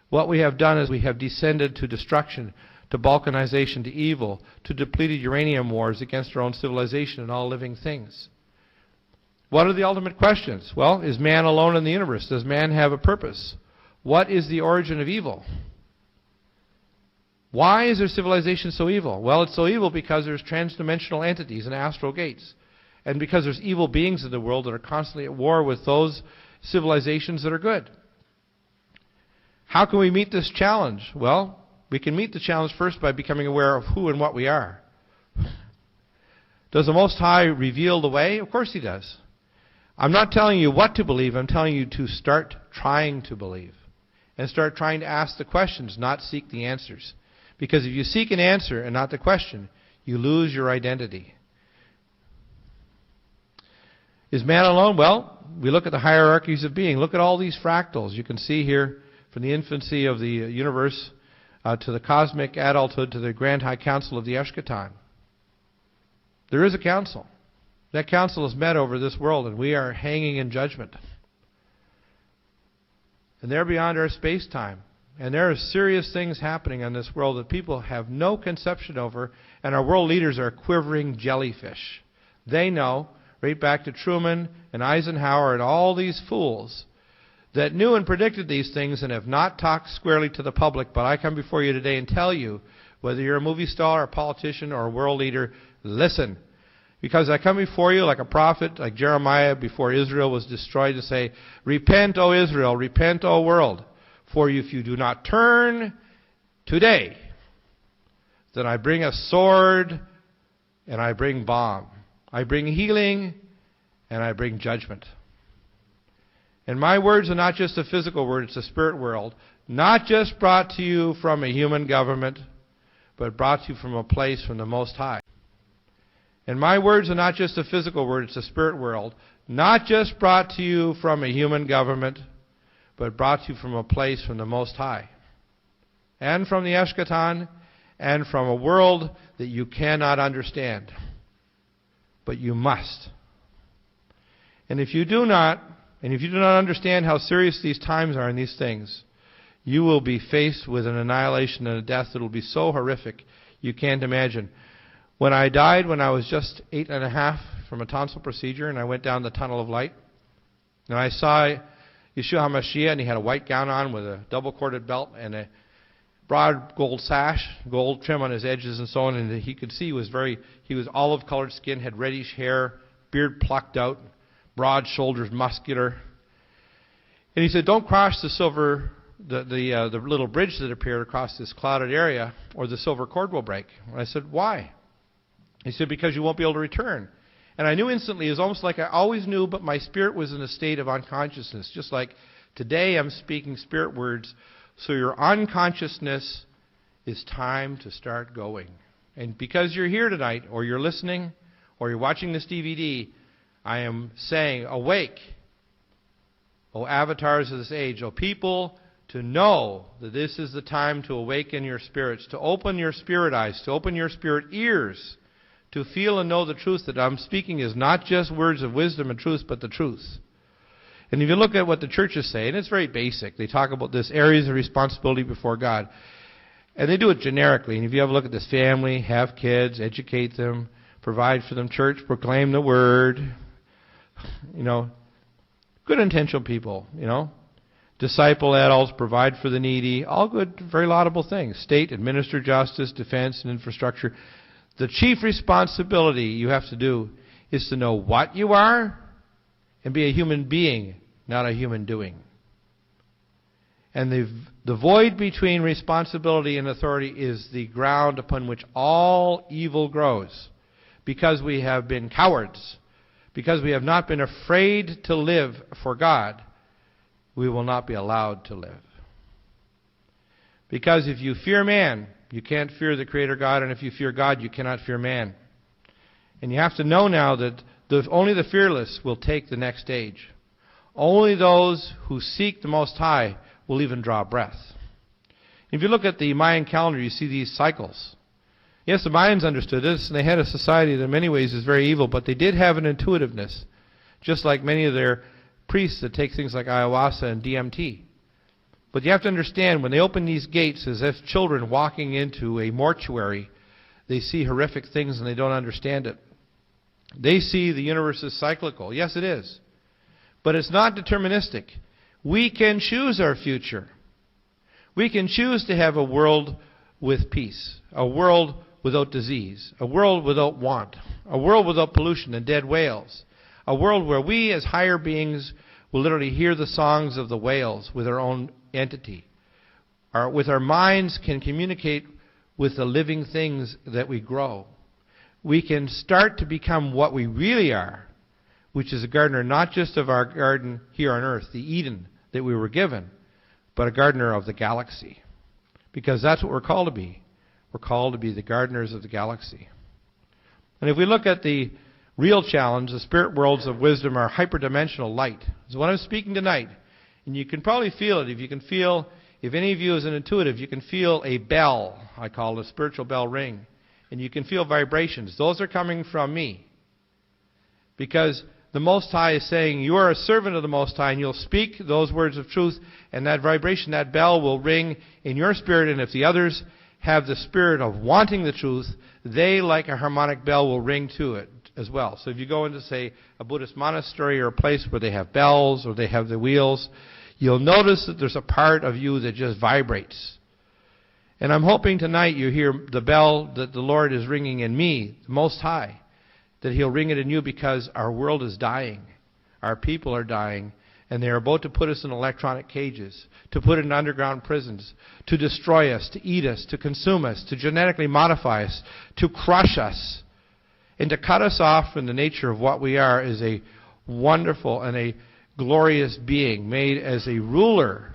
What we have done is we have descended to destruction, to balkanization, to evil, to depleted uranium wars against our own civilization and all living things. What are the ultimate questions? Well, is man alone in the universe? Does man have a purpose? What is the origin of evil? Why is their civilization so evil? Well, it's so evil because there's transdimensional entities and astral gates. And because there's evil beings in the world that are constantly at war with those civilizations that are good. How can we meet this challenge? Well, we can meet the challenge first by becoming aware of who and what we are. Does the Most High reveal the way? Of course He does. I'm not telling you what to believe. I'm telling you to start trying to believe. And start trying to ask the questions, not seek the answers. Because if you seek an answer and not the question, you lose your identity. Is man alone? Well, we look at the hierarchies of being. Look at all these fractals. You can see here from the infancy of the universe to the cosmic adulthood to the grand high council of the Eschaton. There is a council. That council is met over this world, and we are hanging in judgment. And they're beyond our space-time. And there are serious things happening in this world that people have no conception over, and our world leaders are quivering jellyfish. They know, right back to Truman and Eisenhower and all these fools, that knew and predicted these things and have not talked squarely to the public. But I come before you today and tell you, whether you're a movie star, a politician, or a world leader, listen. Because I come before you like a prophet, like Jeremiah before Israel was destroyed, to say, repent, O Israel, repent, O world. For if you do not turn today, then I bring a sword and I bring bomb. I bring healing and I bring judgment. And my words are not just a physical word, it's a spirit world. Not just brought to you from a human government, but brought to you from a place from the Most High. And my words are not just a physical word, it's a spirit world. Not just brought to you from a human government, but brought to you from a place from the Most High. And from the Eschaton, and from a world that you cannot understand. But you must. And if you do not understand how serious these times are and these things, you will be faced with an annihilation and a death that will be so horrific you can't imagine. When I died, when I was just 8.5 from a tonsil procedure, and I went down the tunnel of light, and I saw Yeshua HaMashiach, and he had a white gown on with a double-corded belt and a broad gold sash, gold trim on his edges and so on, and he could see he was olive-colored skin, had reddish hair, beard plucked out, broad shoulders, muscular. And he said, don't cross the little bridge that appeared across this clouded area, or the silver cord will break. And I said, why? He said, because you won't be able to return. And I knew instantly, it was almost like I always knew, but my spirit was in a state of unconsciousness. Just like today I'm speaking spirit words, so your unconsciousness is time to start going. And because you're here tonight, or you're listening, or you're watching this DVD, I am saying, awake, O avatars of this age, O people, to know that this is the time to awaken your spirits, to open your spirit eyes, to open your spirit ears, to feel and know the truth that I'm speaking is not just words of wisdom and truth, but the truth. And if you look at what the churches say, and it's very basic, they talk about this areas of responsibility before God. And they do it generically. And if you have a look at this family, have kids, educate them, provide for them, church, proclaim the word, good intentional people, disciple adults, provide for the needy, all good, very laudable things. State, administer justice, defense, and infrastructure. The chief responsibility you have to do is to know what you are and be a human being, not a human doing. And the void between responsibility and authority is the ground upon which all evil grows. Because we have been cowards, because we have not been afraid to live for God, we will not be allowed to live. Because if you fear man, you can't fear the Creator God, and if you fear God, you cannot fear man. And you have to know now that only the fearless will take the next stage. Only those who seek the Most High will even draw breath. If you look at the Mayan calendar, you see these cycles. Yes, the Mayans understood this, and they had a society that in many ways is very evil, but they did have an intuitiveness, just like many of their priests that take things like ayahuasca and DMT. But you have to understand, when they open these gates as if children walking into a mortuary, they see horrific things and they don't understand it. They see the universe as cyclical. Yes, it is. But it's not deterministic. We can choose our future. We can choose to have a world with peace, a world without disease, a world without want, a world without pollution and dead whales, a world where we as higher beings will literally hear the songs of the whales with our own entity. With our minds can communicate with the living things that we grow. We can start to become what we really are, which is a gardener not just of our garden here on earth, the Eden that we were given, but a gardener of the galaxy. Because that's what we're called to be. We're called to be the gardeners of the galaxy. And if we look at the real challenge. The spirit worlds of wisdom are hyperdimensional light. So what I'm speaking tonight, and you can probably feel it. If any of you is an intuitive, you can feel a bell, I call it a spiritual bell ring. And you can feel vibrations. Those are coming from me. Because the Most High is saying, you are a servant of the Most High, and you'll speak those words of truth, and that vibration, that bell will ring in your spirit, and if the others have the spirit of wanting the truth, they, like a harmonic bell, will ring to it as well. So if you go into, say, a Buddhist monastery or a place where they have bells or they have the wheels, you'll notice that there's a part of you that just vibrates. And I'm hoping tonight you hear the bell that the Lord is ringing in me, the Most High, that He'll ring it in you, because our world is dying. Our people are dying. And they're about to put us in electronic cages, to put us in underground prisons, to destroy us, to eat us, to consume us, to genetically modify us, to crush us, and to cut us off from the nature of what we are as a wonderful and a glorious being made as a ruler,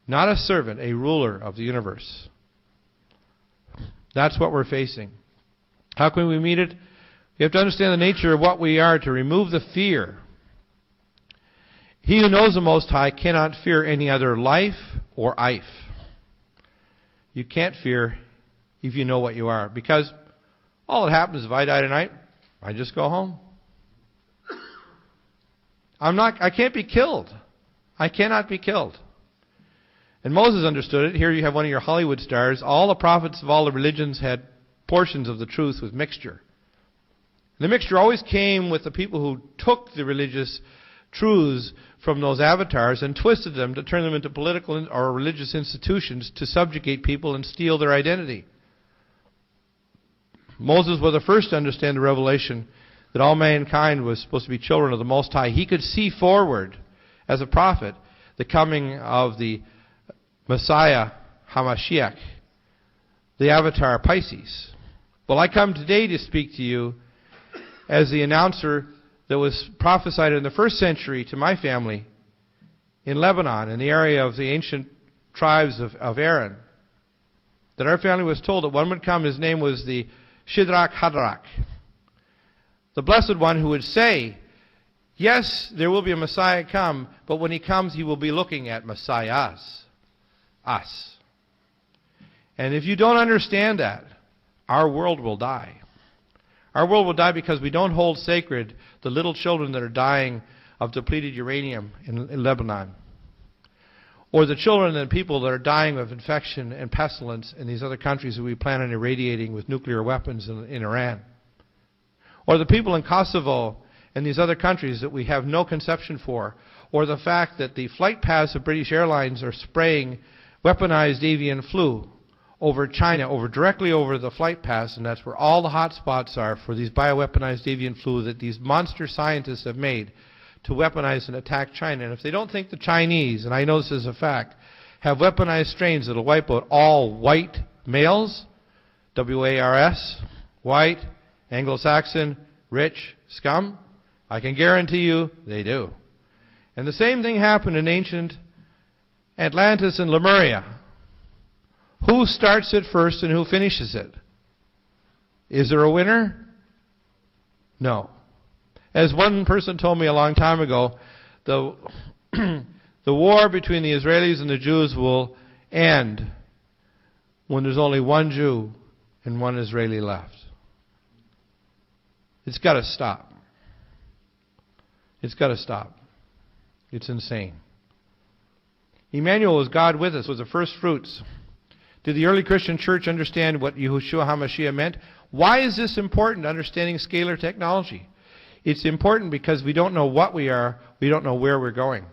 not a servant, a ruler of the universe. That's what we're facing. How can we meet it? We have to understand the nature of what we are to remove the fear. He who knows the Most High cannot fear any other life or ife. You can't fear if you know what you are. Because all that happens if I die tonight, I just go home. I can't be killed. I cannot be killed. And Moses understood it. Here you have one of your Hollywood stars. All the prophets of all the religions had portions of the truth with mixture. The mixture always came with the people who took the religious truths from those avatars and twisted them to turn them into political or religious institutions to subjugate people and steal their identity. Moses was the first to understand the revelation that all mankind was supposed to be children of the Most High. He could see forward, as a prophet, the coming of the Messiah, Hamashiach, the avatar Pisces. Well, I come today to speak to you as the announcer that was prophesied in the first century to my family in Lebanon, in the area of the ancient tribes of Aaron, that our family was told that one would come. His name was the Shadrach Hadrach, the Blessed One, who would say, yes, there will be a Messiah come, but when He comes, He will be looking at Messiahs, us. And if you don't understand that, our world will die. Our world will die because we don't hold sacred the little children that are dying of depleted uranium in Lebanon, or the children and people that are dying of infection and pestilence in these other countries that we plan on irradiating with nuclear weapons in Iran, or the people in Kosovo and these other countries that we have no conception for, or the fact that the flight paths of British Airlines are spraying weaponized avian flu over China, directly over the flight paths, and that's where all the hot spots are for these bioweaponized avian flu that these monster scientists have made to weaponize and attack China. And if they don't think the Chinese, and I know this is a fact, have weaponized strains that will wipe out all white males, W-A-R-S, white, Anglo-Saxon, rich, scum, I can guarantee you they do. And the same thing happened in ancient Atlantis and Lemuria. Who starts it first and who finishes it? Is there a winner? No. As one person told me a long time ago, the war between the Israelis and the Jews will end when there's only one Jew and one Israeli left. It's got to stop. It's got to stop. It's insane. Emmanuel was God with us, was the first fruits. Did the early Christian church understand what Yahushua HaMashiach meant? Why is this important, understanding scalar technology? It's important because we don't know what we are, we don't know where we're going.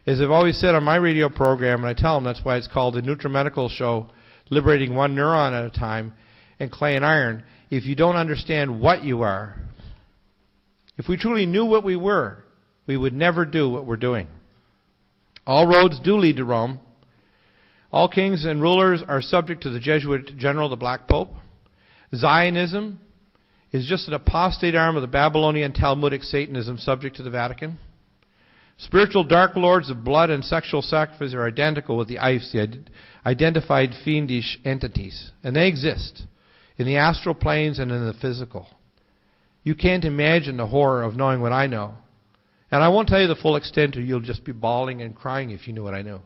As I've always said on my radio program, and I tell them that's why it's called the Nutramedical Show, liberating one neuron at a time, and clay and iron, if you don't understand what you are, if we truly knew what we were, we would never do what we're doing. All roads do lead to Rome. All kings and rulers are subject to the Jesuit general, the Black Pope. Zionism is just an apostate arm of the Babylonian Talmudic Satanism subject to the Vatican. Spiritual dark lords of blood and sexual sacrifice are identical with the IFES, the identified fiendish entities. And they exist in the astral planes and in the physical. You can't imagine the horror of knowing what I know. And I won't tell you the full extent, or you'll just be bawling and crying if you knew what I knew.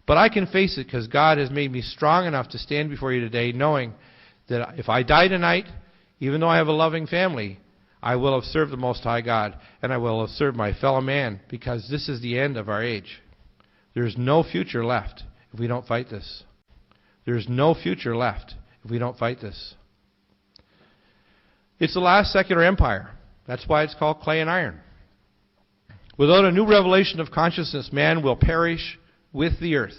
But I can face it because God has made me strong enough to stand before you today knowing that if I die tonight, even though I have a loving family, I will have served the Most High God, and I will have served my fellow man, because this is the end of our age. There's no future left if we don't fight this. There's no future left if we don't fight this. It's the last secular empire. That's why it's called clay and iron. Without a new revelation of consciousness, man will perish with the earth.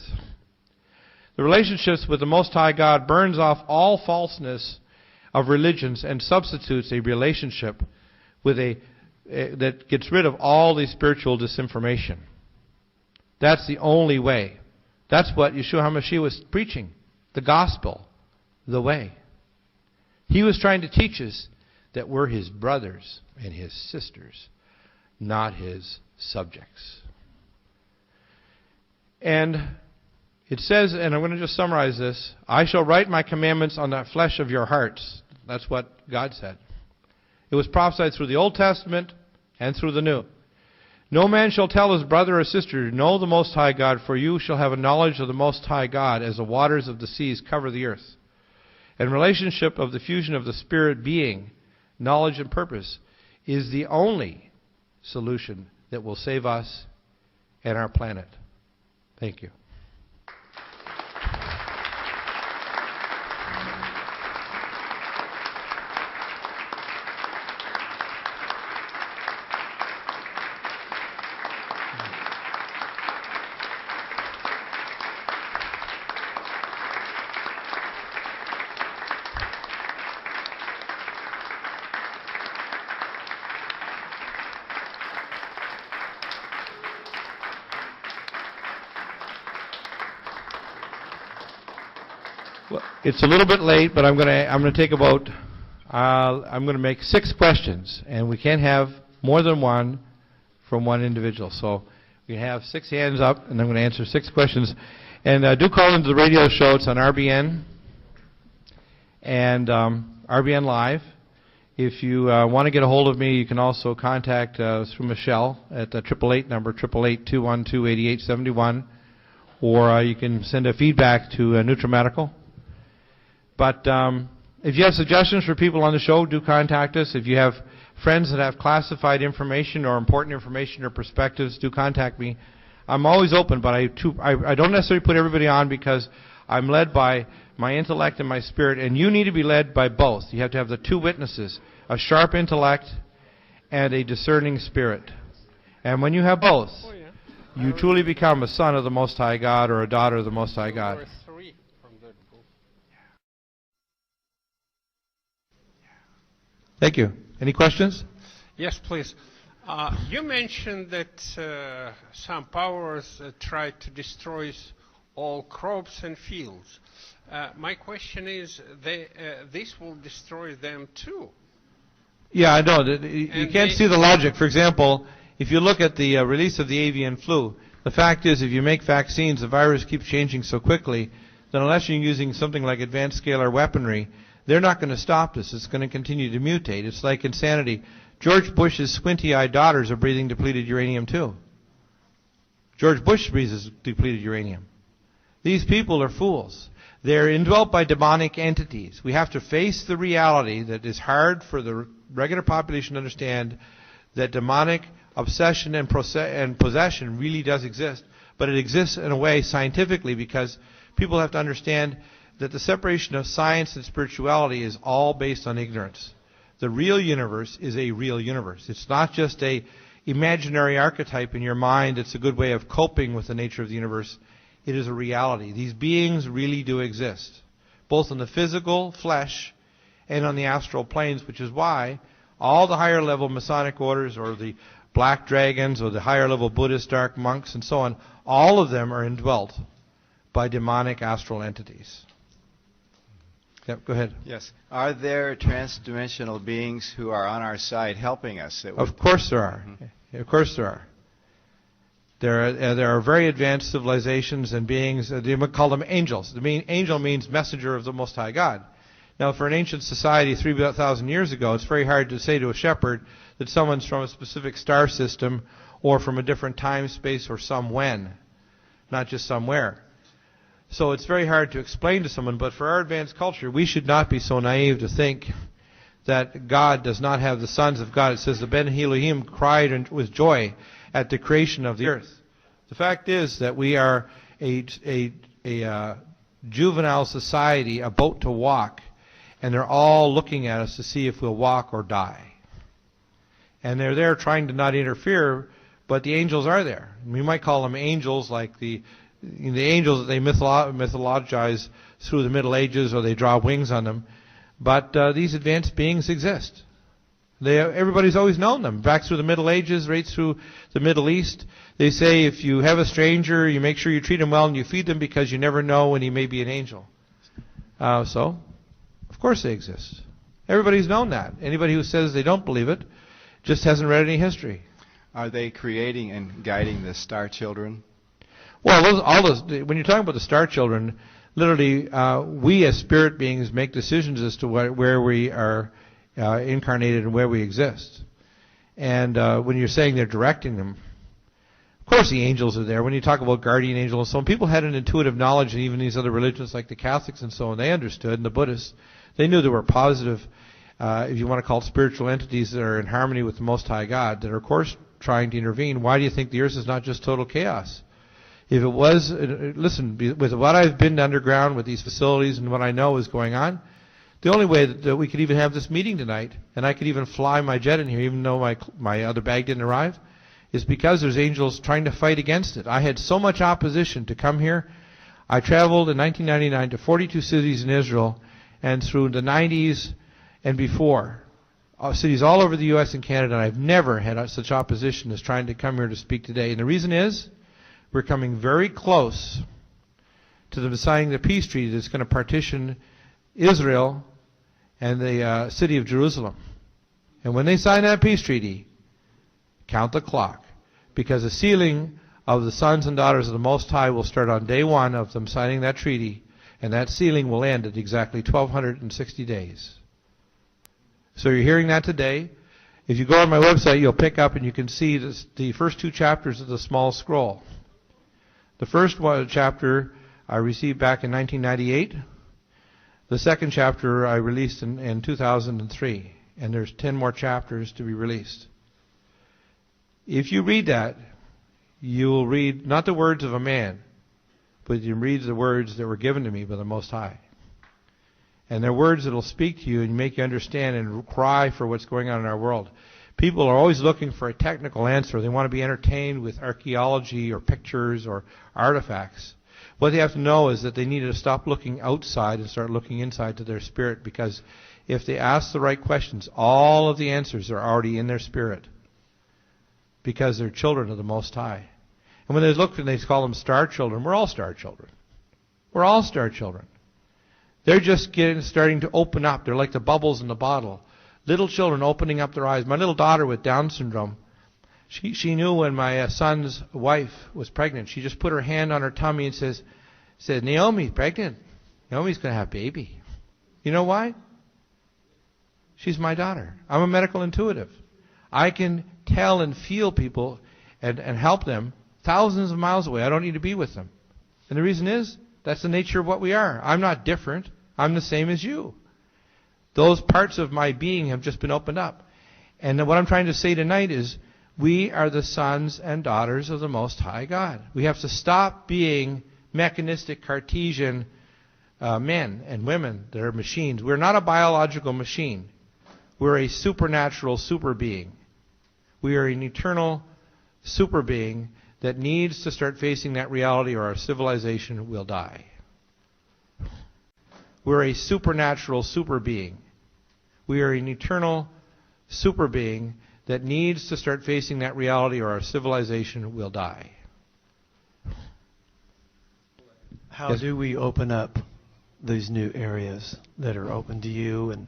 The relationships with the Most High God burns off all falseness of religions and substitutes a relationship with that gets rid of all the spiritual disinformation. That's the only way. That's what Yeshua HaMashiach was preaching. The gospel, the way. He was trying to teach us that we're his brothers and his sisters, not his subjects. And it says, and I'm going to just summarize this, I shall write my commandments on the flesh of your hearts. That's what God said. It was prophesied through the Old Testament and through the New. No man shall tell his brother or sister, know the Most High God, for you shall have a knowledge of the Most High God as the waters of the seas cover the earth. And relationship of the fusion of the Spirit being, knowledge and purpose, is the only solution that will save us and our planet. Thank you. Well, it's a little bit late, but I'm going to take about I'm going to make 6 questions, and we can't have more than one from one individual. So we have 6 hands up, and I'm going to answer 6 questions. And do call into the radio show. It's on RBN and RBN Live. If you want to get a hold of me, you can also contact through Michelle at the 888 number 888-212-8871, or you can send a feedback to NutriMedical. But if you have suggestions for people on the show, do contact us. If you have friends that have classified information or important information or perspectives, do contact me. I'm always open, but I don't necessarily put everybody on because I'm led by my intellect and my spirit, and you need to be led by both. You have to have the 2 witnesses, a sharp intellect and a discerning spirit. And when you have both, you truly become a son of the Most High God or a daughter of the Most High God. Thank you. Any questions? Yes, please. You mentioned that some powers try to destroy all crops and fields. My question is, this will destroy them too. Yeah, I know. You can't see the logic. For example, if you look at the release of the avian flu, the fact is if you make vaccines, the virus keeps changing so quickly that unless you're using something like advanced scalar weaponry, they're not going to stop this. It's going to continue to mutate. It's like insanity. George Bush's squinty-eyed daughters are breathing depleted uranium too. George Bush breathes depleted uranium. These people are fools. They're indwelt by demonic entities. We have to face the reality that is hard for the regular population to understand, that demonic obsession and possession really does exist, but it exists in a way scientifically because people have to understand that the separation of science and spirituality is all based on ignorance. The real universe is a real universe. It's not just a imaginary archetype in your mind. It's a good way of coping with the nature of the universe. It is a reality. These beings really do exist, both in the physical flesh and on the astral planes, which is why all the higher level Masonic orders or the Black Dragons or the higher level Buddhist dark monks and so on, all of them are indwelt by demonic astral entities. Yep, go ahead. Yes. Are there transdimensional beings who are on our side helping us? Of course there are. Mm-hmm. Of course there are. There are very advanced civilizations and beings. They call them angels. Angel means messenger of the Most High God. Now, for an ancient society 3,000 years ago, it's very hard to say to a shepherd that someone's from a specific star system or from a different time, space, or some when, not just somewhere. So it's very hard to explain to someone, but for our advanced culture, we should not be so naive to think that God does not have the sons of God. It says the Ben Elohim cried with joy at the creation of the earth. The fact is that we are a juvenile society about to walk, and they're all looking at us to see if we'll walk or die. And they're there trying to not interfere, but the angels are there. We might call them angels, like the angels that they mythologize through the Middle Ages, or they draw wings on them. But these advanced beings exist. Everybody's always known them. Back through the Middle Ages, right through the Middle East, they say if you have a stranger, you make sure you treat him well and you feed them, because you never know when he may be an angel. So, of course they exist. Everybody's known that. Anybody who says they don't believe it just hasn't read any history. Are they creating and guiding the star children? Well, when you're talking about the star children, literally, we as spirit beings make decisions as to where we are incarnated and where we exist. And when you're saying they're directing them, of course the angels are there. When you talk about guardian angels, some people had an intuitive knowledge, and even these other religions like the Catholics and so on, they understood, and the Buddhists, they knew there were positive, if you want to call it spiritual entities that are in harmony with the Most High God, that are of course trying to intervene. Why do you think the earth is not just total chaos? If it was, listen, with what I've been underground with these facilities and what I know is going on, the only way that we could even have this meeting tonight, and I could even fly my jet in here even though my other bag didn't arrive, is because there's angels trying to fight against it. I had so much opposition to come here. I traveled in 1999 to 42 cities in Israel, and through the 90s and before, cities all over the U.S. and Canada, and I've never had such opposition as trying to come here to speak today. And the reason is, we're coming very close to the signing of the peace treaty that's going to partition Israel and the city of Jerusalem. And when they sign that peace treaty, count the clock, because the sealing of the sons and daughters of the Most High will start on day one of them signing that treaty, and that sealing will end at exactly 1,260 days. So you're hearing that today. If you go on my website, you'll pick up and you can see the first two chapters of the small scroll. The first chapter I received back in 1998. The second chapter I released in 2003. And there's 10 more chapters to be released. If you read that, you will read not the words of a man, but you read the words that were given to me by the Most High. And they're words that will speak to you and make you understand and cry for what's going on in our world. People are always looking for a technical answer. They want to be entertained with archaeology or pictures or artifacts. What they have to know is that they need to stop looking outside and start looking inside to their spirit, because if they ask the right questions, all of the answers are already in their spirit, because they're children of the Most High. And when they look and they call them star children, we're all star children. We're all star children. They're just starting to open up. They're like the bubbles in the bottle. Little children opening up their eyes. My little daughter with Down syndrome, she knew when my son's wife was pregnant. She just put her hand on her tummy and said, Naomi's pregnant. Naomi's going to have a baby. You know why? She's my daughter. I'm a medical intuitive. I can tell and feel people and help them thousands of miles away. I don't need to be with them. And the reason is, that's the nature of what we are. I'm not different. I'm the same as you. Those parts of my being have just been opened up. And what I'm trying to say tonight is, we are the sons and daughters of the Most High God. We have to stop being mechanistic, Cartesian men and women that are machines. We're not a biological machine. We're a supernatural super being. We are an eternal super being that needs to start facing that reality, or our civilization will die. We're a supernatural super being. We are an eternal super being that needs to start facing that reality, or our civilization will die. How do we open up these new areas that are open to you? And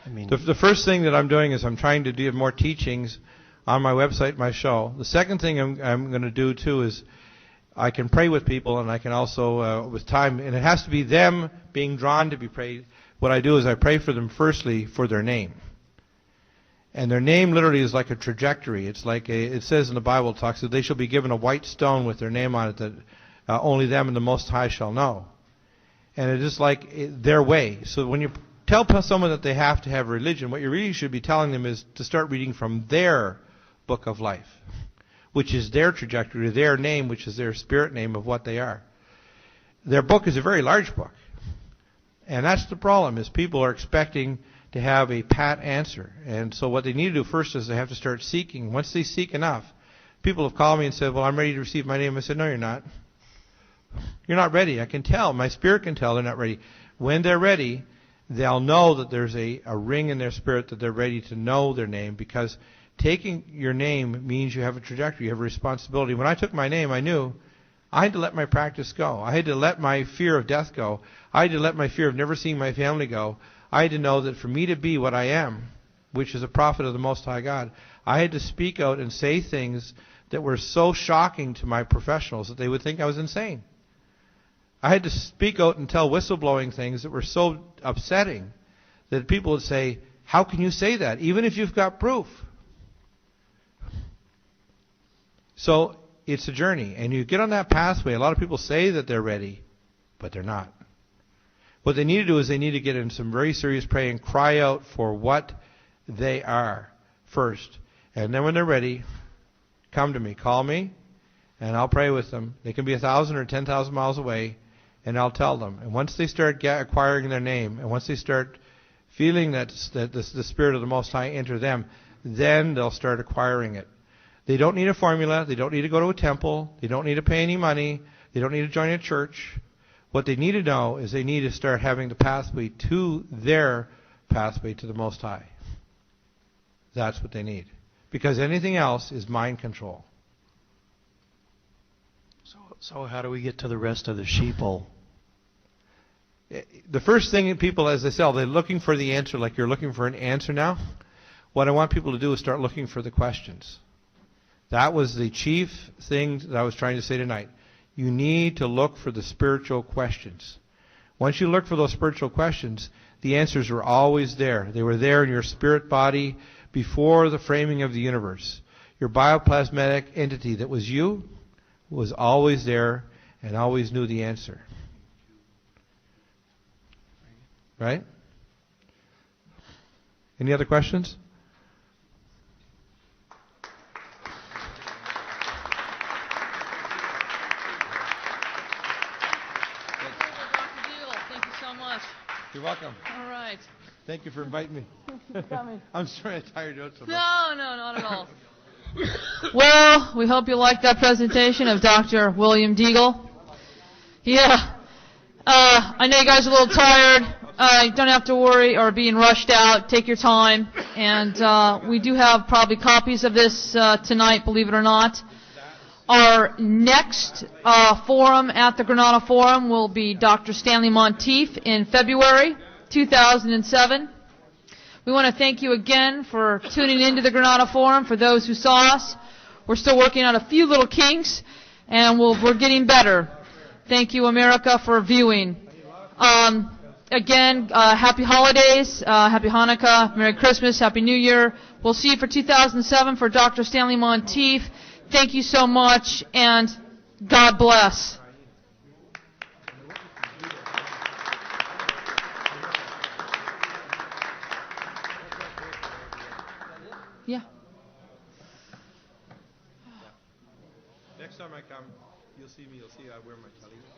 I mean, the first thing that I'm doing is I'm trying to do more teachings on my website, my show. The second thing I'm going to do too is I can pray with people, and I can also, with time, and it has to be them being drawn to be prayed what I do is I pray for them firstly for their name. And their name literally is like a trajectory. It's like it says in the Bible, it talks that they shall be given a white stone with their name on it that only them and the Most High shall know. And it is like their way. So when you tell someone that they have to have religion, what you really should be telling them is to start reading from their book of life, which is their trajectory, their name, which is their spirit name of what they are. Their book is a very large book. And that's the problem, is people are expecting to have a pat answer. And so what they need to do first is they have to start seeking. Once they seek enough, people have called me and said, well, I'm ready to receive my name. I said, no, you're not. You're not ready. I can tell. My spirit can tell they're not ready. When they're ready, they'll know that there's a ring in their spirit that they're ready to know their name, because taking your name means you have a trajectory, you have a responsibility. When I took my name, I knew I had to let my practice go. I had to let my fear of death go. I had to let my fear of never seeing my family go. I had to know that for me to be what I am, which is a prophet of the Most High God, I had to speak out and say things that were so shocking to my professionals that they would think I was insane. I had to speak out and tell whistleblowing things that were so upsetting that people would say, how can you say that, even if you've got proof? So it's a journey, and you get on that pathway. A lot of people say that they're ready, but they're not. What they need to do is they need to get in some very serious prayer and cry out for what they are first. And then when they're ready, come to me, call me, and I'll pray with them. They can be 1,000 or 10,000 miles away, and I'll tell them. And once they start acquiring their name, and once they start feeling that the Spirit of the Most High enter them, then they'll start acquiring it. They don't need a formula. They don't need to go to a temple. They don't need to pay any money. They don't need to join a church. What they need to know is they need to start having the pathway to their pathway to the Most High. That's what they need. Because anything else is mind control. So how do we get to the rest of the sheeple? The first thing people, as they say, they're looking for the answer, like you're looking for an answer now. What I want people to do is start looking for the questions. That was the chief thing that I was trying to say tonight. You need to look for the spiritual questions. Once you look for those spiritual questions, the answers were always there. They were there in your spirit body before the framing of the universe. Your bioplasmatic entity that was you was always there and always knew the answer. Right? Any other questions? You're welcome. All right. Thank you for inviting me. I'm sorry I tired you out so much. No, not at all. Well, we hope you liked that presentation of Dr. William Deagle. Yeah. I know you guys are a little tired. You don't have to worry or being rushed out. Take your time. And we do have probably copies of this tonight, believe it or not. Our next forum at the Grenada Forum will be Dr. Stanley Monteith in February 2007. We want to thank you again for tuning into the Grenada Forum. For those who saw us, we're still working on a few little kinks, and we're getting better. Thank you, America, for viewing. Again, happy holidays, happy Hanukkah, Merry Christmas, Happy New Year. We'll see you for 2007 for Dr. Stanley Monteith. Thank you so much, and God bless. Yeah. Next time I come, you'll see I wear my tally.